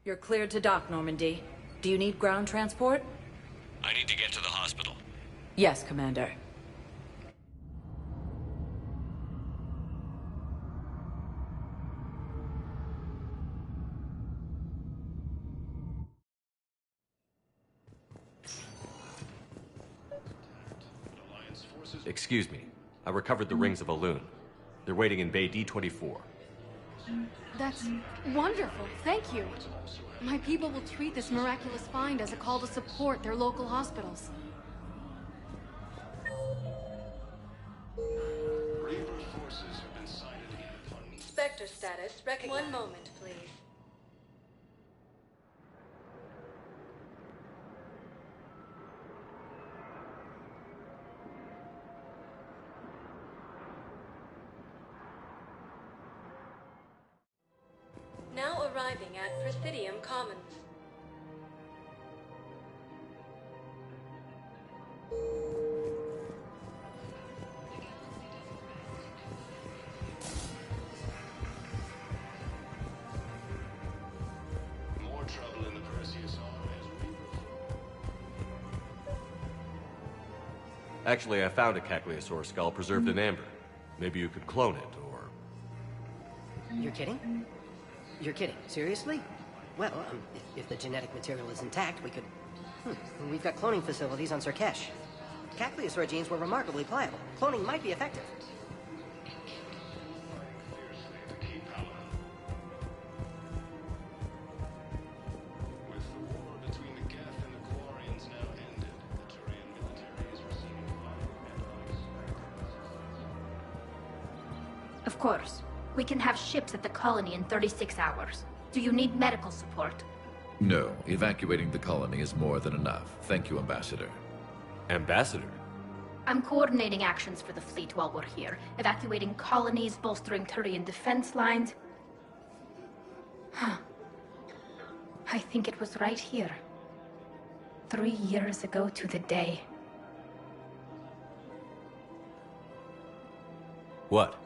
You're cleared to dock, Normandy. Do you need ground transport? I need to get to the hospital. Yes, Commander. Excuse me. I recovered the rings of Elune. They're waiting in Bay D-24. That's wonderful. Thank you. My people will treat this miraculous find as a call to support their local hospitals. Reaper forces have been sighted in the tunnel. Spectre status. One moment, please. Now arriving at Presidium Commons. More trouble in the Perseus arm as Reaper. Actually, I found a Cagliasaur skull preserved in amber. Maybe you could clone it, or... You're kidding? You're kidding. Seriously? Well, if the genetic material is intact, we could... We've got cloning facilities on Surkesh. Cagliasaur genes were remarkably pliable. Cloning might be effective. With the war between the Geth and the Quarians now ended, the Turian military is receiving fire and ice. Of course. We can have ships at the colony in 36 hours. Do you need medical support? No, evacuating the colony is more than enough. Thank you, Ambassador. Ambassador? I'm coordinating actions for the fleet while we're here. Evacuating colonies, bolstering Turian defense lines. I think it was right here. 3 years ago to the day. What?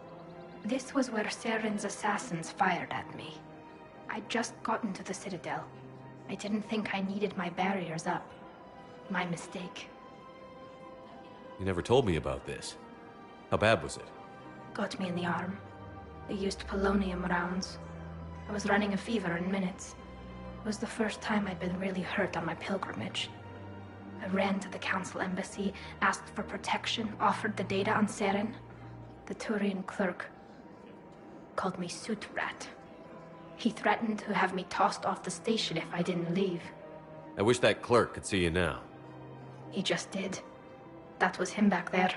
This was where Saren's assassins fired at me. I'd just gotten to the Citadel. I didn't think I needed my barriers up. My mistake. You never told me about this. How bad was it? Got me in the arm. They used polonium rounds. I was running a fever in minutes. It was the first time I'd been really hurt on my pilgrimage. I ran to the Council embassy, asked for protection, offered the data on Saren. The Turian clerk called me Suit Rat. He threatened to have me tossed off the station if I didn't leave. I wish that clerk could see you now. He just did. That was him back there.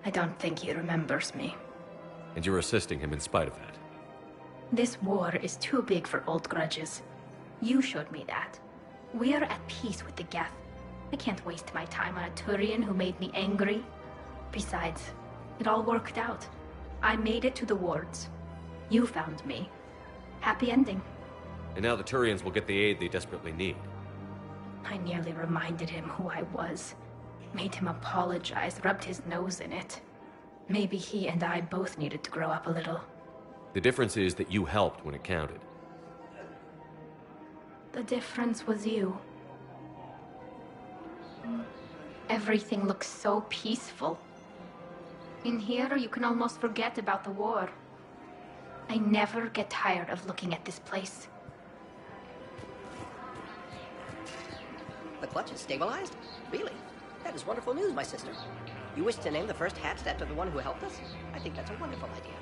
I don't think he remembers me. And you're assisting him in spite of that. This war is too big for old grudges. You showed me that. We are at peace with the Geth. I can't waste my time on a Turian who made me angry. Besides, it all worked out. I made it to the wards. You found me. Happy ending. And now the Turians will get the aid they desperately need. I nearly reminded him who I was. Made him apologize, rubbed his nose in it. Maybe he and I both needed to grow up a little. The difference is that you helped when it counted. The difference was you. Everything looks so peaceful. In here, you can almost forget about the war. I never get tired of looking at this place. The clutch is stabilized? Really? That is wonderful news, my sister. You wish to name the first hatched after the one who helped us? I think that's a wonderful idea.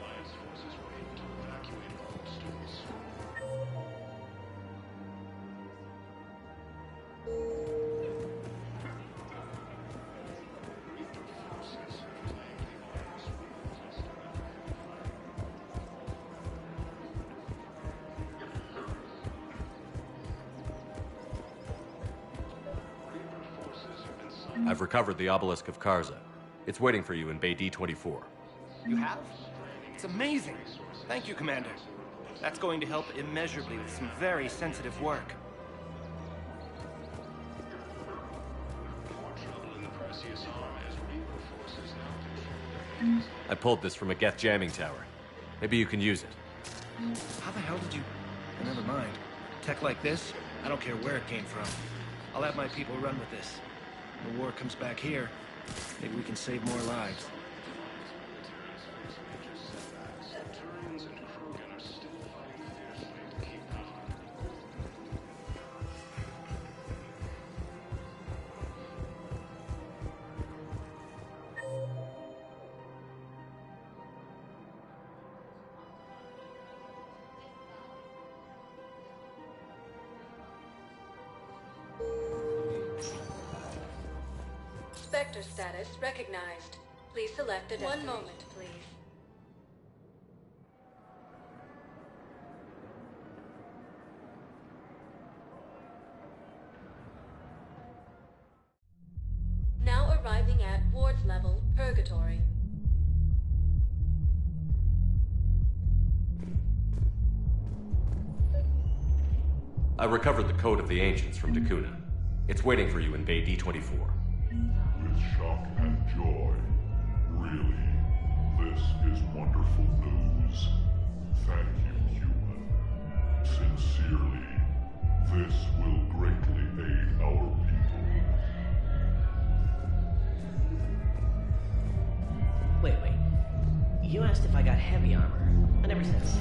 I've recovered the obelisk of Karza. It's waiting for you in Bay D-24. You have? It's amazing. Thank you, Commander. That's going to help immeasurably with some very sensitive work. I pulled this from a Geth jamming tower. Maybe you can use it. How the hell did you... Never mind. Tech like this, I don't care where it came from. I'll have my people run with this. When the war comes back here, maybe we can save more lives. Spectre status recognized. Please select a destination. 1 moment, please. Now arriving at Ward's level, Purgatory. I recovered the code of the ancients from Tuchanka. It's waiting for you in Bay D-24. With shock and joy. Really, this is wonderful news. Thank you, human. Sincerely, this will greatly aid our people. Wait. You asked if I got heavy armor. I never said so.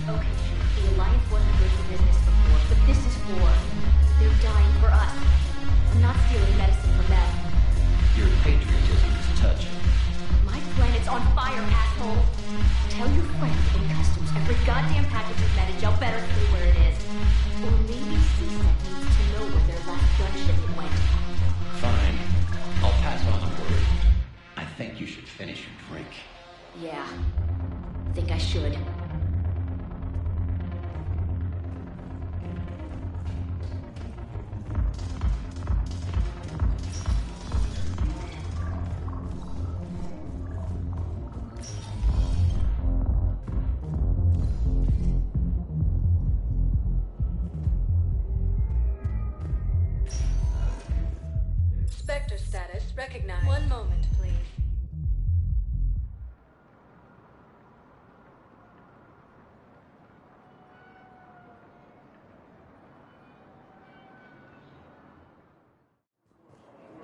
Okay, the Alliance wasn't good for business before, but this is war. They're dying for us. I'm not stealing medicine from them. Your patriotism is touching. My planet's on fire, asshole! Tell your friend in customs every goddamn package of med gel better stay where it is. Or maybe CSEC needs to know where their last gun shipment went. Fine. I'll pass on the word. I think you should finish your drink. Yeah. Think I should. Spectre status recognized. 1 moment, please.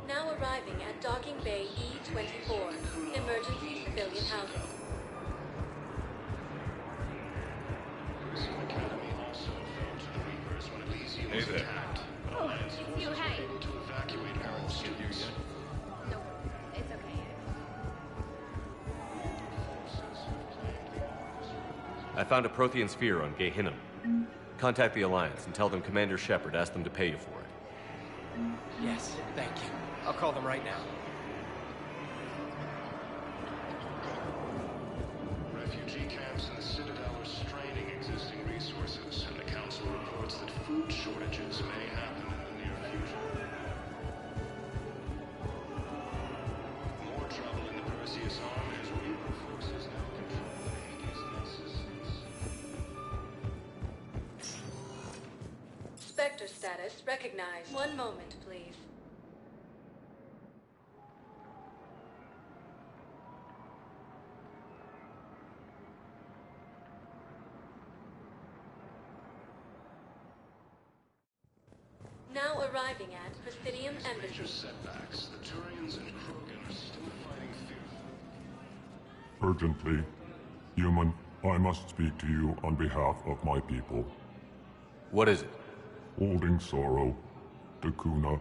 Now arriving at Docking Bay E-24, emergency civilian housing. Hey there. Oh, it's you, hey. No, it's okay. I found a Prothean sphere on Gehinnom. Contact the Alliance and tell them Commander Shepard asked them to pay you for it. Yes, thank you. I'll call them right now. Refugee camps in the Citadel are straining existing resources, and the Council reports that food shortages may happen in the near future. More trouble in the Perseus arm as Reaper forces now control the Hades Nexus. Spectre status recognized. 1 moment, please. Now arriving at Presidium Embassy. Major setbacks. The Turians and Krogan are still fighting fiercely. Urgently, human, I must speak to you on behalf of my people. What is it? Holding sorrow, Tuchanka,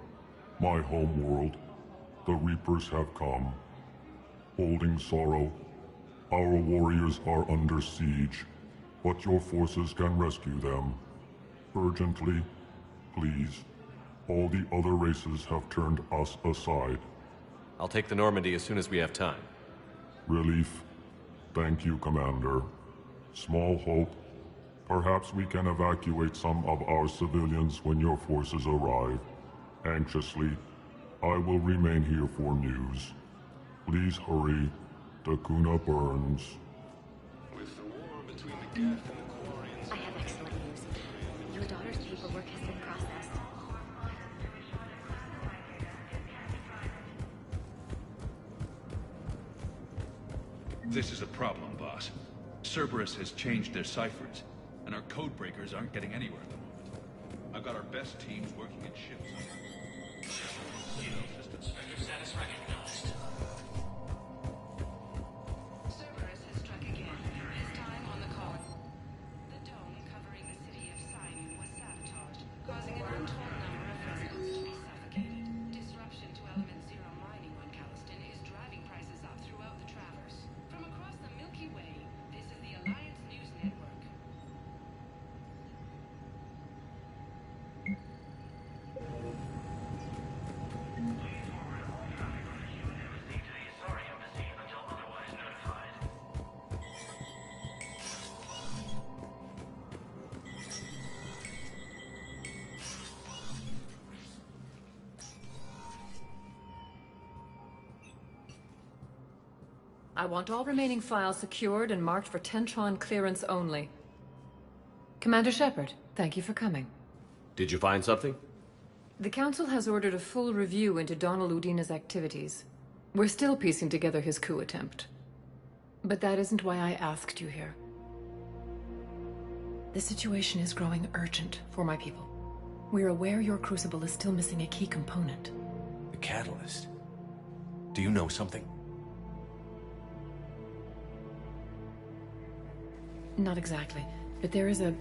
my homeworld, the Reapers have come. Holding sorrow, our warriors are under siege, but your forces can rescue them. Urgently, please. All the other races have turned us aside. I'll take the Normandy as soon as we have time. Relief. Thank you, Commander. Small hope. Perhaps we can evacuate some of our civilians when your forces arrive. Anxiously, I will remain here for news. Please hurry. Tuchanka burns. With the war between the Geth and the Quarians... I have excellent news. Your daughter's paperwork has been processed. This is a problem, boss. Cerberus has changed their ciphers, and our code breakers aren't getting anywhere at the moment. I've got our best teams working in ships. Vector status recognized. Cerberus has struck again, this time on the core. The dome covering the city of Simon was sabotaged, causing an untold number of residents to be suffocated. Disruption to Element Zero mining on Calliston is driving prices up throughout the Traverse. From across the Milky Way, this is the Alliance News Network. I want all remaining files secured and marked for Tentron clearance only. Commander Shepard, thank you for coming. Did you find something? The Council has ordered a full review into Donald Udina's activities. We're still piecing together his coup attempt. But that isn't why I asked you here. The situation is growing urgent for my people. We're aware your Crucible is still missing a key component. The catalyst. Do you know something? Not exactly, but there is a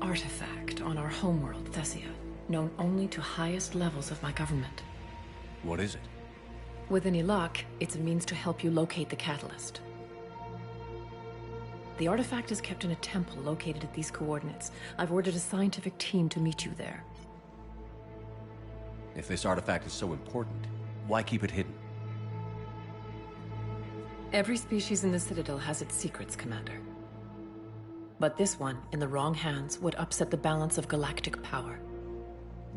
artifact on our homeworld, Thessia, known only to highest levels of my government. What is it? With any luck, it's a means to help you locate the catalyst. The artifact is kept in a temple located at these coordinates. I've ordered a scientific team to meet you there. If this artifact is so important, why keep it hidden? Every species in the Citadel has its secrets, Commander. But this one, in the wrong hands, would upset the balance of galactic power.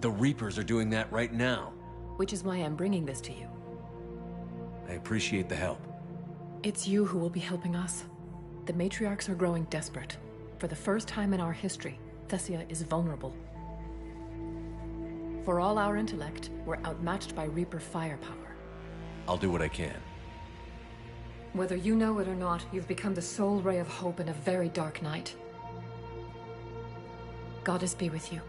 The Reapers are doing that right now. Which is why I'm bringing this to you. I appreciate the help. It's you who will be helping us. The matriarchs are growing desperate. For the first time in our history, Thessia is vulnerable. For all our intellect, we're outmatched by Reaper firepower. I'll do what I can. Whether you know it or not, you've become the sole ray of hope in a very dark night. Goddess be with you.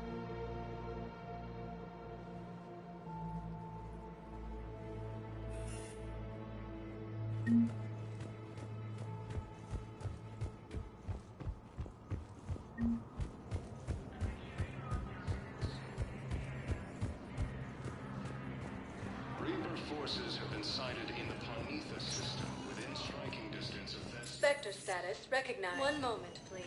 Reaper forces have been sighted in the Ponetha system within striking distance of Thessia. Spectre status recognized. One moment, please.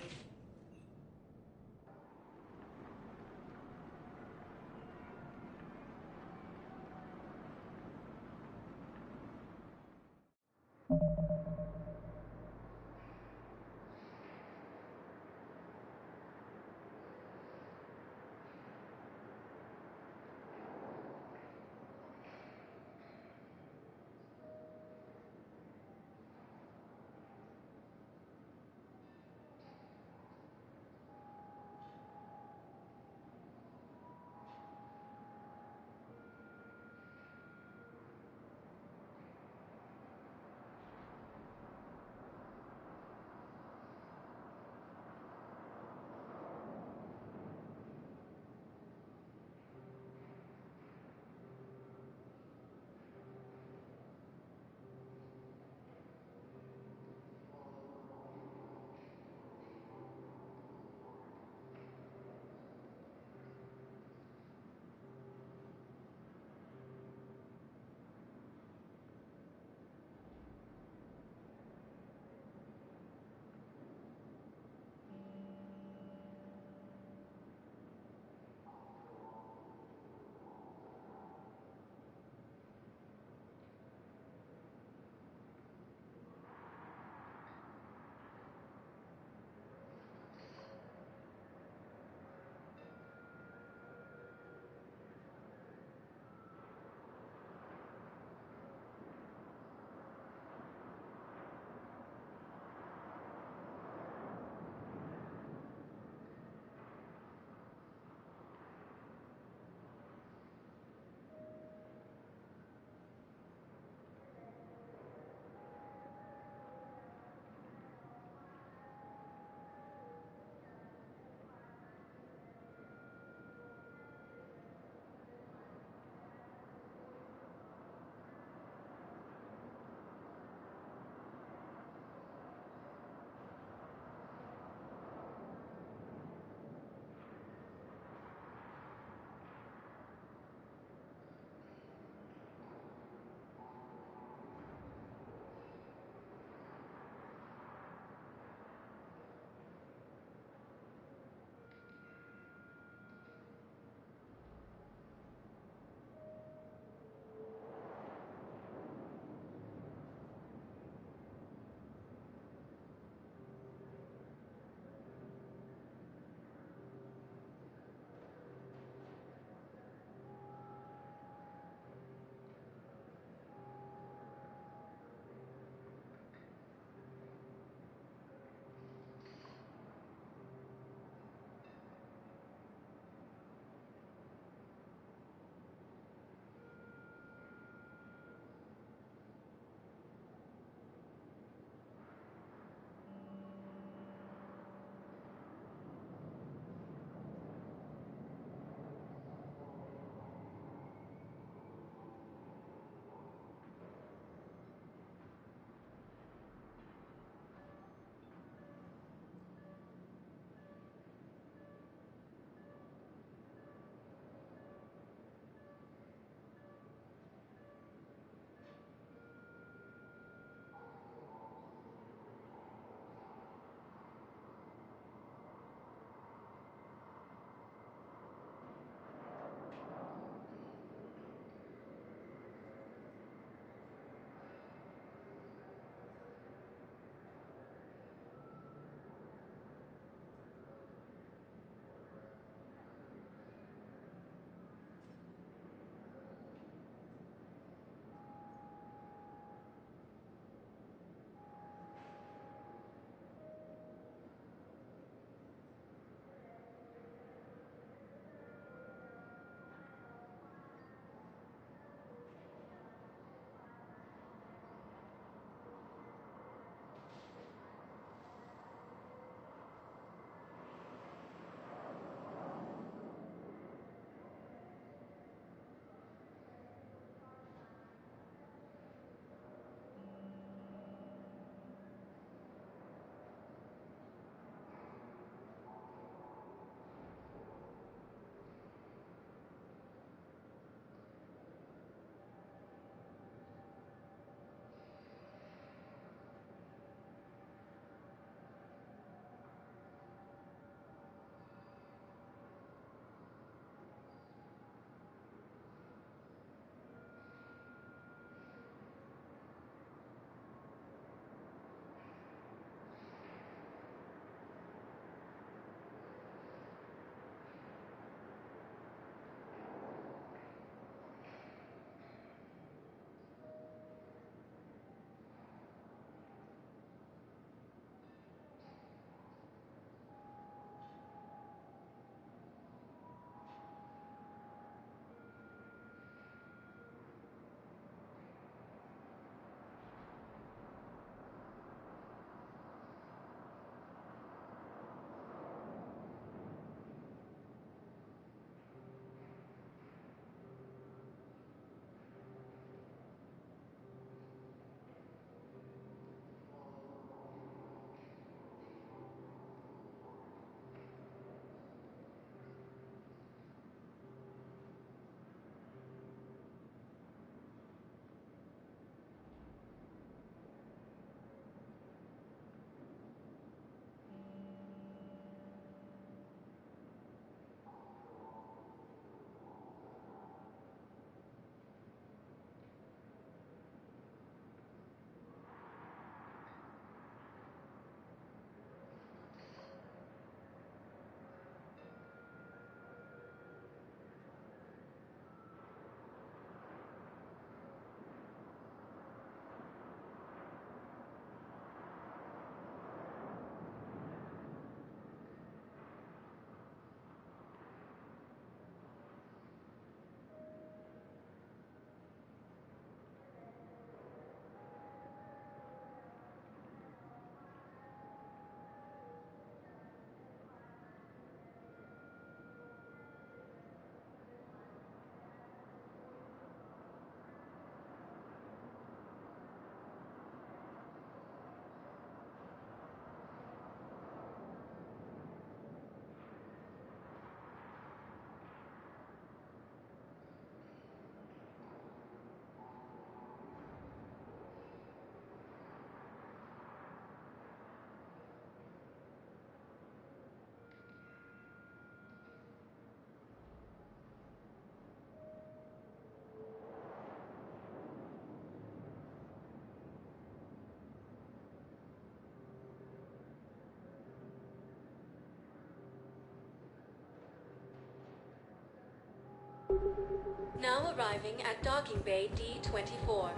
Now arriving at docking bay D-24.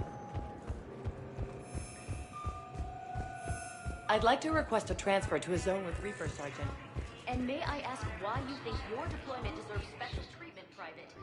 I'd like to request a transfer to a zone with Reaper, Sergeant. And may I ask why you think your deployment deserves special treatment, Private?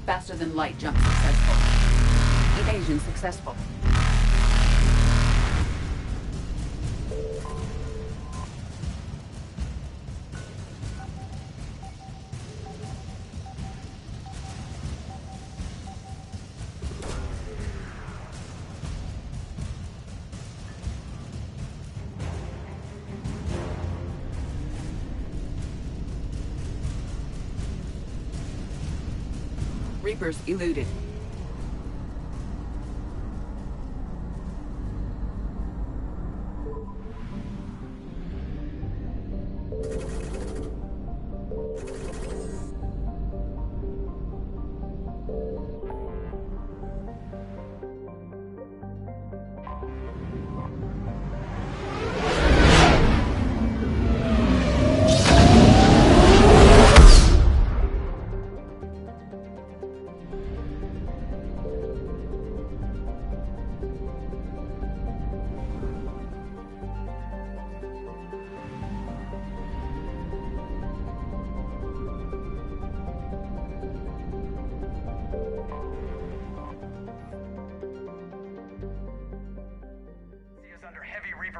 Faster than light jump successful. Evasion successful. Reapers eluded.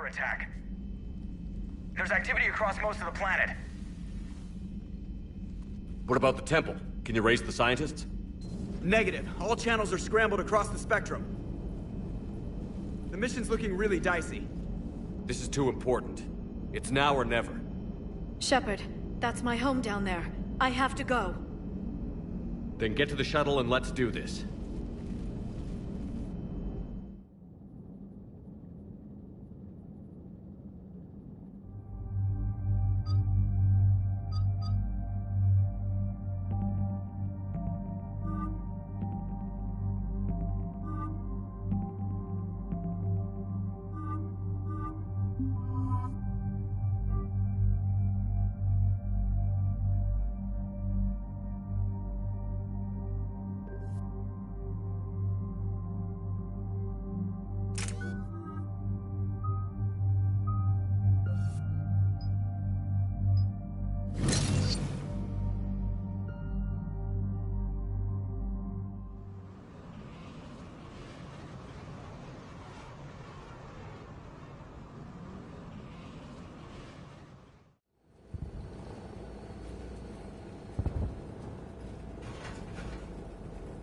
Attack. There's activity across most of the planet. What about the temple? Can you raise the scientists? Negative. All channels are scrambled across the spectrum. The mission's looking really dicey. This is too important. It's now or never. Shepard, that's my home down there. I have to go. Then get to the shuttle and let's do this.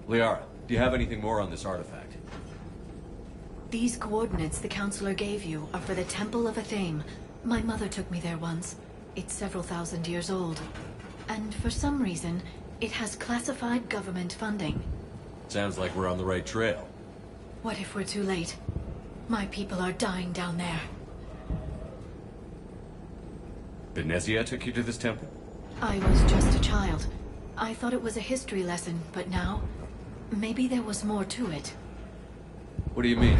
Liara, do you have anything more on this artifact? These coordinates the Counselor gave you are for the Temple of Athame. My mother took me there once. It's several thousand years old. And for some reason, it has classified government funding. Sounds like we're on the right trail. What if we're too late? My people are dying down there. Thessia took you to this temple? I was just a child. I thought it was a history lesson, but now... maybe there was more to it. What do you mean?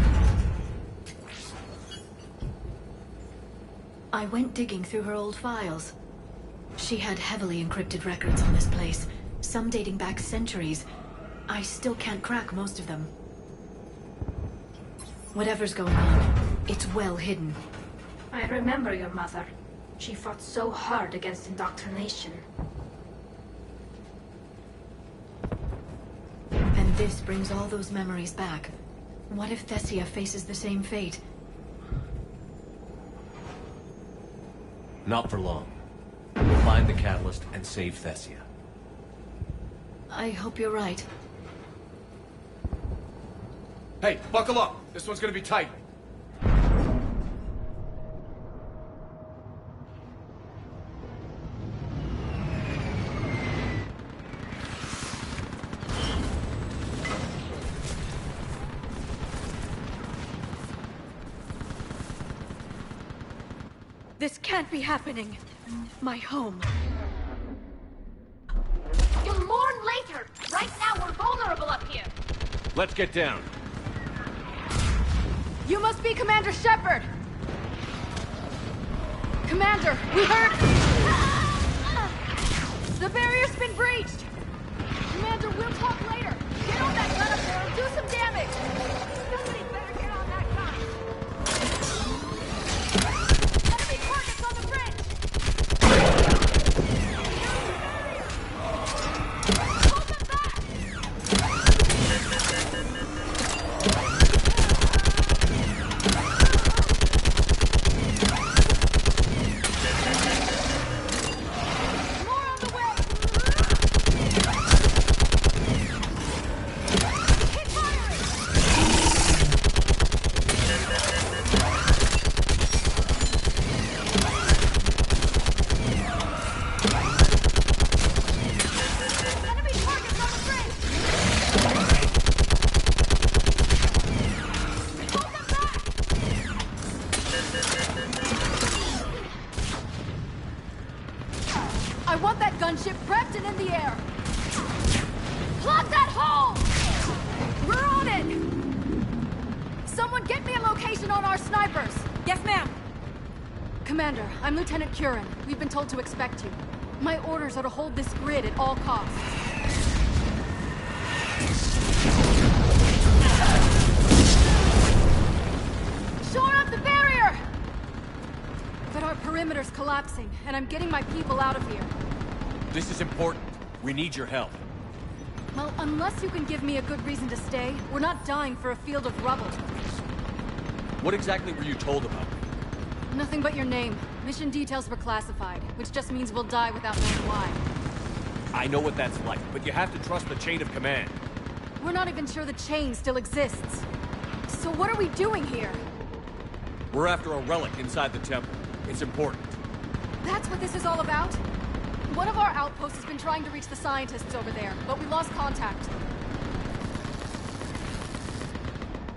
I went digging through her old files. She had heavily encrypted records on this place, some dating back centuries. I still can't crack most of them. Whatever's going on, it's well hidden. I remember your mother. She fought so hard against indoctrination. And this brings all those memories back. What if Thessia faces the same fate? Not for long. We'll find the catalyst and save Thessia. I hope you're right. Hey, buckle up! This one's gonna be tight. This can't be happening. My home. You'll mourn later! Right now we're vulnerable up here! Let's get down. You must be Commander Shepard! Commander, we heard... The barrier's been breached! Commander, we'll talk later! Get on that gun up there and do some damage! Somebody better get on that gun! Enemy targets on the bridge! Hold them back! I want that gunship prepped and in the air! Plug that hole! We're on it! Someone get me a location on our snipers! Yes, ma'am! Commander, I'm Lieutenant Quarian. We've been told to expect you. My orders are to hold this grid at all costs. Shore up the barrier! But our perimeter's collapsing, and I'm getting my people out of here. This is important. We need your help. Well, unless you can give me a good reason to stay, we're not dying for a field of rubble. What exactly were you told about? Nothing but your name. Mission details were classified, which just means we'll die without knowing why. I know what that's like, but you have to trust the chain of command. We're not even sure the chain still exists. So what are we doing here? We're after a relic inside the temple. It's important. That's what this is all about? One of our outposts has been trying to reach the scientists over there, but we lost contact.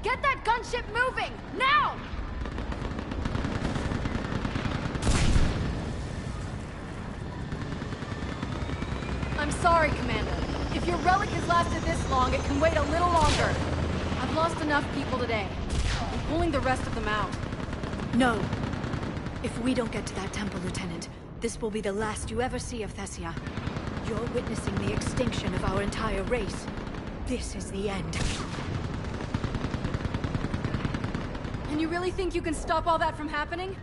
Get that gunship moving! Now! I'm sorry, Commander. If your relic has lasted this long, it can wait a little longer. I've lost enough people today. I'm pulling the rest of them out. No. If we don't get to that temple, Lieutenant, this will be the last you ever see of Thessia. You're witnessing the extinction of our entire race. This is the end. And you really think you can stop all that from happening?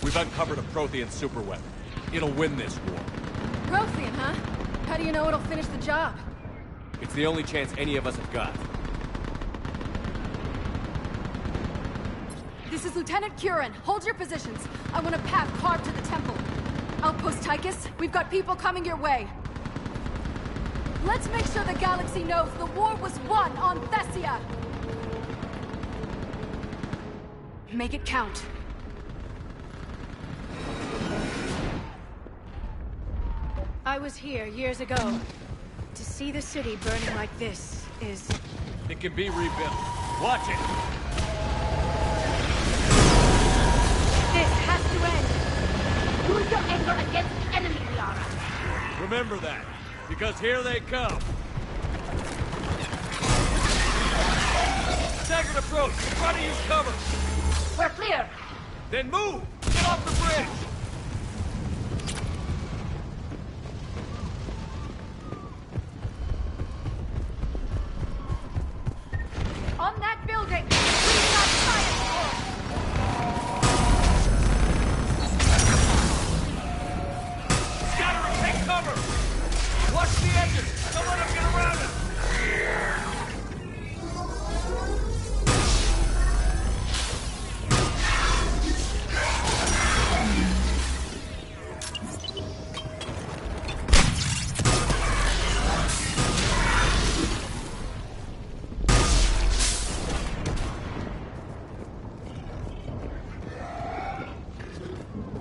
We've uncovered a Prothean superweapon. It'll win this war. Prothean, huh? How do you know it'll finish the job? It's the only chance any of us have got. This is Lieutenant Quarian. Hold your positions. I want a path carved to the temple. Outpost Tychus, we've got people coming your way. Let's make sure the galaxy knows the war was won on Thessia! Make it count. I was here years ago. To see the city burning like this is... It can be rebuilt. Watch it! This has to end! Use your anger against the enemy, Liara. Remember that, because here they come. Staggered approach! Try to use cover! We're clear! Then move! Get off the bridge! On that building! We've got fire! Scatter and take cover! Watch the edges! Don't let them get around us!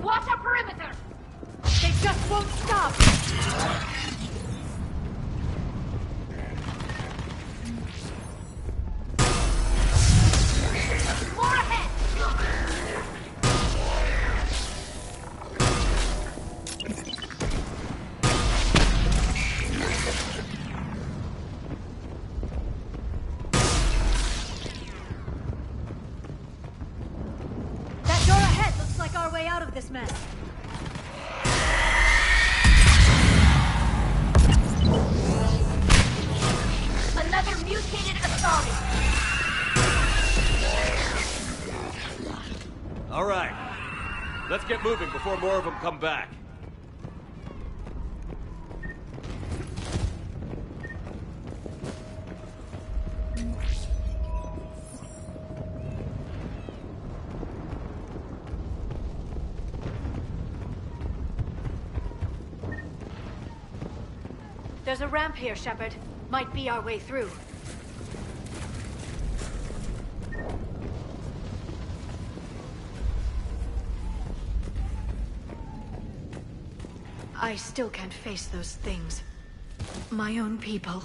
Watch our perimeter! They just won't stop! More ahead! That door ahead looks like our way out of this mess. Another mutated assault! All right. Let's get moving before more of them come back. There's a ramp here, Shepard. Might be our way through. I still can't face those things. My own people.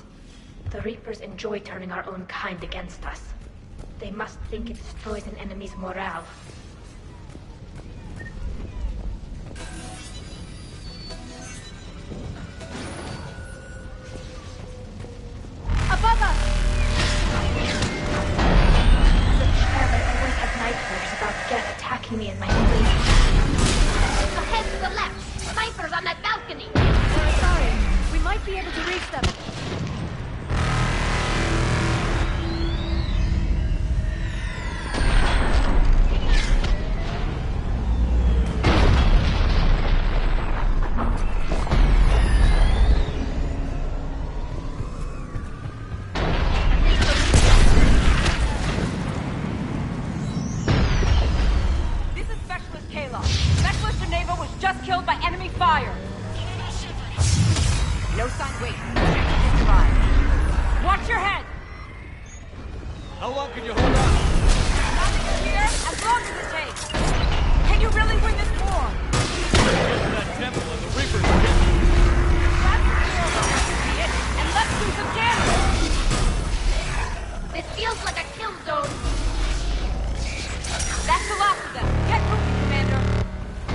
The Reapers enjoy turning our own kind against us. They must think it destroys an enemy's morale. Above us! I always have nightmares about Geth attacking me in my sleep. Ahead to the left! Snipers on that balcony! Sorry, we might be able to reach them. This is Specialist Kayla. Specialist Geneva was just killed by enemy fire. No sign. Wait. Survive. Watch your head. How long can you hold on? Nothing here. As long as it takes. Can you really win this war? Get to that temple and the Reapers will get you. Grab the shield, it, and let's do some damage. This feels like a kill zone! That's the last of them. Get moving, Commander.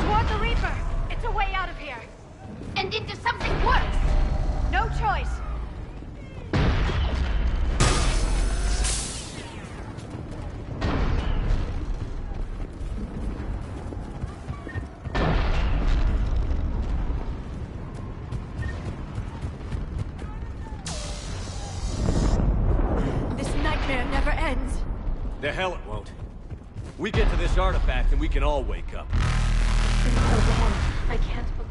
Toward the Reaper. It's a way out of here. And into something worse! No choice. This nightmare never ends. The hell it won't. We get to this artifact and we can all wake up. It's been so long. I can't believe...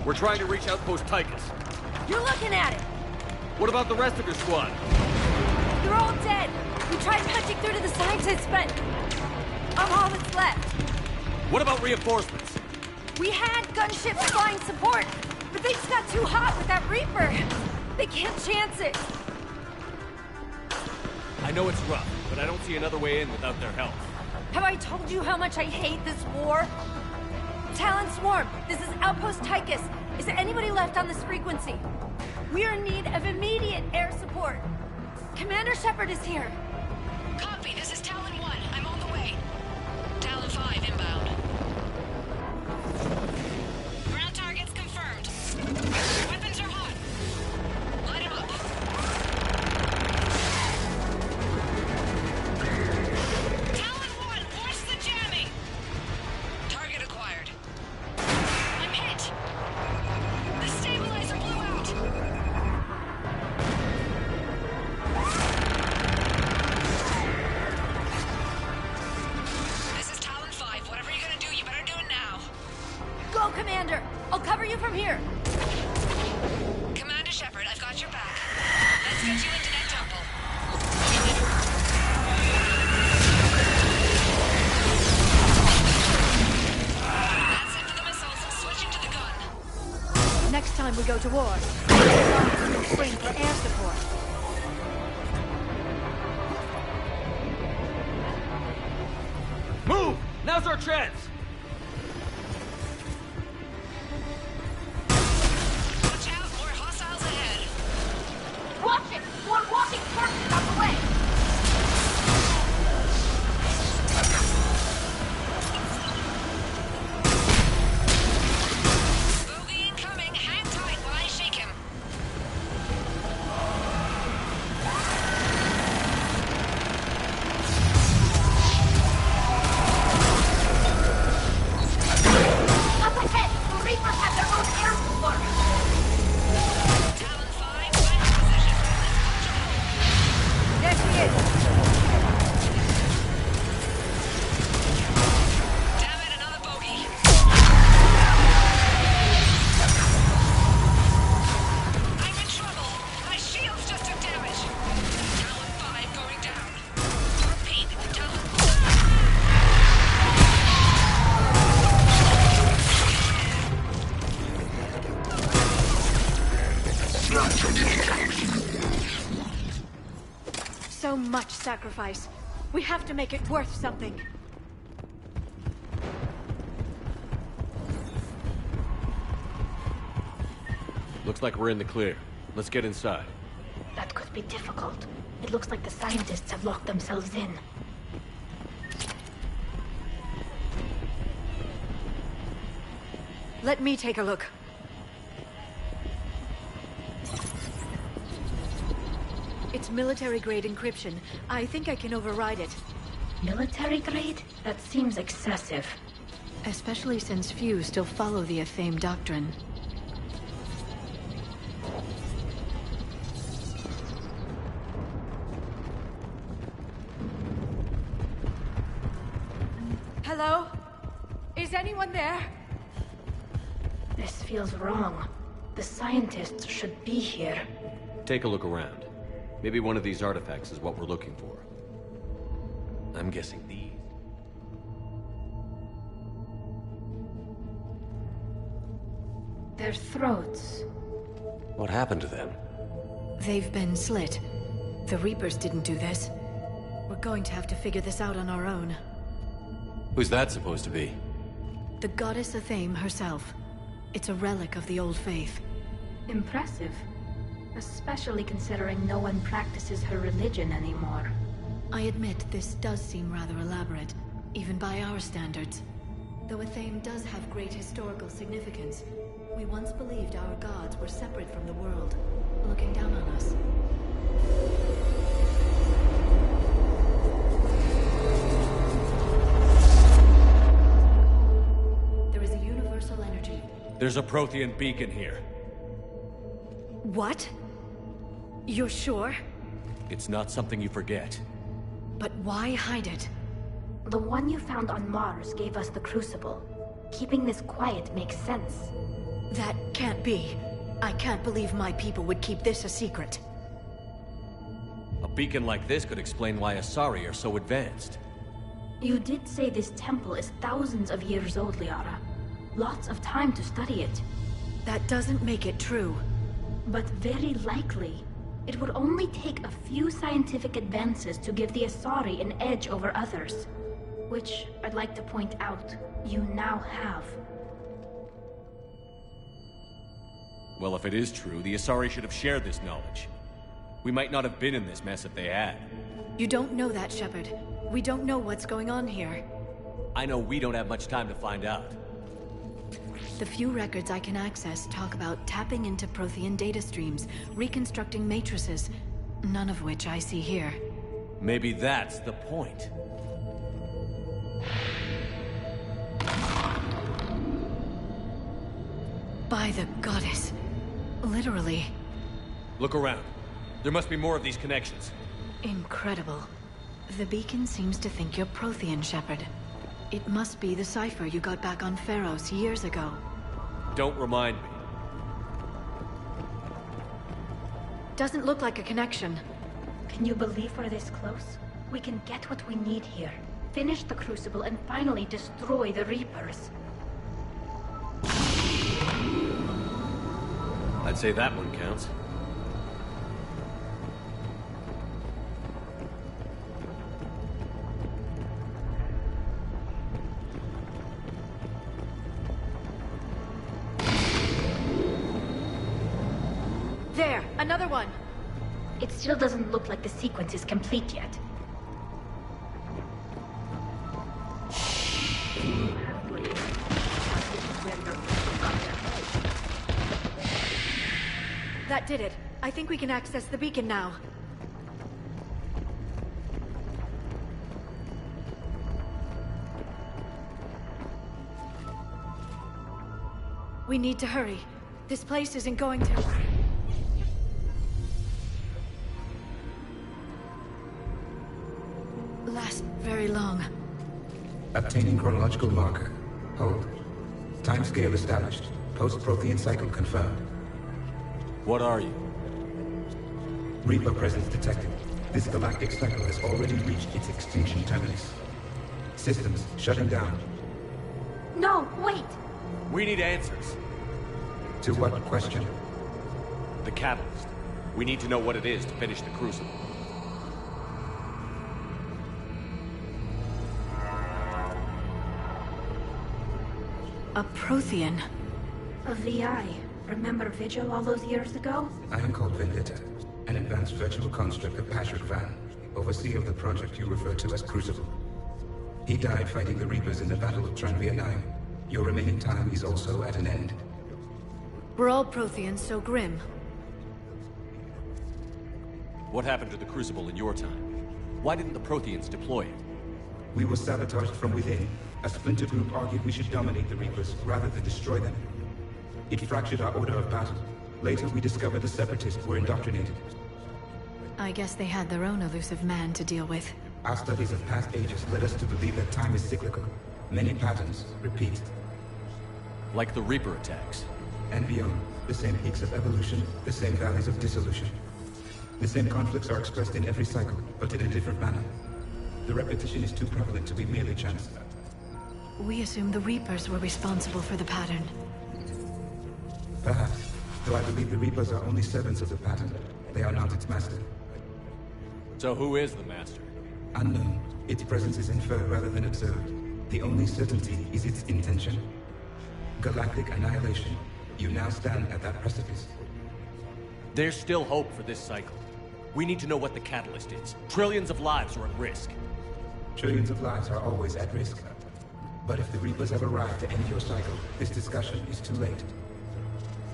We're trying to reach Outpost Tychus. You're looking at it. What about the rest of your squad? They're all dead. We tried punching through to the scientists, but I'm all that's left. What about reinforcements? We had gunships flying support, but they just got too hot with that Reaper. They can't chance it. I know it's rough, but I don't see another way in without their help. Have I told you how much I hate this war? Talon Swarm, this is Outpost Tychus. Is there anybody left on this frequency? We are in need of immediate air support. Commander Shepard is here. Copy, this is Talon 1. I'm on the way. Talon 5 inbound. Ground targets confirmed. Weapons are hot. Light 'em up. Talon 1, force the jamming! Target acquired. I'm hit! The stabilizer blew out! This is Talon 5. Whatever you're gonna do, you better do it now. Go, Commander! I'll cover you from here. Commander Shepard, I've got your back. Let's get you into that temple. That's it for the missiles. Switching to the gun. Next time we go to war, we'll spring for air support. Move! Now's our chance! Watch out, more hostiles ahead. Watch it! More walking corpses on the way! Bogey incoming. Hang tight while I shake him. Up ahead! The Reapers have their own air support! Talon 5, find position. There she is! Damn it, another bogey. I'm in trouble. My shields just took damage. Talon 5 going down. Repeat, Talon. So much sacrifice. We have to make it worth something. Looks like we're in the clear. Let's get inside. That could be difficult. It looks like the scientists have locked themselves in. Let me take a look. It's military-grade encryption. I think I can override it. Military grade? That seems excessive. Especially since few still follow the Athame doctrine. Hello? Is anyone there? This feels wrong. The scientists should be here. Take a look around. Maybe one of these artifacts is what we're looking for. I'm guessing these. Their throats. What happened to them? They've been slit. The Reapers didn't do this. We're going to have to figure this out on our own. Who's that supposed to be? The goddess Athame herself. It's a relic of the old faith. Impressive. Especially considering no one practices her religion anymore. I admit this does seem rather elaborate, even by our standards. Though Athame does have great historical significance, we once believed our gods were separate from the world, looking down on us. There is a universal energy. There's a Prothean beacon here. What? You're sure? It's not something you forget. But why hide it? The one you found on Mars gave us the Crucible. Keeping this quiet makes sense. That can't be. I can't believe my people would keep this a secret. A beacon like this could explain why Asari are so advanced. You did say this temple is thousands of years old, Liara. Lots of time to study it. That doesn't make it true. But very likely. It would only take a few scientific advances to give the Asari an edge over others. Which, I'd like to point out, you now have. Well, if it is true, the Asari should have shared this knowledge. We might not have been in this mess if they had. You don't know that, Shepard. We don't know what's going on here. I know we don't have much time to find out. The few records I can access talk about tapping into Prothean data streams, reconstructing matrices, none of which I see here. Maybe that's the point. By the goddess. Literally. Look around. There must be more of these connections. Incredible. The beacon seems to think you're Prothean, Shepard. It must be the cipher you got back on Pharos years ago. Don't remind me. Doesn't look like a connection. Can you believe we're this close? We can get what we need here. Finish the Crucible and finally destroy the Reapers. I'd say that one counts. There! Another one! It still doesn't look like the sequence is complete yet. That did it. I think we can access the beacon now. We need to hurry. This place isn't going to... last very long. Obtaining chronological marker. Hold. Timescale established. Post-Prothean cycle confirmed. What are you? Reaper presence detected. This galactic cycle has already reached its extinction terminus. Systems shutting down. No, wait! We need answers. To what question? The catalyst. We need to know what it is to finish the Crucible. A Prothean. A VI. Remember Vigil all those years ago? I am called Vendetta, an advanced virtual construct of Patrick Van, overseer of the project you refer to as Crucible. He died fighting the Reapers in the Battle of Tranvia 9. Your remaining time is also at an end. We're all Protheans, so grim. What happened to the Crucible in your time? Why didn't the Protheans deploy it? We were sabotaged from within. A splinter group argued we should dominate the Reapers rather than destroy them. It fractured our order of battle. Later, we discovered the Separatists were indoctrinated. I guess they had their own elusive man to deal with. Our studies of past ages led us to believe that time is cyclical. Many patterns repeat. Like the Reaper attacks. And beyond, the same peaks of evolution, the same valleys of dissolution. The same conflicts are expressed in every cycle, but in a different manner. The repetition is too prevalent to be merely chance. We assume the Reapers were responsible for the pattern. Perhaps, though I believe the Reapers are only servants of the pattern. They are not its master. So who is the master? Unknown. Its presence is inferred rather than observed. The only certainty is its intention. Galactic annihilation. You now stand at that precipice. There's still hope for this cycle. We need to know what the catalyst is. Trillions of lives are at risk. Trillions of lives are always at risk. But if the Reapers have arrived to end your cycle, this discussion is too late.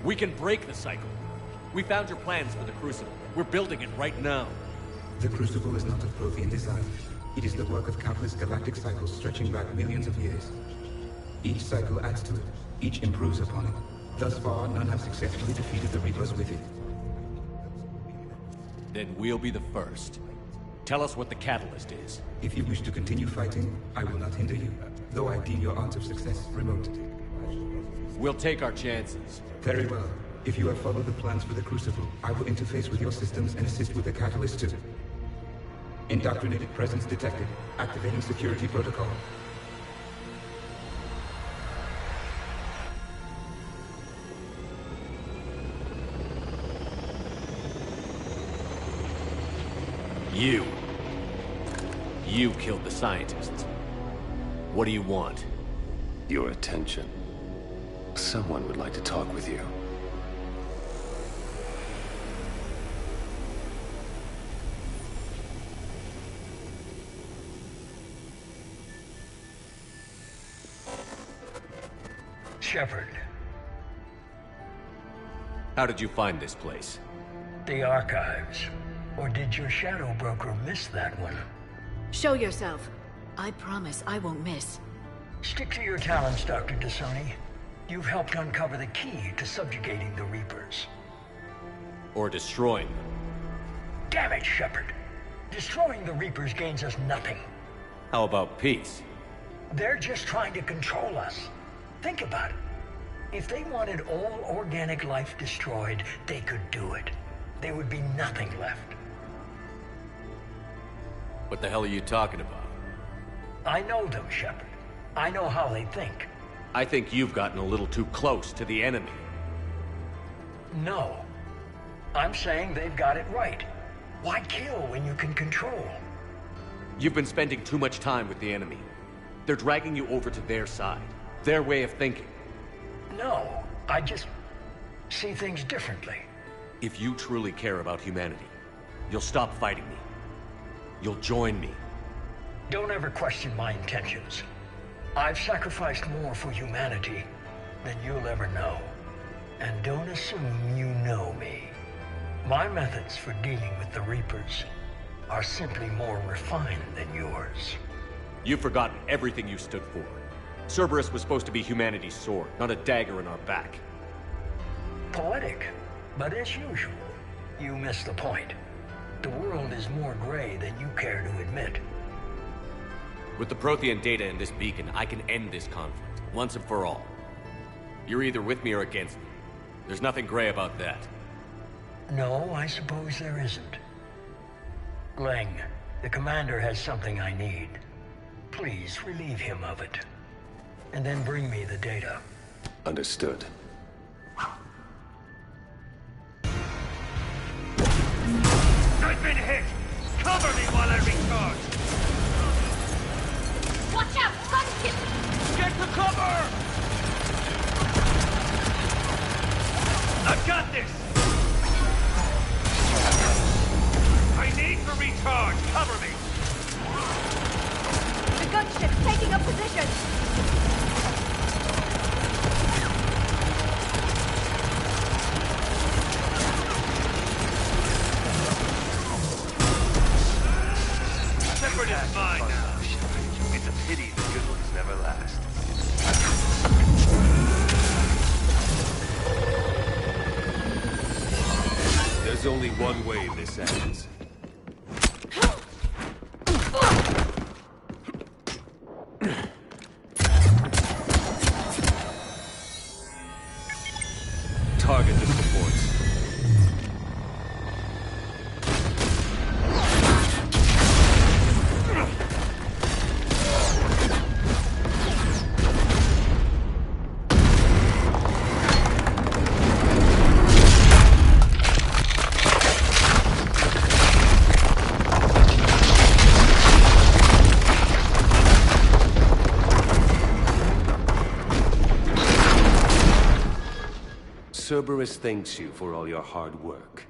We can break the cycle. We found your plans for the Crucible. We're building it right now. The Crucible is not of Prothean design. It is the work of countless galactic cycles stretching back millions of years. Each cycle adds to it. Each improves upon it. Thus far, none have successfully defeated the Reapers with it. Then we'll be the first. Tell us what the catalyst is. If you wish to continue fighting, I will not hinder you, though I deem your odds of success remote. We'll take our chances. Very well. If you have followed the plans for the Crucible, I will interface with your systems and assist with the catalyst too. Indoctrinated presence detected. Activating security protocol. You killed the scientists. What do you want? Your attention. Someone would like to talk with you. Shepard. How did you find this place? The archives. Or did your shadow broker miss that one? Show yourself. I promise I won't miss. Stick to your talents, Dr. Dasani. You've helped uncover the key to subjugating the Reapers. Or destroying them. Damn it, Shepard. Destroying the Reapers gains us nothing. How about peace? They're just trying to control us. Think about it. If they wanted all organic life destroyed, they could do it. There would be nothing left. What the hell are you talking about? I know them, Shepard. I know how they think. I think you've gotten a little too close to the enemy. No. I'm saying they've got it right. Why kill when you can control? You've been spending too much time with the enemy. They're dragging you over to their side. Their way of thinking. No, I just see things differently. If you truly care about humanity, you'll stop fighting me. You'll join me. Don't ever question my intentions. I've sacrificed more for humanity than you'll ever know. And don't assume you know me. My methods for dealing with the Reapers are simply more refined than yours. You've forgotten everything you stood for. Cerberus was supposed to be humanity's sword, not a dagger in our back. Poetic, but as usual, you missed the point. The world is more gray than you care to admit. With the Prothean data in this beacon, I can end this conflict, once and for all. You're either with me or against me. There's nothing gray about that. No, I suppose there isn't. Leng, the commander has something I need. Please relieve him of it. And then bring me the data. Understood. I've been hit! Cover me while I recharge! Watch out! Gunship! Get to cover! I've got this! I need to recharge! Cover me! The gunship's taking up position! Shepard is mine now. It's a pity the good ones never last. There's only one way this ends. Target the supports. Cerberus thanks you for all your hard work.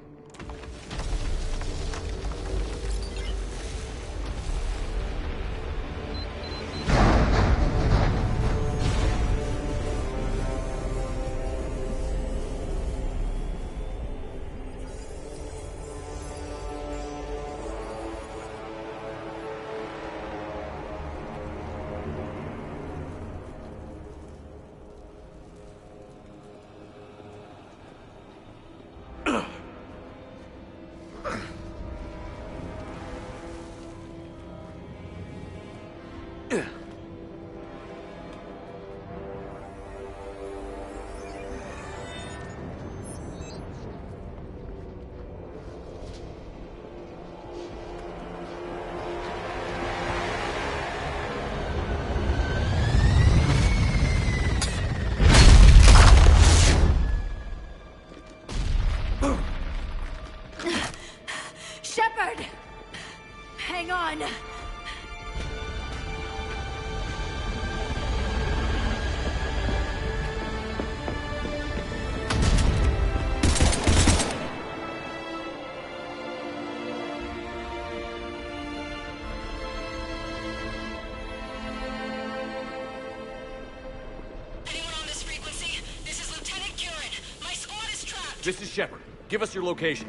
This is Shepard. Give us your location.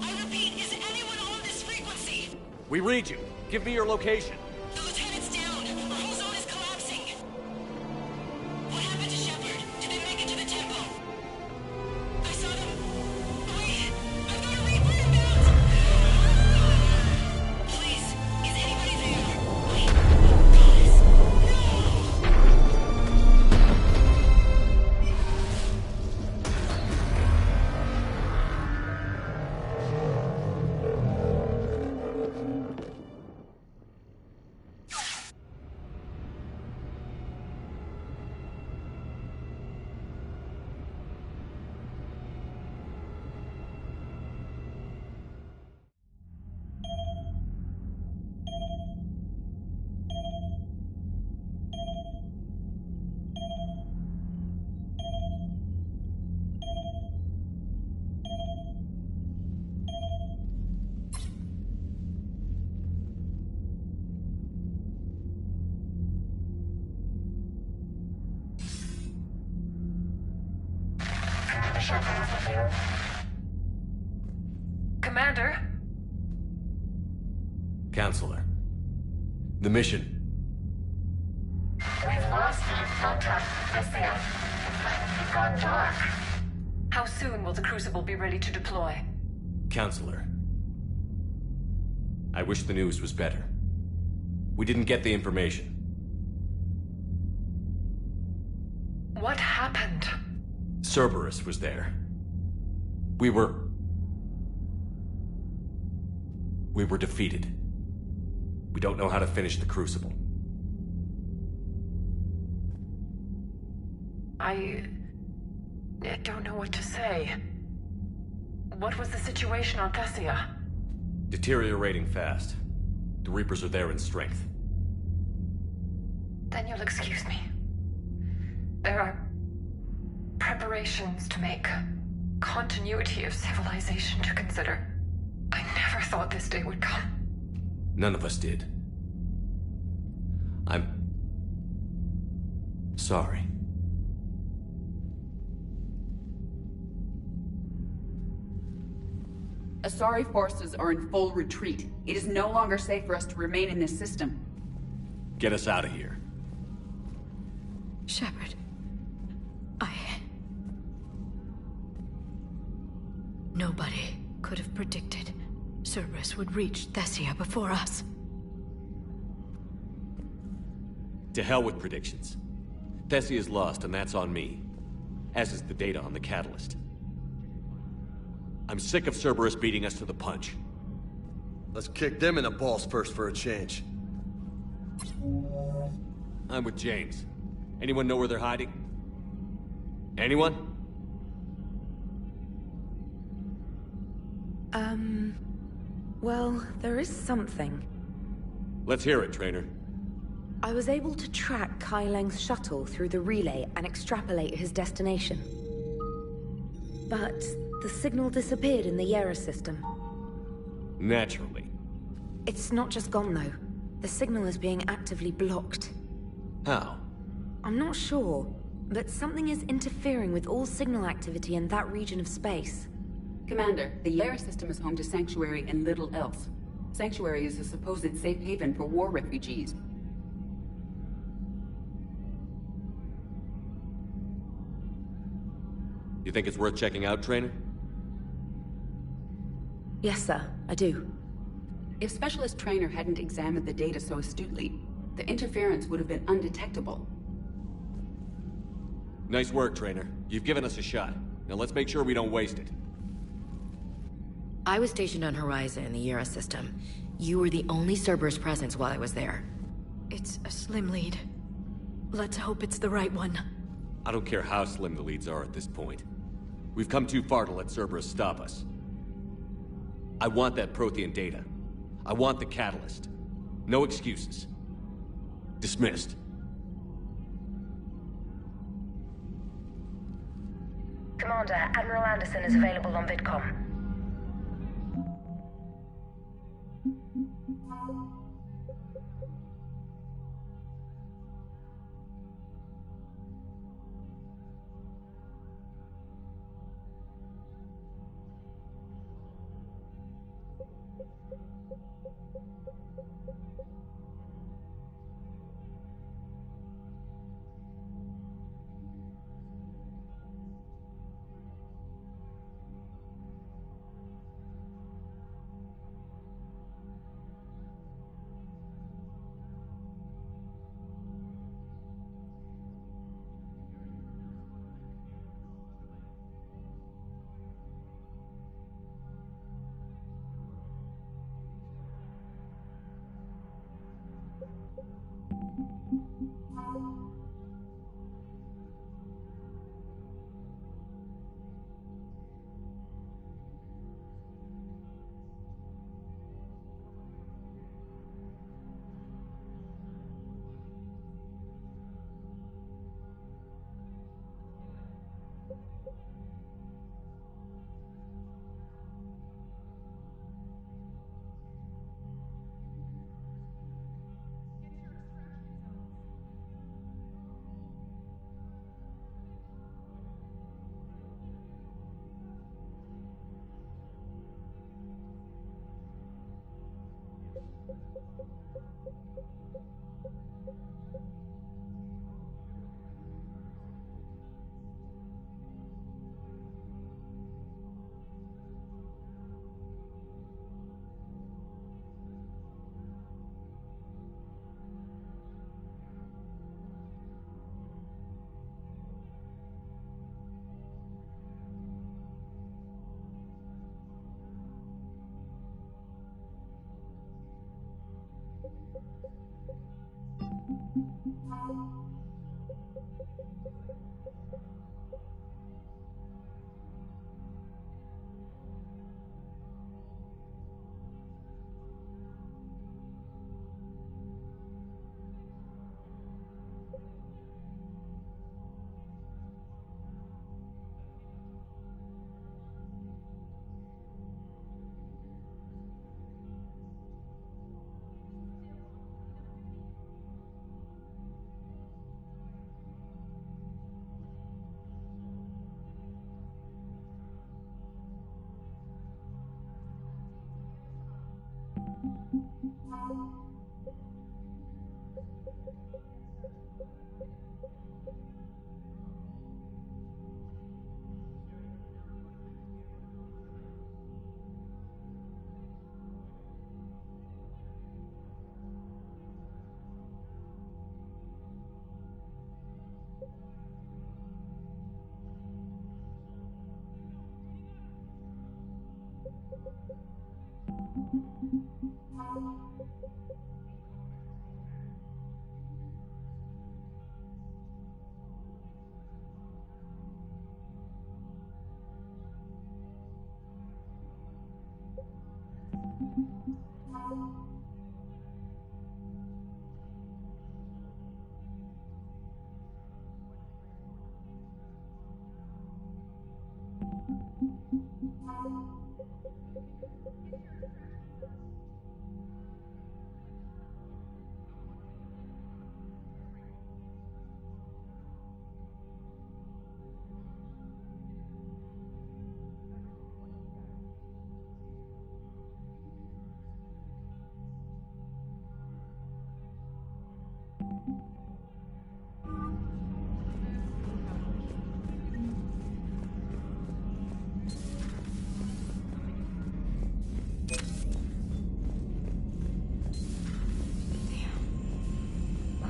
I repeat, is anyone on this frequency? We read you. Give me your location. The lieutenant's down. Our whole zone is collapsing. What happened to Shepard? Did they make it to the temple? I saw them. Wait, I've got a Reaper inbound. Please, is anybody there? Wait, guys, Commander? Counselor. The mission. We've lost contact with Thessia. It's gone dark. How soon will the Crucible be ready to deploy? Counselor. I wish the news was better. We didn't get the information. What happened? Cerberus was there. We were defeated. We don't know how to finish the Crucible. I don't know what to say. What was the situation on Thessia? Deteriorating fast. The Reapers are there in strength. Then you'll excuse me. There are preparations to make, continuity of civilization to consider. I never thought this day would come. None of us did. I'm sorry. Asari forces are in full retreat. It is no longer safe for us to remain in this system. Get us out of here. Shepard. Nobody could have predicted Cerberus would reach Thessia before us. To hell with predictions. Thessia is lost, and that's on me. As is the data on the catalyst. I'm sick of Cerberus beating us to the punch. Let's kick them in the balls first for a change. I'm with James. Anyone know where they're hiding? Anyone? Well, there is something. Let's hear it, Trainer. I was able to track Kai Leng's shuttle through the relay and extrapolate his destination. But the signal disappeared in the Yera system. Naturally. It's not just gone, though. The signal is being actively blocked. How? I'm not sure, but something is interfering with all signal activity in that region of space. Commander, the Yera system is home to Sanctuary and little else. Sanctuary is a supposed safe haven for war refugees. You think it's worth checking out, Trainer? Yes, sir, I do. If Specialist Trainer hadn't examined the data so astutely, the interference would have been undetectable. Nice work, Trainer. You've given us a shot. Now let's make sure we don't waste it. I was stationed on Horizon in the Yera system. You were the only Cerberus presence while I was there. It's a slim lead. Let's hope it's the right one. I don't care how slim the leads are at this point. We've come too far to let Cerberus stop us. I want that Prothean data. I want the catalyst. No excuses. Dismissed. Commander, Admiral Anderson is available on VidCom.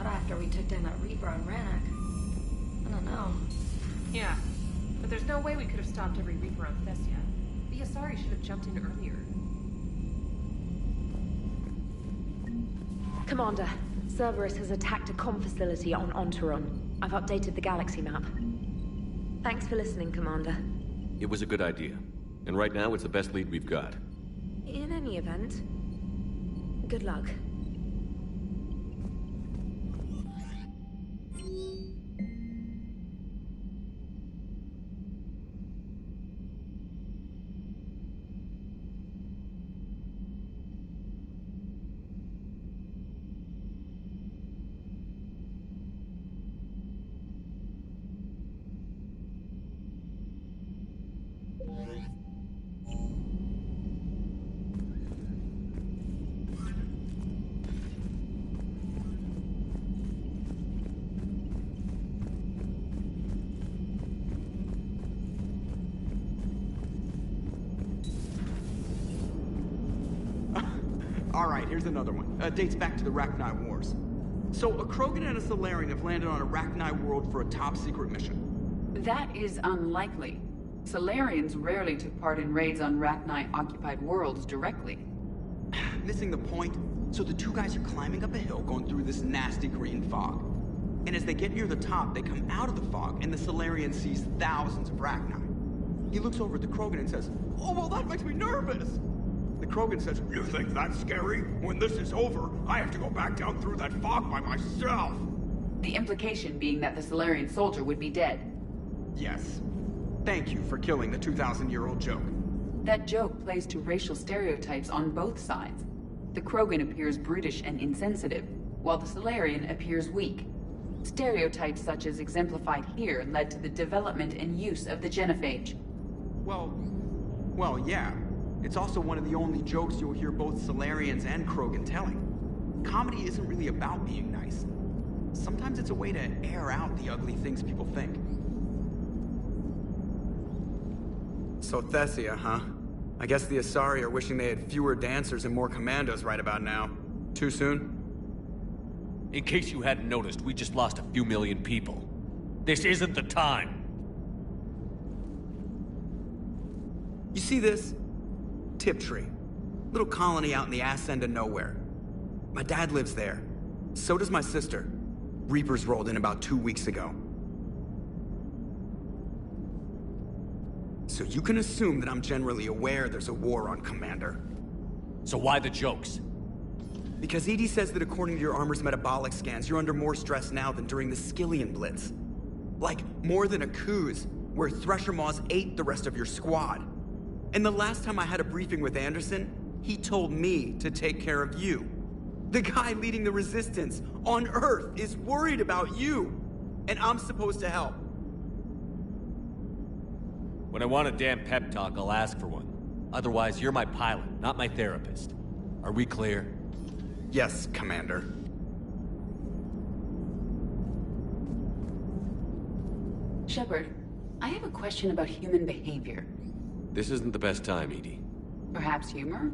After we took down that Reaper on Rannoch. I don't know. Yeah, but there's no way we could have stopped every Reaper on Thessia. The Asari should have jumped in earlier. Commander, Cerberus has attacked a comm facility on Ontaron. I've updated the galaxy map. Thanks for listening, Commander. It was a good idea. And right now, it's the best lead we've got. In any event, good luck. Alright, here's another one. Dates back to the Rachni Wars. So, a Krogan and a Solarian have landed on a Rachni world for a top-secret mission. That is unlikely. Solarians rarely took part in raids on Rachni-occupied worlds directly. Missing the point? So the two guys are climbing up a hill going through this nasty green fog. And as they get near the top, they come out of the fog, and the Solarian sees thousands of Rachni. He looks over at the Krogan and says, "Oh, well, that makes me nervous." The Krogan says, "You think that's scary? When this is over, I have to go back down through that fog by myself." The implication being that the Solarian soldier would be dead. Yes. Thank you for killing the 2,000-year-old joke. That joke plays to racial stereotypes on both sides. The Krogan appears brutish and insensitive, while the Solarian appears weak. Stereotypes such as exemplified here led to the development and use of the genophage. Well, yeah. It's also one of the only jokes you'll hear both Solarians and Krogan telling. Comedy isn't really about being nice. Sometimes it's a way to air out the ugly things people think. So Thessia, huh? I guess the Asari are wishing they had fewer dancers and more commandos right about now. Too soon? In case you hadn't noticed, we just lost a few million people. This isn't the time. You see this? Tiptree. Little colony out in the ass end of nowhere. My dad lives there. So does my sister. Reapers rolled in about 2 weeks ago. So you can assume that I'm generally aware there's a war on, Commander. So why the jokes? Because EDI says that according to your armor's metabolic scans, you're under more stress now than during the Skillian Blitz. Like, more than a Kuz, where Thresher Maws ate the rest of your squad. And the last time I had a briefing with Anderson, he told me to take care of you. The guy leading the resistance on Earth is worried about you, and I'm supposed to help. When I want a damn pep talk, I'll ask for one. Otherwise, you're my pilot, not my therapist. Are we clear? Yes, Commander. Shepard, I have a question about human behavior. This isn't the best time, EDI. Perhaps humor?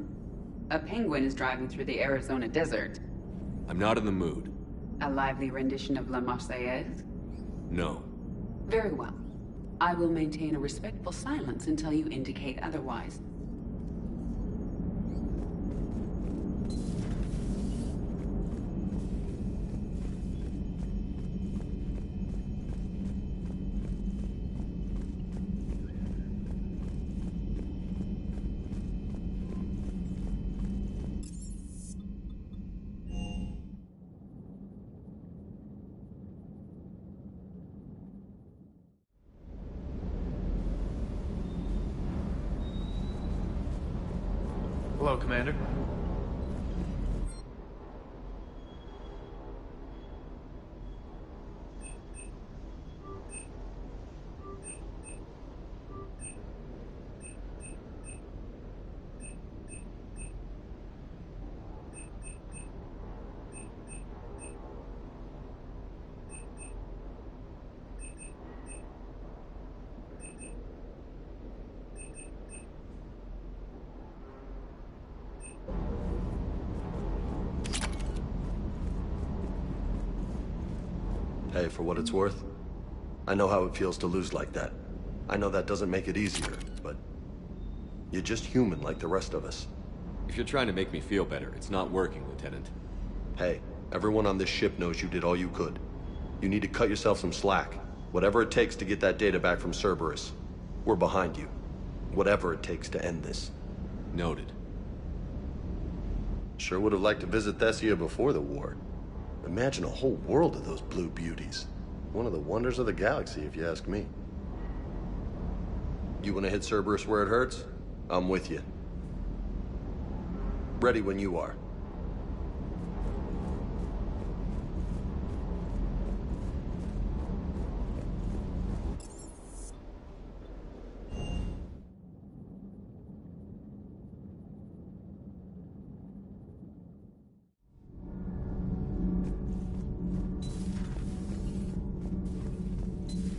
A penguin is driving through the Arizona desert. I'm not in the mood. A lively rendition of La Marseillaise? No. Very well. I will maintain a respectful silence until you indicate otherwise. Hello, Commander. Hey, for what it's worth, I know how it feels to lose like that. I know that doesn't make it easier, but you're just human like the rest of us. If you're trying to make me feel better, it's not working, Lieutenant. Hey, everyone on this ship knows you did all you could. You need to cut yourself some slack. Whatever it takes to get that data back from Cerberus. We're behind you. Whatever it takes to end this. Noted. Sure would have liked to visit Thessia before the war. Imagine a whole world of those blue beauties. One of the wonders of the galaxy, if you ask me. You want to hit Cerberus where it hurts? I'm with you. Ready when you are.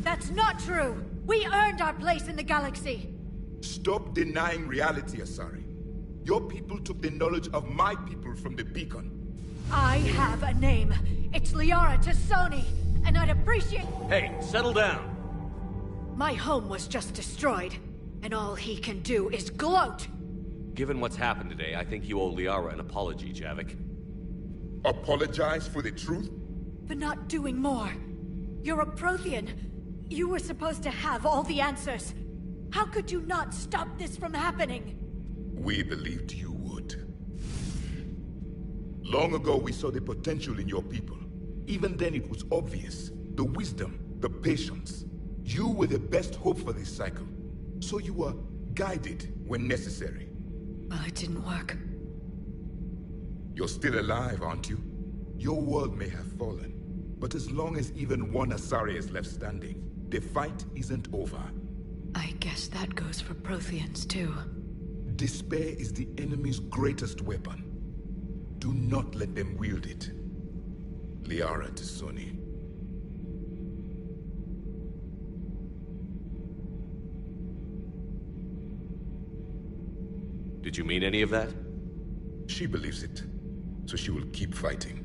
That's not true! We earned our place in the galaxy! Stop denying reality, Asari. Your people took the knowledge of my people from the beacon. I have a name. It's Liara Tassoni, and I'd appreciate— Hey, settle down! My home was just destroyed, and all he can do is gloat! Given what's happened today, I think you owe Liara an apology, Javik. Apologize for the truth? For not doing more. You're a Prothean. You were supposed to have all the answers. How could you not stop this from happening? We believed you would. Long ago, we saw the potential in your people. Even then, it was obvious. The wisdom, the patience. You were the best hope for this cycle. So you were guided when necessary. Well, it didn't work. You're still alive, aren't you? Your world may have fallen, but as long as even one Asari is left standing, the fight isn't over. I guess that goes for Protheans, too. Despair is the enemy's greatest weapon. Do not let them wield it. Liara to Sony. Did you mean any of that? She believes it, so she will keep fighting.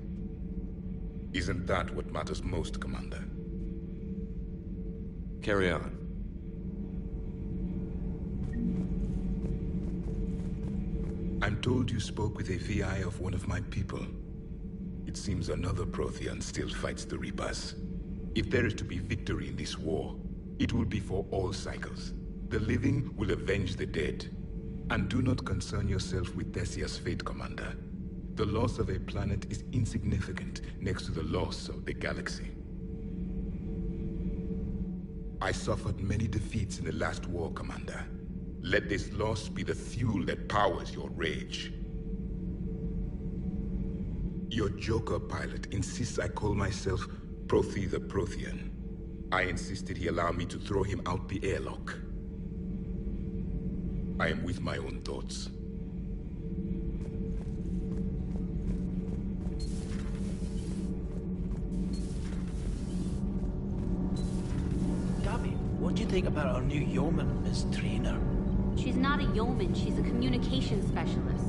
Isn't that what matters most, Commander? Carry on. I'm told you spoke with a VI of one of my people. It seems another Prothean still fights the Reapers. If there is to be victory in this war, it will be for all cycles. The living will avenge the dead. And do not concern yourself with Thessia's fate, Commander. The loss of a planet is insignificant next to the loss of the galaxy. I suffered many defeats in the last war, Commander. Let this loss be the fuel that powers your rage. Your Joker pilot insists I call myself Prothe the Prothean. I insisted he allow me to throw him out the airlock. I am with my own thoughts. Gabby, what do you think about our new yeoman, Miss Trainer? She's not a yeoman, she's a communications specialist.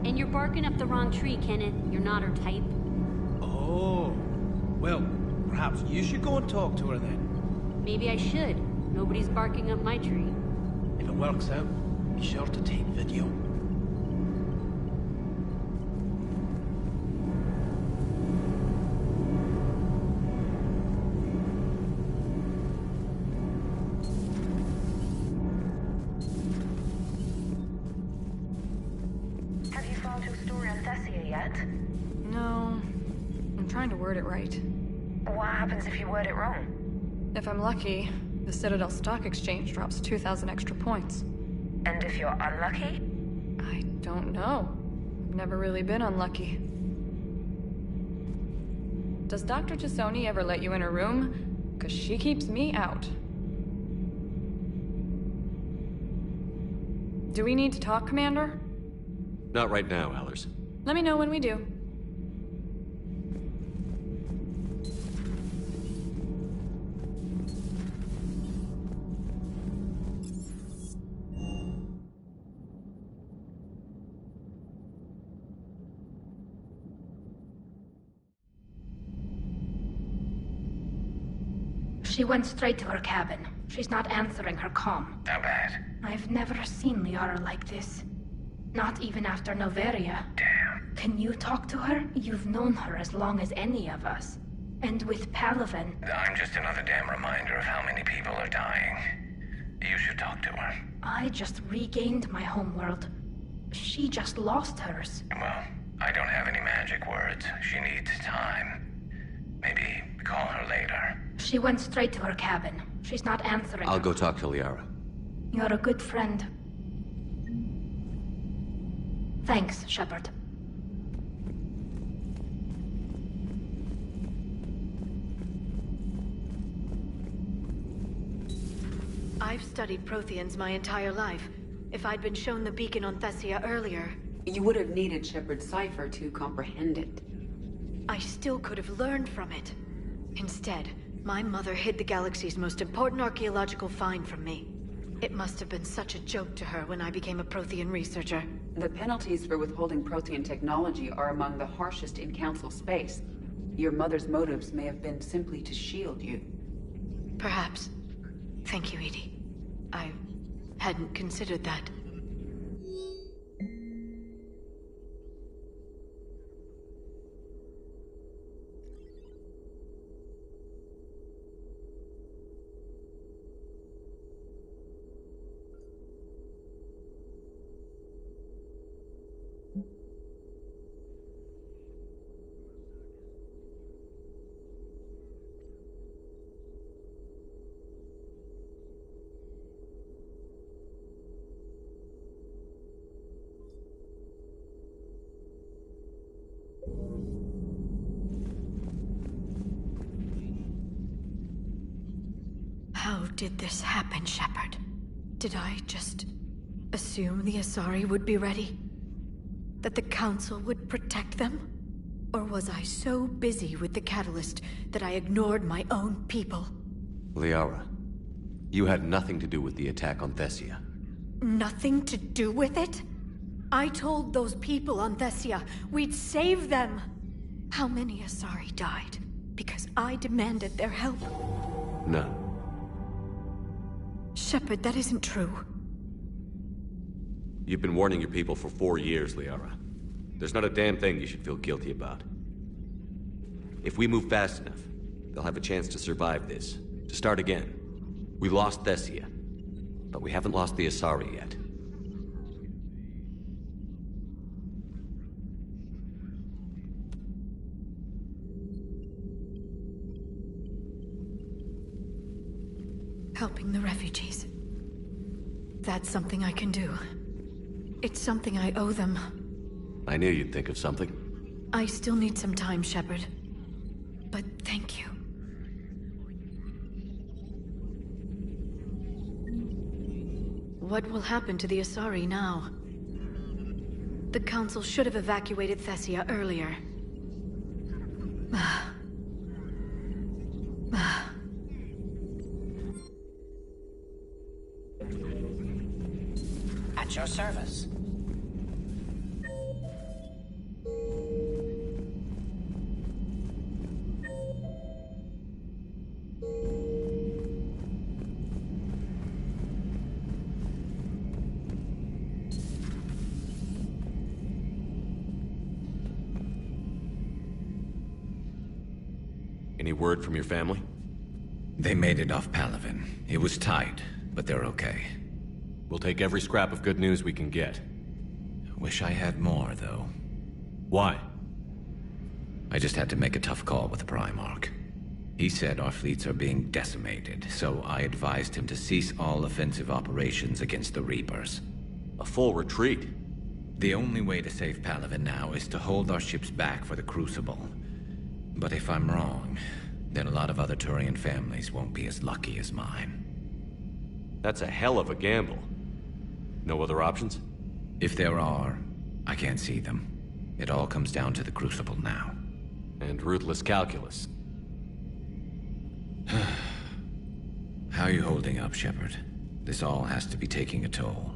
And you're barking up the wrong tree, Kenneth. You're not her type. Oh, well, perhaps you should go and talk to her then. Maybe I should. Nobody's barking up my tree. If it works out, be sure to take video. Have you found your story on Thessia yet? No. I'm trying to word it right. What happens if you word it wrong? If I'm lucky, the Citadel Stock Exchange drops 2,000 extra points. And if you're unlucky? I don't know. I've never really been unlucky. Does Dr. Tassoni ever let you in her room? 'Cause she keeps me out. Do we need to talk, Commander? Not right now, Allers. Let me know when we do. She went straight to her cabin. She's not answering her comm. How bad? I've never seen Liara like this. Not even after Noveria. Damn. Can you talk to her? You've known her as long as any of us. And with Palaven... I'm just another damn reminder of how many people are dying. You should talk to her. I just regained my homeworld. She just lost hers. Well, I don't have any magic words. She needs time. Maybe call her later. She went straight to her cabin. She's not answering. I'll go talk to Liara. You're a good friend. Thanks, Shepard. I've studied Protheans my entire life. If I'd been shown the beacon on Thessia earlier... You would have needed Shepard's cipher to comprehend it. I still could have learned from it. Instead, my mother hid the galaxy's most important archaeological find from me. It must have been such a joke to her when I became a Prothean researcher. The penalties for withholding Prothean technology are among the harshest in Council space. Your mother's motives may have been simply to shield you. Perhaps. Thank you, Edie. I hadn't considered that. did this happen, Shepard? Did I just assume the Asari would be ready? That the Council would protect them? Or was I so busy with the Catalyst that I ignored my own people? Liara, you had nothing to do with the attack on Thessia. Nothing to do with it? I told those people on Thessia we'd save them. How many Asari died because I demanded their help? None. Shepard, that isn't true. You've been warning your people for 4 years, Liara. There's not a damn thing you should feel guilty about. If we move fast enough, they'll have a chance to survive this, to start again. We lost Thessia, but we haven't lost the Asari yet. Helping the refugees. That's something I can do. It's something I owe them. I knew you'd think of something. I still need some time, Shepard. But thank you. What will happen to the Asari now? The Council should have evacuated Thessia earlier. At your service. Any word from your family? They made it off Palaven. It was tight, but they're okay. We'll take every scrap of good news we can get. Wish I had more, though. Why? I just had to make a tough call with the Primarch. He said our fleets are being decimated, so I advised him to cease all offensive operations against the Reapers. A full retreat? The only way to save Palaven now is to hold our ships back for the Crucible. But if I'm wrong, then a lot of other Turian families won't be as lucky as mine. That's a hell of a gamble. No other options? If there are, I can't see them. It all comes down to the Crucible now. And ruthless calculus. How are you holding up, Shepard? This all has to be taking a toll.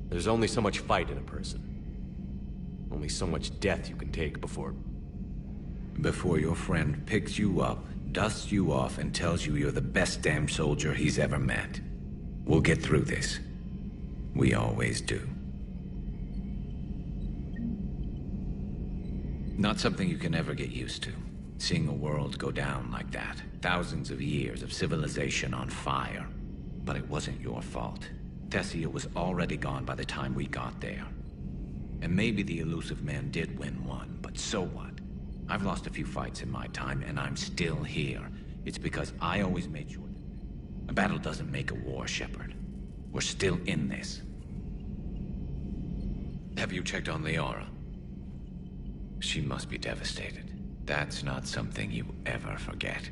There's only so much fight in a person. Only so much death you can take before... Before your friend picks you up, dusts you off, and tells you you're the best damn soldier he's ever met. We'll get through this. We always do. Not something you can ever get used to. Seeing a world go down like that. Thousands of years of civilization on fire. But it wasn't your fault. Thessia was already gone by the time we got there. And maybe the elusive man did win one, but so what? I've lost a few fights in my time, and I'm still here. It's because I always made sure that a battle doesn't make a war, Shepard. We're still in this. Have you checked on Liara? She must be devastated. That's not something you ever forget.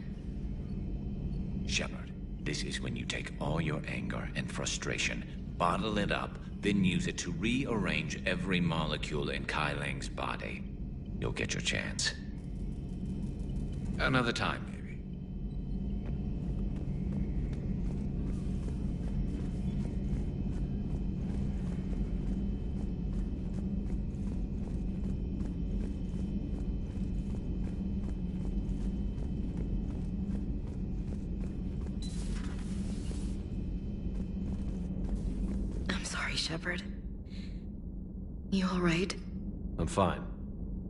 Shepard, this is when you take all your anger and frustration, bottle it up, then use it to rearrange every molecule in Kai Ling's body. You'll get your chance. Another time, maybe. I'm sorry, Shepard. You all right? I'm fine.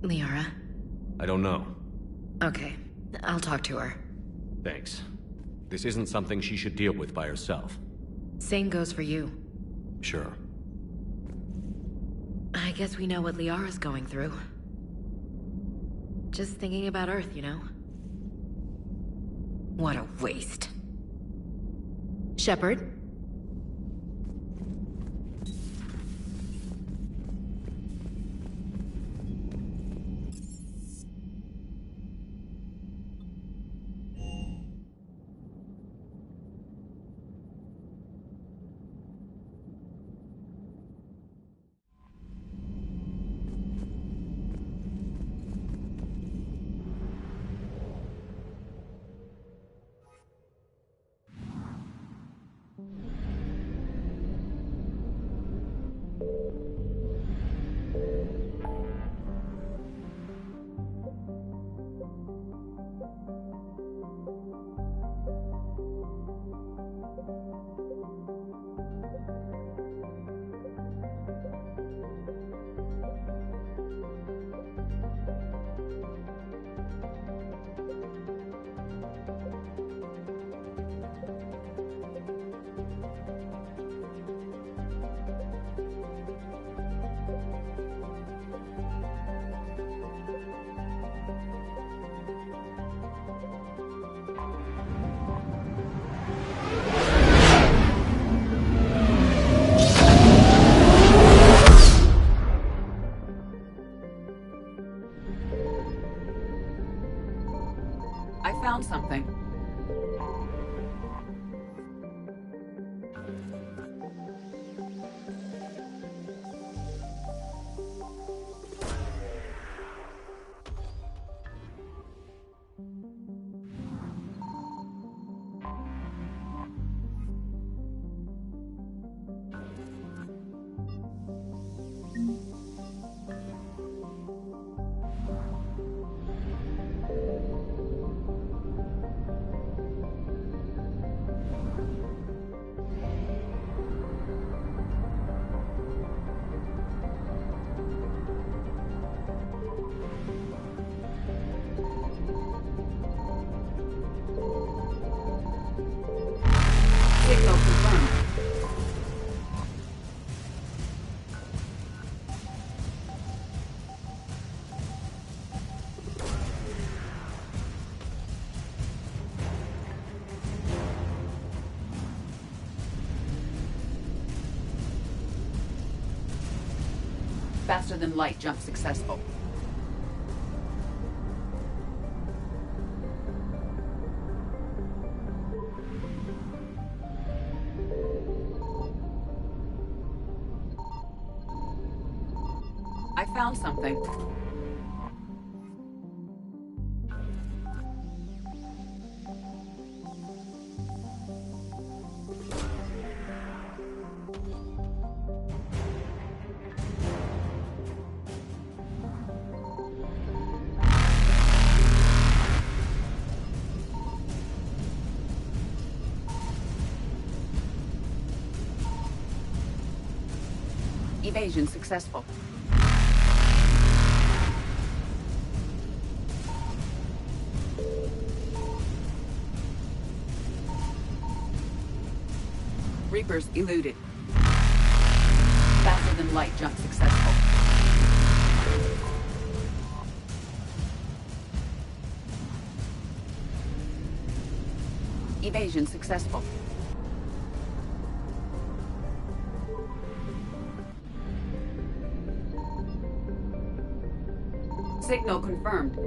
Liara? I don't know. Okay, I'll talk to her. Thanks. This isn't something she should deal with by herself. Same goes for you. Sure. I guess we know what Liara's going through. Just thinking about Earth, you know? What a waste. Shepard? found something. Signal confirmed. Faster than light jump successful. I found something. Evasion successful. Reapers eluded. Faster than light jump successful. Evasion successful. Signal confirmed.